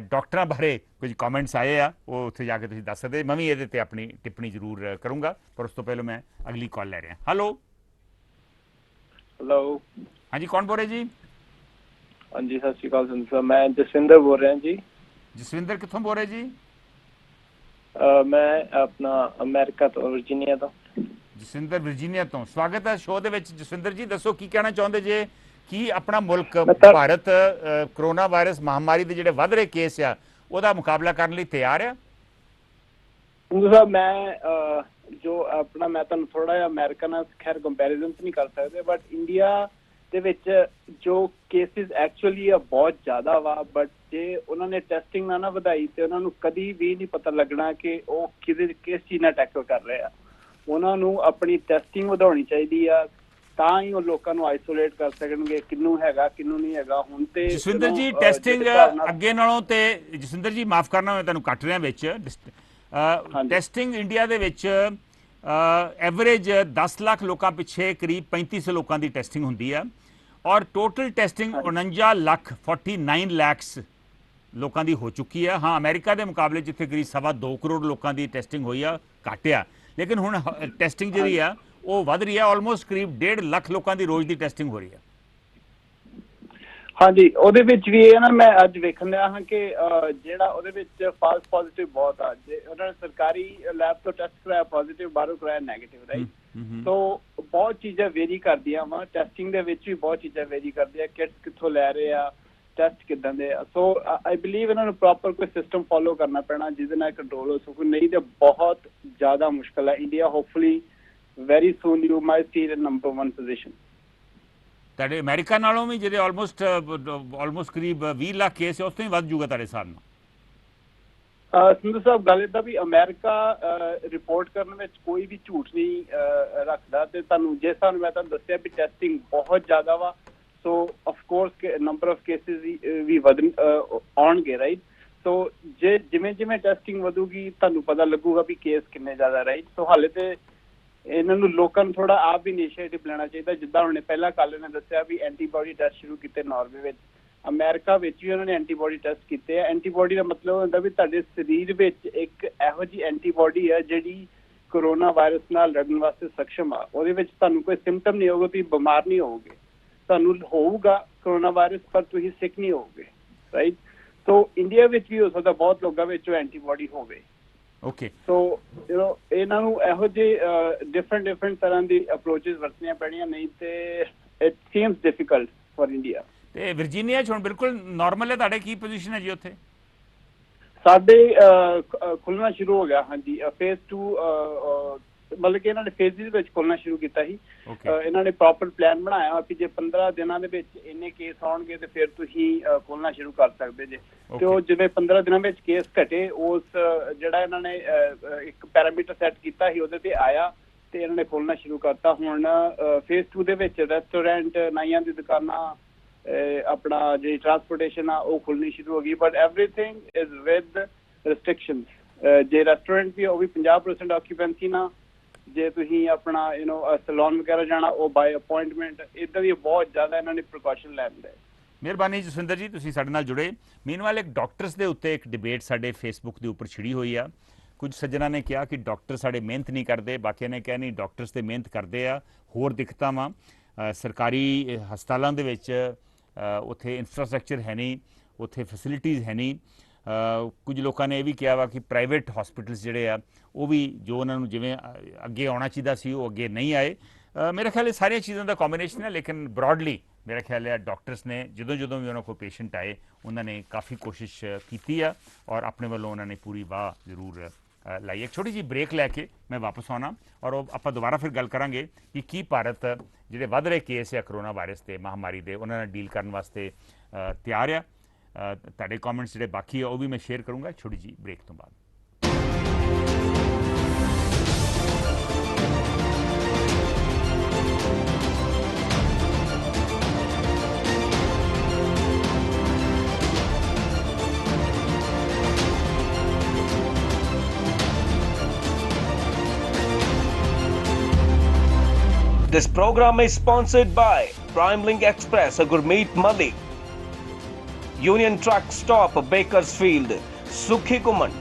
ਡਾਕਟਰਾਂ ਬਾਰੇ ਕੁਝ ਕਮੈਂਟਸ ਆਏ ਆ, ਉਹ ਉੱਥੇ ਜਾ ਕੇ ਤੁਸੀਂ ਦੱਸ ਸਕਦੇ। ਮੈਂ ਵੀ ਇਹਦੇ ਤੇ ਆਪਣੀ ਟਿੱਪਣੀ ਜ਼ਰੂਰ ਕਰੂੰਗਾ, ਪਰ ਉਸ ਤੋਂ ਪਹਿਲਾਂ ਮੈਂ ਅਗਲੀ ਕਾਲ ਲੈ ਰਿਹਾ। ਹੈਲੋ ਹਾਂਜੀ, ਕੌਣ ਬੋਲ ਰਹੇ ਜੀ? ਹਾਂਜੀ, ਸਤਿ ਸ਼੍ਰੀ ਅਕਾਲ ਸੰਧੂ ਸਾਹਿਬ, ਮੈਂ ਜਸਵਿੰਦਰ ਬੋਲ ਰਿਹਾ ਜੀ। ਜਸਵਿੰਦਰ ਕਿੱਥੋਂ ਬੋਲ ਰਹੇ ਜੀ? ਮੈਂ ਆਪਣਾ ਅਮਰੀਕਾ ਤੋਂ, ਵਰਜੀਨੀਆ ਤੋਂ। ਜਸਵਿੰਦਰ ਵਰਜੀਨੀਆ ਤੋਂ, ਸਵਾਗਤ ਹੈ ਸ਼ੋਅ ਦੇ ਵਿੱਚ। ਜਸਵਿੰਦਰ ਜੀ ਦੱਸੋ ਕੀ ਕਹਿਣਾ ਚਾਹੁੰਦੇ ਜੇ, ਕੀ ਆਪਣਾ ਮੁਲਕ ਭਾਰਤ ਕਰੋਨਾ ਵਾਇਰਸ ਮਹਾਮਾਰੀ ਦੇ ਜਿਹੜੇ ਵੱਧ ਰਹੇ ਕੇਸ ਆ ਉਹਦਾ ਮੁਕਾਬਲਾ ਕਰਨ ਲਈ ਤਿਆਰ ਆ? ਸੰਧੂ ਸਾਹਿਬ, ਮੈਂ ਜੋ ਆਪਣਾ ਮੈਂ ਤੁਹਾਨੂੰ ਥੋੜਾ ਜਿਹਾ ਅਮਰੀਕਾ ਨਾਲ ਖੈਰ ਕੰਪੈਰੀਜ਼ਨ ਨਹੀਂ ਕਰ ਸਕਦੇ, ਬਟ ਇੰਡੀਆ ਦੇ ਵਿੱਚ ਜੋ ਕੇਸਿਸ ਐਕਚੁਅਲੀ ਆ ਬਹੁਤ ਜ਼ਿਆਦਾ ਵਾ, ਬਟ ਜੇ ਉਹਨਾਂ ਨੇ ਟੈਸਟਿੰਗ ਨਾ ਵਧਾਈ ਤੇ ਉਹਨਾਂ ਨੂੰ ਕਦੀ ਵੀ ਨਹੀਂ ਪਤਾ ਲੱਗਣਾ ਕਿ ਉਹ ਕਿਸ ਚੀਜ਼ ਨਾਲ ਟੈਕਲ ਕਰ ਰਹੇ ਆ। ਉਹਨਾਂ ਨੂੰ ਆਪਣੀ ਟੈਸਟਿੰਗ ਵਧਾਉਣੀ ਚਾਹੀਦੀ ਆ, ਤਾਂ ਹੀ ਉਹ ਲੋਕਾਂ ਨੂੰ ਆਈਸੋਲੇਟ ਕਰ ਸਕਣਗੇ ਕਿੰਨੂੰ ਹੈਗਾ ਕਿੰਨੂੰ ਨਹੀਂ ਹੈਗਾ। ਹੁਣ ਤੇ ਜਸਵਿੰਦਰ ਜੀ ਟੈਸਟਿੰਗ ਅੱਗੇ ਨਾਲੋਂ ਤੇ ਜਸਵਿੰਦਰ ਜੀ ਮਾਫ ਕਰਨਾ ਮੈਂ ਤੁਹਾਨੂੰ ਕੱਟ ਰਿਹਾ ਵਿੱਚ, ਟੈਸਟਿੰਗ ਇੰਡੀਆ ਦੇ ਵਿੱਚ ਐਵਰੇਜ 10 ਲੱਖ ਲੋਕਾਂ ਪਿੱਛੇ ਕਰੀਬ 3500 ਲੋਕਾਂ ਦੀ ਟੈਸਟਿੰਗ ਹੁੰਦੀ ਆ, ਔਰ ਟੋਟਲ ਟੈਸਟਿੰਗ 49 ਲੱਖ 49 ਲੱਖ ਲੋਕਾਂ ਦੀ ਹੋ ਚੁੱਕੀ ਆ। ਹਾਂ, ਅਮਰੀਕਾ ਦੇ ਮੁਕਾਬਲੇ ਜਿੱਥੇ ਕਰੀਬ 2.25 ਕਰੋੜ ਲੋਕਾਂ ਦੀ ਟੈਸਟਿੰਗ ਹੋਈ ਆ, ਘੱਟ ਆ, ਲੇਕਿਨ ਹੁਣ ਟੈਸਟਿੰਗ ਜਿਹੜੀ ਆ ਉਹ ਵੱਧ ਰਹੀ ਆ। ਆਲਮੋਸਟ ਕਰੀਬ 1.5 ਲੱਖ ਲੋਕਾਂ ਦੀ ਰੋਜ਼ ਦੀ ਟੈਸਟਿੰਗ ਹੋ ਰਹੀ ਆ। ਹਾਂਜੀ, ਉਹਦੇ ਵਿੱਚ ਵੀ ਇਹ ਨਾ ਮੈਂ ਅੱਜ ਵੇਖਣ ਰਿਹਾ ਹਾਂ ਕਿ ਜਿਹੜਾ ਉਹਦੇ ਵਿੱਚ ਫਾਲਸ ਪੋਜ਼ਿਟਿਵ ਬਹੁਤ ਆ। ਜੇ ਉਹਨਾਂ ਨੇ ਸਰਕਾਰੀ ਲੈਬ ਤੋਂ ਟੈਸਟ ਕਰਾਇਆ ਪੋਜ਼ਿਟਿਵ, ਬਾਹਰੋਂ ਕਰਾਇਆ ਨੈਗੇਟਿਵ, ਰਾਈਟ। ਸੋ ਬਹੁਤ ਚੀਜ਼ਾਂ ਵੇਰੀ ਕਰਦੀਆਂ ਵਾ, ਟੈਸਟਿੰਗ ਦੇ ਵਿੱਚ ਵੀ ਬਹੁਤ ਚੀਜ਼ਾਂ ਵੇਰੀ ਕਰਦੀਆਂ, ਕਿਟਸ ਕਿੱਥੋਂ ਲੈ ਰਹੇ ਆ, ਟੈਸਟ ਕਿੱਦਾਂ ਦੇ ਆ। ਸੋ ਆਈ ਬਿਲੀਵ ਇਹਨਾਂ ਨੂੰ ਪ੍ਰੋਪਰ ਕੋਈ ਸਿਸਟਮ ਫੋਲੋ ਕਰਨਾ ਪੈਣਾ ਜਿਹਦੇ ਨਾਲ ਕੰਟਰੋਲ ਹੋ ਸਕੇ, ਨਹੀਂ ਤੇ ਬਹੁਤ ਜ਼ਿਆਦਾ ਮੁਸ਼ਕਿਲ ਹੈ। India hopefully very soon you might C in number 1 position. ਤੁਹਾਡੇ ਅਮਰੀਕਾ ਨਾਲੋਂ ਵੀ ਜਿਹੜੇ ਆਲਮੋਸਟ ਕਰੀਬ 20 ਲੱਖ ਕੇਸ ਹੈ, ਉਸ ਤੋਂ ਹੀ ਵੱਧ ਜੂਗਾ ਤੁਹਾਡੇ ਹਿਸਾਬ ਨਾਲ? ਸਿੰਧੂ ਸਾਹਿਬ, ਗੱਲ ਏਦਾਂ ਵੀ ਅਮਰੀਕਾ ਰਿਪੋਰਟ ਕਰਨ ਵਿੱਚ ਕੋਈ ਵੀ ਝੂਠ ਨਹੀਂ ਰੱਖਦਾ, ਤੇ ਤੁਹਾਨੂੰ ਜਿਸ ਹਿਸਾਬ ਨਾਲ ਮੈਂ ਤੁਹਾਨੂੰ ਦੱਸਿਆ ਵੀ ਟੈਸਟਿੰਗ ਬਹੁਤ ਜ਼ਿਆਦਾ ਵਾ, ਸੋ ਆਫਕੋਰਸ ਨੰਬਰ ਆਫ ਕੇਸਿਸ ਵੀ ਆਉਣਗੇ, ਰਾਈਟ। ਸੋ ਜਿਵੇਂ ਜਿਵੇਂ ਟੈਸਟਿੰਗ ਵਧੂਗੀ ਤੁਹਾਨੂੰ ਪਤਾ ਲੱਗੂਗਾ ਵੀ ਕੇਸ ਕਿੰਨੇ ਜ਼ਿਆਦਾ, ਰਾਈਟ। ਸੋ ਹਾਲੇ ਤੇ ਇਹਨਾਂ ਨੂੰ ਲੋਕਾਂ ਨੂੰ ਥੋੜਾ ਆਪ ਵੀ ਇਨੀਸ਼ੀਏਟਿਵ ਲੈਣਾ ਚਾਹੀਦਾ। ਜਿੱਦਾਂ ਉਹਨੇ ਪਹਿਲਾਂ ਕੱਲ੍ਹ ਨੇ ਦੱਸਿਆ ਵੀ ਐਂਟੀਬਾਡੀ ਟੈਸਟ ਸ਼ੁਰੂ ਕੀਤੇ ਨਾਰਵੇ ਵਿੱਚ, ਅਮਰੀਕਾ ਵਿੱਚ ਵੀ ਉਹਨਾਂ ਨੇ ਐਂਟੀਬਾਡੀ ਟੈਸਟ ਕੀਤੇ ਆ। ਐਂਟੀਬਾਡੀ ਦਾ ਮਤਲਬ ਹੁੰਦਾ ਵੀ ਤੁਹਾਡੇ ਸਰੀਰ ਵਿੱਚ ਇੱਕ ਇਹੋ ਜਿਹੀ ਐਂਟੀਬਾਡੀ ਹੈ ਜਿਹੜੀ ਕਰੋਨਾ ਵਾਇਰਸ ਨਾਲ ਲੜਨ ਵਾਸਤੇ ਸક્ષਮ ਆ। ਉਹਦੇ ਵਿੱਚ ਤੁਹਾਨੂੰ ਕੋਈ ਸਿੰਪਟਮ ਨਹੀਂ ਹੋਊਗਾ, ਤੁਸੀਂ ਬਿਮਾਰ ਨਹੀਂ ਹੋਵੋਗੇ, ਤੁਹਾਨੂੰ ਹੋਊਗਾ ਕਰੋਨਾ ਵਾਇਰਸ ਪਰ ਤੁਸੀਂ ਸਿਕ ਨਹੀਂ ਹੋਵੋਗੇ, ਰਾਈਟ। ਸੋ ਇੰਡੀਆ ਵਿੱਚ ਵੀ ਹੋ ਸਕਦਾ ਬਹੁਤ ਲੋਕਾਂ ਵਿੱਚ ਉਹ ਐਂਟੀਬਾਡੀ ਹੋਵੇ। ਓਕੇ, ਸੋ ਇਹਨਾਂ ਨੂੰ ਇਹੋ ਜਿਹੇ ਡਿਫਰੈਂਟ ਤਰ੍ਹਾਂ ਦੀ ਅਪਰੋਚਿਸ ਵਰਤਣੀਆਂ ਪੈਣੀਆਂ, ਨਹੀਂ ਤੇ it seems difficult for India. ਤੇ ਵਰਜੀਨੀਆ 'ਚ ਹੁਣ ਬਿਲਕੁਲ ਨਾਰਮਲ ਹੈ, ਤੁਹਾਡੇ ਕੀ ਪੋਜੀਸ਼ਨ ਹੈ ਜੀ ਉੱਥੇ? ਸਾਡੇ ਖੁੱਲਣਾ ਸ਼ੁਰੂ ਹੋ ਗਿਆ, ਹਾਂਜੀ। ਫੇਜ਼ 2 ਮਤਲਬ ਕਿ ਇਹਨਾਂ ਨੇ ਫੇਜ਼ਿਸ ਵਿੱਚ ਖੋਲਣਾ ਸ਼ੁਰੂ ਕੀਤਾ ਸੀ। ਇਹਨਾਂ ਨੇ ਪ੍ਰੋਪਰ ਪਲਾਨ ਬਣਾਇਆ ਕਿ ਜੇ 15 ਦਿਨਾਂ ਦੇ ਵਿੱਚ ਇੰਨੇ ਕੇਸ ਆਉਣਗੇ ਤੇ ਫਿਰ ਤੁਸੀਂ ਖੋਲਣਾ ਸ਼ੁਰੂ ਕਰ ਸਕਦੇ ਜੇ। ਤੇ ਉਹ ਜਿਵੇਂ 15 ਦਿਨਾਂ ਵਿੱਚ ਕੇਸ ਘਟੇ, ਉਸ ਜਿਹੜਾ ਇਹਨਾਂ ਨੇ ਇੱਕ ਪੈਰਾਮੀਟਰ ਸੈੱਟ ਕੀਤਾ ਸੀ ਉਹਦੇ ਤੇ ਆਇਆ ਤੇ ਇਹਨਾਂ ਨੇ ਖੋਲਣਾ ਸ਼ੁਰੂ ਕਰਤਾ। ਹੁਣ ਫੇਜ਼ 2 ਦੇ ਵਿੱਚ ਰੈਸਟੋਰੈਂਟ, ਨਾਈਆਂ ਦੀ ਦੁਕਾਨਾਂ, ਆਪਣਾ ਜਿਹੜੀ ਟਰਾਂਸਪੋਰਟੇਸ਼ਨ ਆ ਉਹ ਖੁੱਲਣੀ ਸ਼ੁਰੂ ਹੋ ਗਈ, but everything is with restrictions. ਜੇ ਰੈਸਟੋਰੈਂਟ ਵੀ ਉਹ ਵੀ 50% ਆਕੂਪੈਂਸੀ ਨਾਲ, ਜੇ ਤੁਸੀਂ ਆਪਣਾ ਸੈਲੂਨ ਵਗੈਰਾ ਜਾਣਾ ਉਹ ਬਾਈ ਅਪਾਇੰਟਮੈਂਟ, ਇੱਦਾਂ ਦੀ ਬਹੁਤ ਜ਼ਿਆਦਾ ਇਹਨਾਂ ਨੇ ਪ੍ਰੀਕਾਸ਼ਨ ਲੈਂਦੇ। ਮਿਹਰਬਾਨੀ ਜਸਵਿੰਦਰ ਜੀ, ਤੁਸੀਂ ਸਾਡੇ ਨਾਲ ਜੁੜੇ। ਮੀਨਵਾਲ ਇੱਕ ਡਾਕਟਰਸ ਦੇ ਉੱਤੇ ਇੱਕ ਡਿਬੇਟ ਸਾਡੇ ਫੇਸਬੁੱਕ ਦੇ ਉੱਪਰ ਛਿੜੀ ਹੋਈ ਆ। ਕੁਝ ਸੱਜਣਾ ਨੇ ਕਿਹਾ ਕਿ ਡਾਕਟਰ ਸਾਡੇ ਮਿਹਨਤ ਨਹੀਂ ਕਰਦੇ, ਬਾਕੀਆਂ ਨੇ ਕਿਹਾ ਨਹੀਂ ਡਾਕਟਰਸ ਤੇ ਮਿਹਨਤ ਕਰਦੇ ਆ। ਹੋਰ ਦਿੱਕਤਾਂ ਵਾ ਸਰਕਾਰੀ ਹਸਪਤਾਲਾਂ ਦੇ ਵਿੱਚ, ਉੱਥੇ ਇਨਫਰਾਸਟਰਕਚਰ ਹੈ ਨਹੀਂ, ਉੱਥੇ ਫੈਸਿਲਿਟੀਜ਼ ਹੈ ਨਹੀਂ। ਕੁਝ ਲੋਕਾਂ ਨੇ ਇਹ ਵੀ ਕਿਹਾ ਵਾ ਕਿ ਪ੍ਰਾਈਵੇਟ ਹਸਪੀਟਲਸ ਜਿਹੜੇ ਆ ਉਹ ਵੀ ਜੋ ਉਹਨਾਂ ਨੂੰ ਜਿਵੇਂ ਅੱਗੇ ਆਉਣਾ ਚਾਹੀਦਾ ਸੀ ਉਹ ਅੱਗੇ ਨਹੀਂ ਆਏ। ਮੇਰਾ ਖਿਆਲ ਇਹ ਸਾਰੀਆਂ ਚੀਜ਼ਾਂ ਦਾ ਕੰਬੀਨੇਸ਼ਨ ਹੈ, ਲੇਕਿਨ ਬ੍ਰੌਡਲੀ ਮੇਰਾ ਖਿਆਲ ਹੈ ਡਾਕਟਰਸ ਨੇ ਜਦੋਂ ਵੀ ਉਹਨਾਂ ਕੋਲ ਪੇਸ਼ੈਂਟ ਆਏ ਉਹਨਾਂ ਨੇ ਕਾਫੀ ਕੋਸ਼ਿਸ਼ ਕੀਤੀ ਆ ਔਰ ਆਪਣੇ ਵੱਲੋਂ ਉਹਨਾਂ ਨੇ ਪੂਰੀ ਵਾਹ ਜ਼ਰੂਰ ਲਾਈ। ਇੱਕ ਛੋਟੀ ਜਿਹੀ ਬ੍ਰੇਕ ਲੈ ਕੇ ਮੈਂ ਵਾਪਸ ਆਉਣਾ ਔਰ ਉਹ ਆਪਾਂ ਦੁਬਾਰਾ ਫਿਰ ਗੱਲ ਕਰਾਂਗੇ ਕਿ ਕੀ ਭਾਰਤ ਜਿਹੜੇ ਵੱਧ ਰਹੇ ਕੇਸ ਆ ਕਰੋਨਾ ਵਾਇਰਸ ਤੇ ਮਹਾਮਾਰੀ ਦੇ ਉਹਨਾਂ ਨਾਲ ਡੀਲ ਕਰਨ ਵਾਸਤੇ ਤਿਆਰ ਆ। ਤੁਹਾਡੇ ਕਮੈਂਟਸ ਜਿਹੜੇ ਬਾਕੀ ਆ ਉਹ ਵੀ ਮੈਂ ਸ਼ੇਅਰ ਕਰੂੰਗਾ ਛੋਟੀ ਜਿਹੀ ਬ੍ਰੇਕ ਤੋਂ ਬਾਅਦ। This program is sponsored by Primelink Express, Gurmeet Madi, Union Truck Stop, Bakersfield, Sukhi Kuman।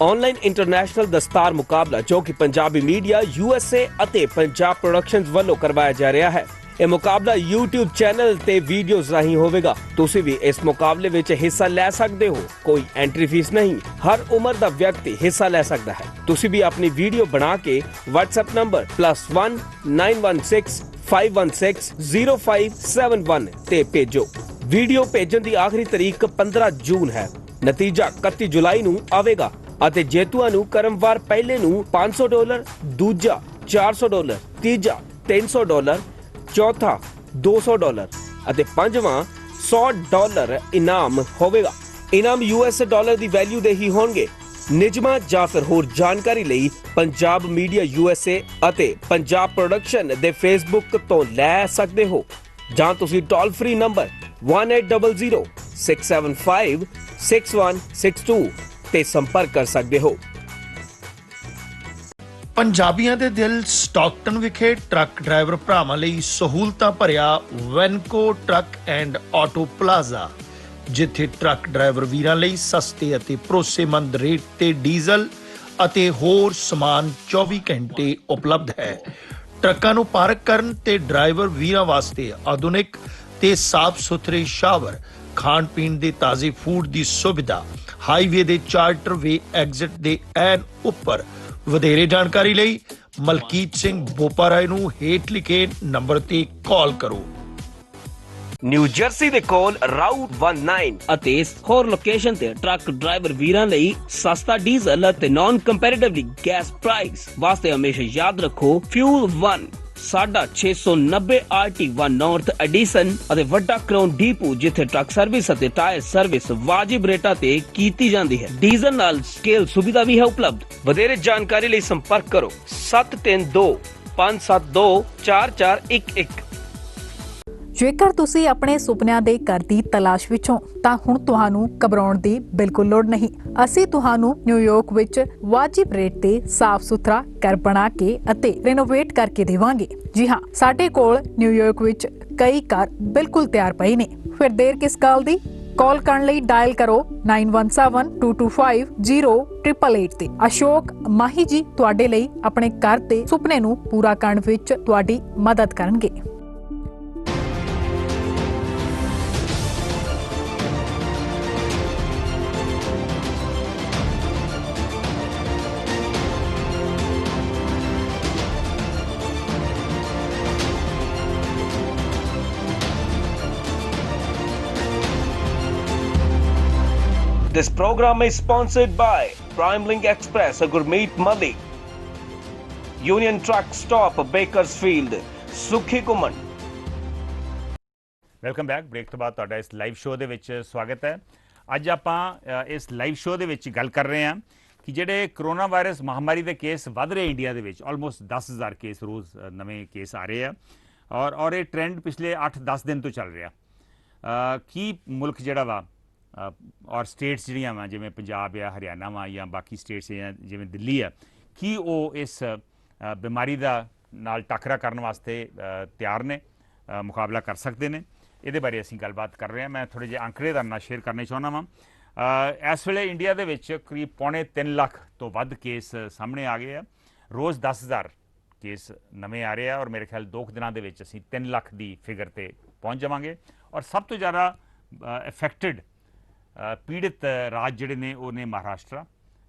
Online international ਦਸਤਾਰ ਮੁਕਾਬਲਾ ਜੋ ਕਿ ਪੰਜਾਬੀ ਮੀਡੀਆ USA ਅਤੇ ਪੰਜਾਬ ਪ੍ਰੋਡਕਸ਼ਨਜ਼ ਵੱਲੋਂ ਕਰਵਾਇਆ ਜਾ ਰਿਹਾ ਹੈ। ਇਹ ਮੁਕਾਬਲਾ YouTube ਚੈਨਲ ਤੇ ਵੀਡੀਓਜ਼ ਰਾਹੀਂ ਹੋਵੇਗਾ। ਤੁਸੀਂ ਵੀ ਇਸ ਮੁਕਾਬਲੇ ਵਿੱਚ ਹਿੱਸਾ ਲੈ ਸਕਦੇ ਹੋ। ਕੋਈ ਐਂਟਰੀ ਫੀਸ ਨਹੀਂ, ਹਰ ਉਮਰ ਦਾ ਵਿਅਕਤੀ ਹਿੱਸਾ ਲੈ ਸਕਦਾ ਹੈ। ਤੁਸੀਂ ਵੀ ਆਪਣੀ ਵੀਡੀਓ ਬਣਾ ਕੇ WhatsApp ਨੰਬਰ +1 916 516 0571 ਤੇ ਭੇਜੋ। ਵੀਡੀਓ ਭੇਜਣ ਦੀ ਆਖਰੀ ਤਾਰੀਖ 15 ਜੂਨ ਹੈ। ਨਤੀਜਾ 31 ਜੁਲਾਈ ਨੂੰ ਆਵੇਗਾ ਅਤੇ ਜੇਤੂਆਂ ਨੂੰ ਕਰਮਵਾਰ ਪਹਿਲੇ ਨੂੰ $500, ਦੂਜਾ $400, ਤੀਜਾ $300, ਚੌਥਾ $200 ਅਤੇ ਪੰਜਵਾਂ $100 ਇਨਾਮ ਹੋਵੇਗਾ। ਇਨਾਮ US ਡਾਲਰ ਦੀ ਵੈਲਿਊ ਦੇ ਹੀ ਹੋਣਗੇ। ਨਿਯਮਾਂ ਜਾਂ ਫਿਰ ਹੋਰ ਜਾਣਕਾਰੀ ਲਈ ਪੰਜਾਬ ਮੀਡੀਆ USA ਅਤੇ ਪੰਜਾਬ ਪ੍ਰੋਡਕਸ਼ਨ ਦੇ ਫੇਸਬੁੱਕ ਤੋਂ ਲੈ ਸਕਦੇ ਹੋ ਜਾਂ ਤੁਸੀਂ ਟੋਲ ਫ੍ਰੀ ਨੰਬਰ 1800-675-6162 ਤੇ ਸੰਪਰਕ ਕਰ ਸਕਦੇ ਹੋ। ਪੰਜਾਬੀਆਂ ਦੇ ਦਿਲ ਸਟਾਕਟਨ ਵਿਖੇ ਟਰੱਕ ਡਰਾਈਵਰ ਭਰਾਵਾਂ ਲਈ ਸਹੂਲਤਾਂ ਭਰਿਆ ਵੈਨਕੋ ਟਰੱਕ ਐਂਡ ਆਟੋ ਪਲਾਜ਼ਾ, ਜਿੱਥੇ ਟਰੱਕ ਡਰਾਈਵਰ ਵੀਰਾਂ ਲਈ ਸਸਤੇ ਅਤੇ ਭਰੋਸੇਮੰਦ ਰੇਟ ਤੇ ਡੀਜ਼ਲ ਅਤੇ ਹੋਰ ਸਮਾਨ 24 ਘੰਟੇ ਉਪਲਬਧ ਹੈ। ਟਰੱਕਾਂ ਨੂੰ ਪਾਰਕ ਕਰਨ ਤੇ ਡਰਾਈਵਰ ਵੀਰਾਂ ਵਾਸਤੇ ਆਧੁਨਿਕ ਤੇ ਸਾਫ਼ ਸੁਥਰੇ ਸ਼ਾਵਰ, ਖਾਣ ਪੀਣ ਦੇ ਤਾਜ਼ੇ ਫੂਡ ਦੀ ਸੁਵਿਧਾ, ਹਾਈਵੇ ਦੇ ਚਾਰਟਰ ਵੇ ਐਗਜ਼ਿਟ ਦੇ ਐਨ ਉੱਪਰ। ਵਧੇਰੇ ਜਾਣਕਾਰੀ ਲਈ ਮਲਕੀਤ ਸਿੰਘ ਬੋਪਾਰਾਏ ਨੂੰ ਹੇਠ ਲਿਖੇ ਨੰਬਰ ਤੇ ਕਾਲ ਕਰੋ। ਨਿਊ ਜਰਸੀ ਦੇ ਕੋਲ ਰਾਊਟ 19 ਅਤੇ ਹੋਰ ਲੋਕੇਸ਼ਨ ਤੇ ਟਰੱਕ ਡਰਾਈਵਰ ਵੀਰਾਂ ਲਈ ਸਸਤਾ ਡੀਜ਼ਲ ਅਤੇ ਨਾਨ ਕੰਪੈਰੀਟਿਵਲੀ ਗੈਸ ਪ੍ਰਾਈਸ ਵਾਸਤੇ ਹਮੇਸ਼ਾ ਯਾਦ ਰੱਖੋ ਫਿਊਲ 1 ਸਾਡਾ 690 RT1 ਨਾਰਥ ਐਡੀਸਨ ਅਤੇ ਵੱਡਾ ਕਰਾਊਨ ਡੀਪੂ, ਜਿੱਥੇ ਟਰੱਕ ਸਰਵਿਸ ਅਤੇ ਟਾਇਰ ਸਰਵਿਸ ਵਾਜਿਬ ਰੇਟਾਂ ਤੇ ਕੀਤੀ ਜਾਂਦੀ ਹੈ। ਡੀਜ਼ਲ ਨਾਲ ਸਕੇਲ ਸੁਵਿਧਾ ਵੀ ਹੈ ਉਪਲਬਧ। ਵਧੇਰੇ ਜਾਣਕਾਰੀ ਲਈ ਸੰਪਰਕ ਕਰੋ 7325724411। ਜੇਕਰ ਤੁਸੀਂ ਆਪਣੇ ਸੁਪਨਿਆਂ ਦੇ ਘਰ ਦੀ ਤਲਾਸ਼ ਵਿੱਚੋਂ ਤਾਂ ਹੁਣ ਤੁਹਾਨੂੰ ਘਬਰਾਉਣ ਦੀ ਬਿਲਕੁਲ ਲੋੜ ਨਹੀਂ। ਅਸੀਂ ਤੁਹਾਨੂੰ ਨਿਊਯਾਰਕ ਵਿੱਚ ਵਾਜਿਬ ਰੇਟ ਤੇ ਸਾਫ਼ ਸੁਥਰਾ ਘਰ ਬਣਾ ਕੇ ਅਤੇ ਰੈਨੋਵੇਟ ਕਰਕੇ ਦੇਵਾਂਗੇ। ਜੀ ਹਾਂ, ਸਾਡੇ ਕੋਲ ਨਿਊਯਾਰਕ ਵਿੱਚ ਕਈ ਘਰ ਬਿਲਕੁਲ ਤਿਆਰ ਪਏ ਨੇ। ਫਿਰ ਦੇਰ ਕਿਸ ਗੱਲ ਦੀ? ਕਾਲ ਕਰਨ ਲਈ ਡਾਇਲ ਕਰੋ 9172250888 ਤੇ। ਅਸ਼ੋਕ ਮਾਹੀ ਜੀ ਤੁਹਾਡੇ ਲਈ ਆਪਣੇ ਘਰ ਦੇ ਸੁਪਨੇ ਨੂੰ ਪੂਰਾ ਕਰਨ ਵਿੱਚ ਤੁਹਾਡੀ ਮਦਦ ਕਰਨਗੇ। This program is sponsored by Prime Link Express, Gurmeet Mali, Union Truck Stop, Bakersfield, Sukhi Kuman। Welcome back. Break ਤੋਂ ਬਾਅਦ ਤੁਹਾਡਾ ਇਸ ਲਾਈਵ ਸ਼ੋਅ ਦੇ ਵਿੱਚ ਸਵਾਗਤ ਹੈ। ਅੱਜ ਆਪਾਂ ਇਸ ਲਾਈਵ ਸ਼ੋਅ ਦੇ ਵਿੱਚ ਗੱਲ ਕਰ ਰਹੇ ਹਾਂ ਕਿ ਜਿਹੜੇ ਕਰੋਨਾ ਵਾਇਰਸ ਮਹਾਮਾਰੀ ਦੇ ਕੇਸ ਵੱਧ ਰਹੇ ਇੰਡੀਆ ਦੇ ਵਿੱਚ, ਆਲਮੋਸਟ 10,000 ਕੇਸ ਰੋਜ਼ ਨਵੇਂ ਕੇਸ ਆ ਰਹੇ ਆ ਔਰ ਇਹ ਟ੍ਰੈਂਡ ਪਿਛਲੇ 8-10 ਦਿਨ ਤੋਂ ਚੱਲ ਰਿਹਾ। ਕੀ ਮੁਲਕ ਜਿਹੜਾ ਵਾ ਔਰ ਸਟੇਟਸ ਜਿਹੜੀਆਂ ਵਾ ਜਿਵੇਂ ਪੰਜਾਬ ਆ, ਹਰਿਆਣਾ ਵਾ ਜਾਂ ਬਾਕੀ ਸਟੇਟਸ ਜਿਵੇਂ ਦਿੱਲੀ ਆ, ਕੀ ਉਹ ਇਸ ਬਿਮਾਰੀ ਦਾ ਨਾਲ ਟੱਕਰਾ ਕਰਨ ਵਾਸਤੇ ਤਿਆਰ ਨੇ, ਮੁਕਾਬਲਾ ਕਰ ਸਕਦੇ ਨੇ? ਇਹਦੇ ਬਾਰੇ ਅਸੀਂ ਗੱਲਬਾਤ ਕਰ ਰਹੇ ਹਾਂ। ਮੈਂ ਥੋੜ੍ਹੇ ਜਿਹੇ ਅੰਕੜੇ ਤੁਹਾਡੇ ਨਾਲ ਸ਼ੇਅਰ ਕਰਨੇ ਚਾਹੁੰਦਾ ਵਾਂ। ਇਸ ਵੇਲੇ ਇੰਡੀਆ ਦੇ ਵਿੱਚ ਕਰੀਬ 3.25 ਲੱਖ ਤੋਂ ਵੱਧ ਕੇਸ ਸਾਹਮਣੇ ਆ ਗਏ ਆ। ਰੋਜ਼ 10,000 ਕੇਸ ਨਵੇਂ ਆ ਰਹੇ ਆ ਔਰ ਮੇਰੇ ਖਿਆਲ 2 ਦਿਨਾਂ ਦੇ ਵਿੱਚ ਅਸੀਂ 3 ਲੱਖ ਦੀ ਫਿਗਰ ਤੇ ਪਹੁੰਚ ਜਾਵਾਂਗੇ। ਔਰ ਸਭ ਤੋਂ ਜ਼ਿਆਦਾ ਅਫੈਕਟਡ ਪੀੜਿਤ ਰਾਜ ਜਿਹੜੇ ਨੇ ਉਹ ਨੇ ਮਹਾਰਾਸ਼ਟਰ,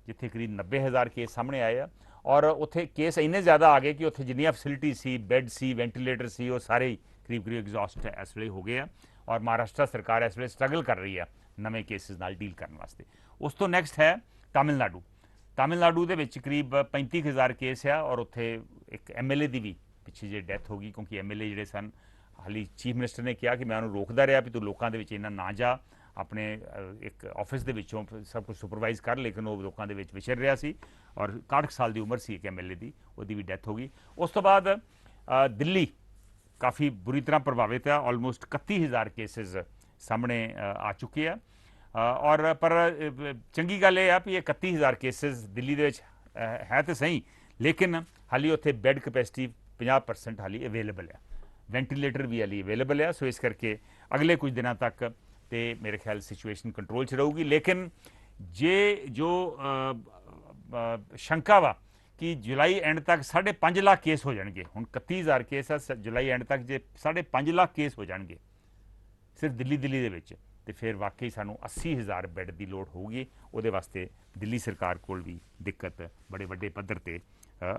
ਜਿੱਥੇ ਕਰੀਬ 90,000 ਕੇਸ ਸਾਹਮਣੇ ਆਏ ਆ ਔਰ ਉੱਥੇ ਕੇਸ ਇੰਨੇ ਜ਼ਿਆਦਾ ਆ ਗਏ ਕਿ ਉੱਥੇ ਜਿੰਨੀਆਂ ਫੈਸਿਲਿਟੀ ਸੀ, ਬੈੱਡ ਸੀ, ਵੈਂਟੀਲੇਟਰ ਸੀ, ਉਹ ਸਾਰੇ ਹੀ ਕਰੀਬ ਐਗਜ਼ੌਸਟ ਇਸ ਵੇਲੇ ਹੋ ਗਏ ਆ ਔਰ ਮਹਾਰਾਸ਼ਟਰ ਸਰਕਾਰ ਇਸ ਵੇਲੇ ਸਟਰਗਲ ਕਰ ਰਹੀ ਆ ਨਵੇਂ ਕੇਸਿਸ ਨਾਲ ਡੀਲ ਕਰਨ ਵਾਸਤੇ। ਉਸ ਤੋਂ ਨੈਕਸਟ ਹੈ ਤਾਮਿਲਨਾਡੂ। ਤਾਮਿਲਨਾਡੂ ਦੇ ਵਿੱਚ ਕਰੀਬ 35,000 ਕੇਸ ਆ ਔਰ ਉੱਥੇ ਇੱਕ MLA ਦੀ ਵੀ ਪਿੱਛੇ ਜੇ ਡੈਥ ਹੋ ਗਈ, ਕਿਉਂਕਿ MLA ਜਿਹੜੇ ਸਨ, ਹਾਲੀ ਚੀਫ ਮਿਨਿਸਟਰ ਨੇ ਕਿਹਾ ਕਿ ਮੈਂ ਉਹਨੂੰ ਰੋਕਦਾ ਰਿਹਾ ਵੀ ਤੂੰ ਲੋਕਾਂ ਦੇ ਵਿੱਚ ਇੰਨਾ ਨਾ ਜਾ, ਆਪਣੇ ਇੱਕ ਆਫਿਸ ਦੇ ਵਿੱਚੋਂ ਸਭ ਕੁਝ ਸੁਪਰਵਾਈਜ਼ ਕਰ, ਲੇਕਿਨ ਉਹ ਲੋਕਾਂ ਦੇ ਵਿੱਚ ਵਿਚਰ ਰਿਹਾ ਸੀ ਔਰ 61 ਸਾਲ ਦੀ ਉਮਰ ਸੀ ਇੱਕ MLA ਦੀ, ਉਹਦੀ ਵੀ ਡੈਥ ਹੋ ਗਈ। ਉਸ ਤੋਂ ਬਾਅਦ ਦਿੱਲੀ ਕਾਫੀ ਬੁਰੀ ਤਰ੍ਹਾਂ ਪ੍ਰਭਾਵਿਤ ਹੈ। ਆਲਮੋਸਟ 31,000 ਕੇਸਿਸ ਸਾਹਮਣੇ ਆ ਚੁੱਕੇ ਆ ਔਰ ਪਰ ਚੰਗੀ ਗੱਲ ਇਹ ਆ ਵੀ ਇਹ 31,000 ਕੇਸਿਸ ਦਿੱਲੀ ਦੇ ਵਿੱਚ ਹੈ ਤਾਂ ਸਹੀ, ਲੇਕਿਨ ਹਾਲੀ ਉੱਥੇ ਬੈੱਡ ਕਪੈਸਿਟੀ 50% ਹਾਲੀ ਅਵੇਲੇਬਲ ਆ, ਵੈਂਟੀਲੇਟਰ ਵੀ ਹਾਲੀ ਅਵੇਲੇਬਲ ਆ। ਸੋ ਇਸ ਕਰਕੇ ਅਗਲੇ ਕੁਝ ਦਿਨਾਂ ਤੱਕ ਤੇ ਮੇਰੇ ਖਿਆਲ ਸਿਚੁਏਸ਼ਨ ਕੰਟਰੋਲ 'ਚ ਰਹੂਗੀ। ਲੇਕਿਨ ਜੇ ਜੋ ਸ਼ੰਕਾ ਵਾ ਕਿ ਜੁਲਾਈ ਐਂਡ ਤੱਕ 5.5 ਲੱਖ ਕੇਸ ਹੋ ਜਾਣਗੇ, ਹੁਣ 31,000 ਕੇਸ ਆ, ਜੁਲਾਈ ਐਂਡ ਤੱਕ ਜੇ 5.5 ਲੱਖ ਕੇਸ ਹੋ ਜਾਣਗੇ ਸਿਰਫ ਦਿੱਲੀ ਦੇ ਵਿੱਚ, ਤੇ ਫਿਰ ਵਾਕਈ ਸਾਨੂੰ 80,000 ਬੈੱਡ ਦੀ ਲੋੜ ਹੋਊਗੀ। ਉਹਦੇ ਵਾਸਤੇ ਦਿੱਲੀ ਸਰਕਾਰ ਕੋਲ ਵੀ ਦਿੱਕਤ ਬੜੇ ਵੱਡੇ ਪੱਧਰ ਤੇ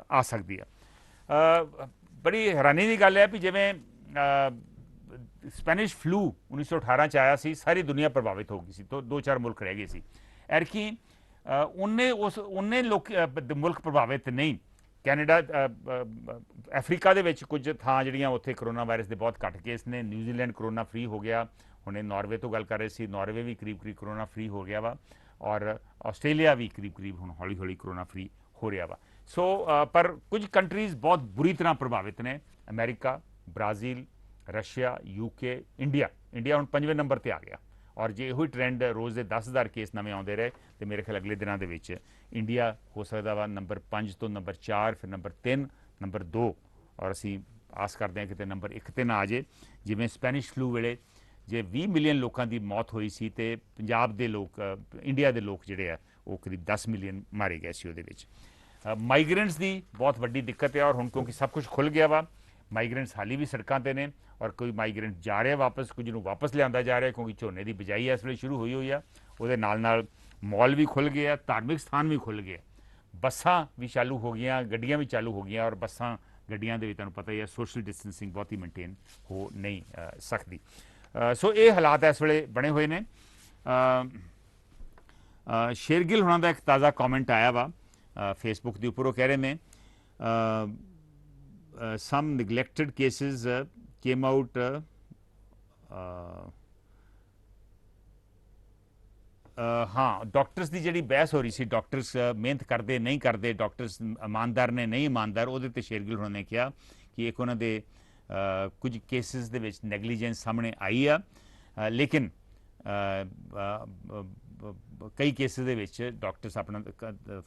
ਆ ਸਕਦੀ ਆ। ਬੜੀ ਹੈਰਾਨੀ ਦੀ ਗੱਲ ਹੈ ਵੀ ਜਿਵੇਂ ਸਪੈਨਿਸ਼ ਫਲੂ 1918 'ਚ ਆਇਆ ਸੀ, ਸਾਰੀ ਦੁਨੀਆ ਪ੍ਰਭਾਵਿਤ ਹੋ ਗਈ ਸੀ, 2-4 ਮੁਲਕ ਰਹਿ ਗਏ ਸੀ। ਐਰਕੀ ਉਹਨੇ ਲੋਕ ਮੁਲਕ ਪ੍ਰਭਾਵਿਤ ਨਹੀਂ, ਕੈਨੇਡਾ ਅਫਰੀਕਾ ਦੇ ਵਿੱਚ ਕੁਝ ਥਾਂ ਜਿਹੜੀਆਂ ਉੱਥੇ ਕਰੋਨਾ ਵਾਇਰਸ ਦੇ ਬਹੁਤ ਘੱਟ ਕੇਸ ਨੇ। ਨਿਊਜ਼ੀਲੈਂਡ ਕਰੋਨਾ ਫ੍ਰੀ ਹੋ ਗਿਆ। ਹੁਣੇ ਨਾਰਵੇ ਤੋਂ ਗੱਲ ਕਰ ਰਹੇ ਸੀ, ਨਾਰਵੇ ਵੀ ਕਰੀਬ ਕਰੋਨਾ ਫ੍ਰੀ ਹੋ ਗਿਆ ਵਾ, ਔਰ ਆਸਟ੍ਰੇਲੀਆ ਵੀ ਕਰੀਬ ਹੁਣ ਹੌਲੀ ਹੌਲੀ ਕਰੋਨਾ ਫ੍ਰੀ ਹੋ ਰਿਹਾ ਵਾ। ਸੋ ਪਰ ਕੁਝ ਕੰਟਰੀਜ਼ ਬਹੁਤ ਬੁਰੀ ਤਰ੍ਹਾਂ ਪ੍ਰਭਾਵਿਤ ਨੇ। America, Brazil, Russia, UK, India ਹੁਣ 5ਵੇਂ ਨੰਬਰ ਤੇ ਆ ਗਿਆ। ਔਰ ਜੇ ਇਹੋ ਹੀ ਟ੍ਰੈਂਡ ਰੋਜ਼ ਦੇ 10,000 ਕੇਸ ਨਵੇਂ ਆਉਂਦੇ ਰਹੇ ਤੇ ਮੇਰੇ ਖਿਆਲ ਅਗਲੇ ਦਿਨਾਂ ਦੇ ਵਿੱਚ ਇੰਡੀਆ ਹੋ ਸਕਦਾ ਵਾ ਨੰਬਰ 5 ਤੋਂ ਨੰਬਰ 4, ਫਿਰ ਨੰਬਰ 3, ਨੰਬਰ 2, ਔਰ ਅਸੀਂ ਆਸ ਕਰਦੇ ਹਾਂ ਕਿਤੇ ਨੰਬਰ 1 ਤੇ ਨਾ ਆ ਜੇ। ਜਿਵੇਂ ਸਪੈਨਿਸ਼ ਫਲੂ ਵੇਲੇ ਜੇ 20 ਮਿਲੀਅਨ ਲੋਕਾਂ ਦੀ ਮੌਤ ਹੋਈ ਸੀ ਤੇ ਪੰਜਾਬ ਦੇ ਲੋਕ, ਇੰਡੀਆ ਦੇ ਲੋਕ ਜਿਹੜੇ ਆ ਉਹ ਕਰੀਬ 10 ਮਿਲੀਅਨ ਮਾਰੇ ਗਏ ਸੀ ਉਹਦੇ ਵਿੱਚ। ਮਾਈਗ੍ਰੈਂਟਸ ਦੀ ਬਹੁਤ ਵੱਡੀ ਦਿੱਕਤ ਹੈ, ਔਰ ਹੁਣ ਕਿਉਂਕਿ ਸਭ ਕੁਝ ਖੁੱਲ੍ਹ ਗਿਆ ਵਾ, ਮਾਈਗ੍ਰੈਂਟਸ ਹਾਲੀ ਵੀ ਸੜਕਾਂ ਤੇ ਨੇ, ਔਰ ਕੋਈ ਮਾਈਗ੍ਰੈਂਟ ਜਾ ਰਿਹਾ ਵਾਪਸ, ਕੁਝ ਨੂੰ ਵਾਪਸ ਲਿਆਂਦਾ ਜਾ ਰਿਹਾ ਕਿਉਂਕਿ ਝੋਨੇ ਦੀ ਬਿਜਾਈ ਇਸ ਵੇਲੇ ਸ਼ੁਰੂ ਹੋਈ ਆ। ਉਹਦੇ ਨਾਲ ਮਾਲ ਵੀ ਖੁੱਲ੍ਹ ਗਏ ਆ, ਧਾਰਮਿਕ ਸਥਾਨ ਵੀ ਖੁੱਲ੍ਹ ਗਏ, ਬੱਸਾਂ ਵੀ ਚਾਲੂ ਹੋ ਗਈਆਂ, ਗੱਡੀਆਂ ਵੀ ਚਾਲੂ ਹੋ ਗਈਆਂ, ਔਰ ਬੱਸਾਂ ਗੱਡੀਆਂ ਦੇ ਵਿੱਚ ਤੁਹਾਨੂੰ ਪਤਾ ਹੀ ਹੈ ਸੋਸ਼ਲ ਡਿਸਟੈਂਸਿੰਗ ਬਹੁਤੀ ਮੇਨਟੇਨ ਹੋ ਨਹੀਂ ਸਕਦੀ। ਸੋ ਇਹ ਹਾਲਾਤ ਇਸ ਵੇਲੇ ਬਣੇ ਹੋਏ ਨੇ। ਸ਼ੇਰਗਿਲ ਹੋਣਾ ਦਾ ਇੱਕ ਤਾਜ਼ਾ ਕਮੈਂਟ ਆਇਆ ਵਾ ਫੇਸਬੁੱਕ ਦੇ ਉੱਪਰ। ਉਹ ਕਹਿ ਰਹੇ ਨੇ some neglected cases came out ਹਾਂ, ਡਾਕਟਰਸ ਦੀ ਜਿਹੜੀ ਬਹਿਸ ਹੋ ਰਹੀ ਸੀ, ਡਾਕਟਰਸ ਮਿਹਨਤ ਕਰਦੇ ਨਹੀਂ ਕਰਦੇ, ਡਾਕਟਰਸ ਇਮਾਨਦਾਰ ਨੇ ਨਹੀਂ ਇਮਾਨਦਾਰ, ਉਹਦੇ ਤੇ ਸ਼ੇਰਗਿਲ ਹੋਣਾ ਨੇ ਕਿਹਾ ਕਿ ਇੱਕ ਉਹਨਾਂ ਦੇ ਕੁਝ ਕੇਸਿਸ ਦੇ ਵਿੱਚ ਨੈਗਲੀਜੈਂਸ ਸਾਹਮਣੇ ਆਈ ਆ, ਲੇਕਿਨ ਕਈ ਕੇਸਿਸ ਦੇ ਵਿੱਚ ਡਾਕਟਰਸ ਆਪਣਾ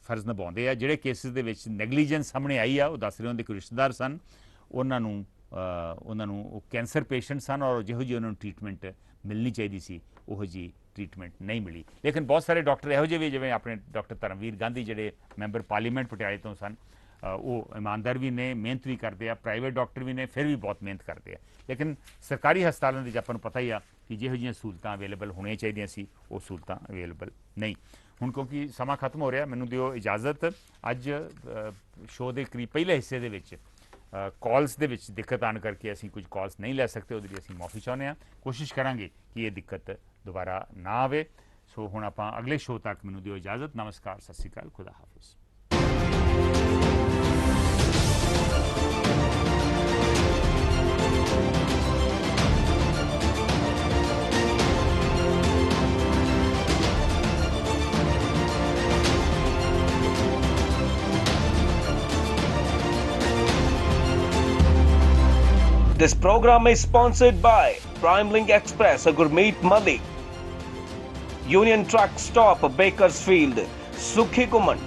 ਫਰਜ਼ ਨਿਭਾਉਂਦੇ ਆ। ਜਿਹੜੇ ਕੇਸਿਸ ਦੇ ਵਿੱਚ ਨੈਗਲੀਜੈਂਸ ਸਾਹਮਣੇ ਆਈ ਆ, ਉਹ ਦੱਸ ਰਹੇ ਉਹਦੇ ਕੋਈ ਰਿਸ਼ਤੇਦਾਰ ਸਨ, ਉਹਨਾਂ ਨੂੰ ਉਹ ਕੈਂਸਰ ਪੇਸ਼ੈਂਟ ਸਨ, ਔਰ ਜਿਹੋ ਜਿਹੀ ਉਹਨਾਂ ਨੂੰ ਟ੍ਰੀਟਮੈਂਟ ਮਿਲਣੀ ਚਾਹੀਦੀ ਸੀ ਉਹੋ ਜਿਹੀ ਟ੍ਰੀਟਮੈਂਟ ਨਹੀਂ ਮਿਲੀ। ਲੇਕਿਨ ਬਹੁਤ ਸਾਰੇ ਡਾਕਟਰ ਇਹੋ ਜਿਹੇ ਵੀ, ਜਿਵੇਂ ਆਪਣੇ ਡਾਕਟਰ ਧਰਮਵੀਰ ਗਾਂਧੀ ਜਿਹੜੇ ਮੈਂਬਰ ਪਾਰਲੀਮੈਂਟ ਪਟਿਆਲੇ ਤੋਂ ਸਨ, ਉਹ ਇਮਾਨਦਾਰ ਵੀ ਨੇ, ਮਿਹਨਤ ਵੀ ਕਰਦੇ ਆ, ਪ੍ਰਾਈਵੇਟ ਡਾਕਟਰ ਵੀ ਨੇ, ਫਿਰ ਵੀ ਬਹੁਤ ਮਿਹਨਤ ਕਰਦੇ ਆ। ਲੇਕਿਨ ਸਰਕਾਰੀ ਹਸਪਤਾਲਾਂ ਦੇ ਆਪਾਂ ਨੂੰ ਪਤਾ ਹੀ ਆ ਕਿ ਜਿਹੋ ਜਿਹੀਆਂ ਸਹੂਲਤਾਂ ਅਵੇਲੇਬਲ ਹੋਣੀਆਂ ਚਾਹੀਦੀਆਂ ਸੀ ਉਹ ਸਹੂਲਤਾਂ ਅਵੇਲੇਬਲ ਨਹੀਂ। ਹੁਣ ਕਿਉਂਕਿ ਸਮਾਂ ਖਤਮ ਹੋ ਰਿਹਾ, ਮੈਨੂੰ ਦਿਓ ਇਜਾਜ਼ਤ। ਅੱਜ ਸ਼ੋਅ ਦੇ ਕਰੀਬ ਪਹਿਲੇ ਹਿੱਸੇ ਦੇ ਵਿੱਚ ਕਾਲਸ ਦੇ ਵਿੱਚ ਦਿੱਕਤ ਆਉਣ ਕਰਕੇ ਅਸੀਂ ਕੁਝ ਕਾਲਸ ਨਹੀਂ ਲੈ ਸਕਦੇ, ਉਹਦੇ ਲਈ ਅਸੀਂ ਮਾਫੀ ਚਾਹੁੰਦੇ ਹਾਂ। ਕੋਸ਼ਿਸ਼ ਕਰਾਂਗੇ ਕਿ ਇਹ ਦਿੱਕਤ ਦੁਬਾਰਾ ਨਾ ਆਵੇ। ਸੋ ਹੁਣ ਆਪਾਂ ਅਗਲੇ ਸ਼ੋਅ ਤੱਕ ਮੈਨੂੰ ਦਿਓ ਇਜਾਜ਼ਤ। ਨਮਸਕਾਰ, ਸਤਿ ਸ਼੍ਰੀ ਅਕਾਲ, ਖੁਦਾ ਹਾਫਿਜ਼। This program is sponsored by PrimeLink Express, a Gurmeet Madi, Union Truck Stop, Bakersfield, Sukhi Kuman,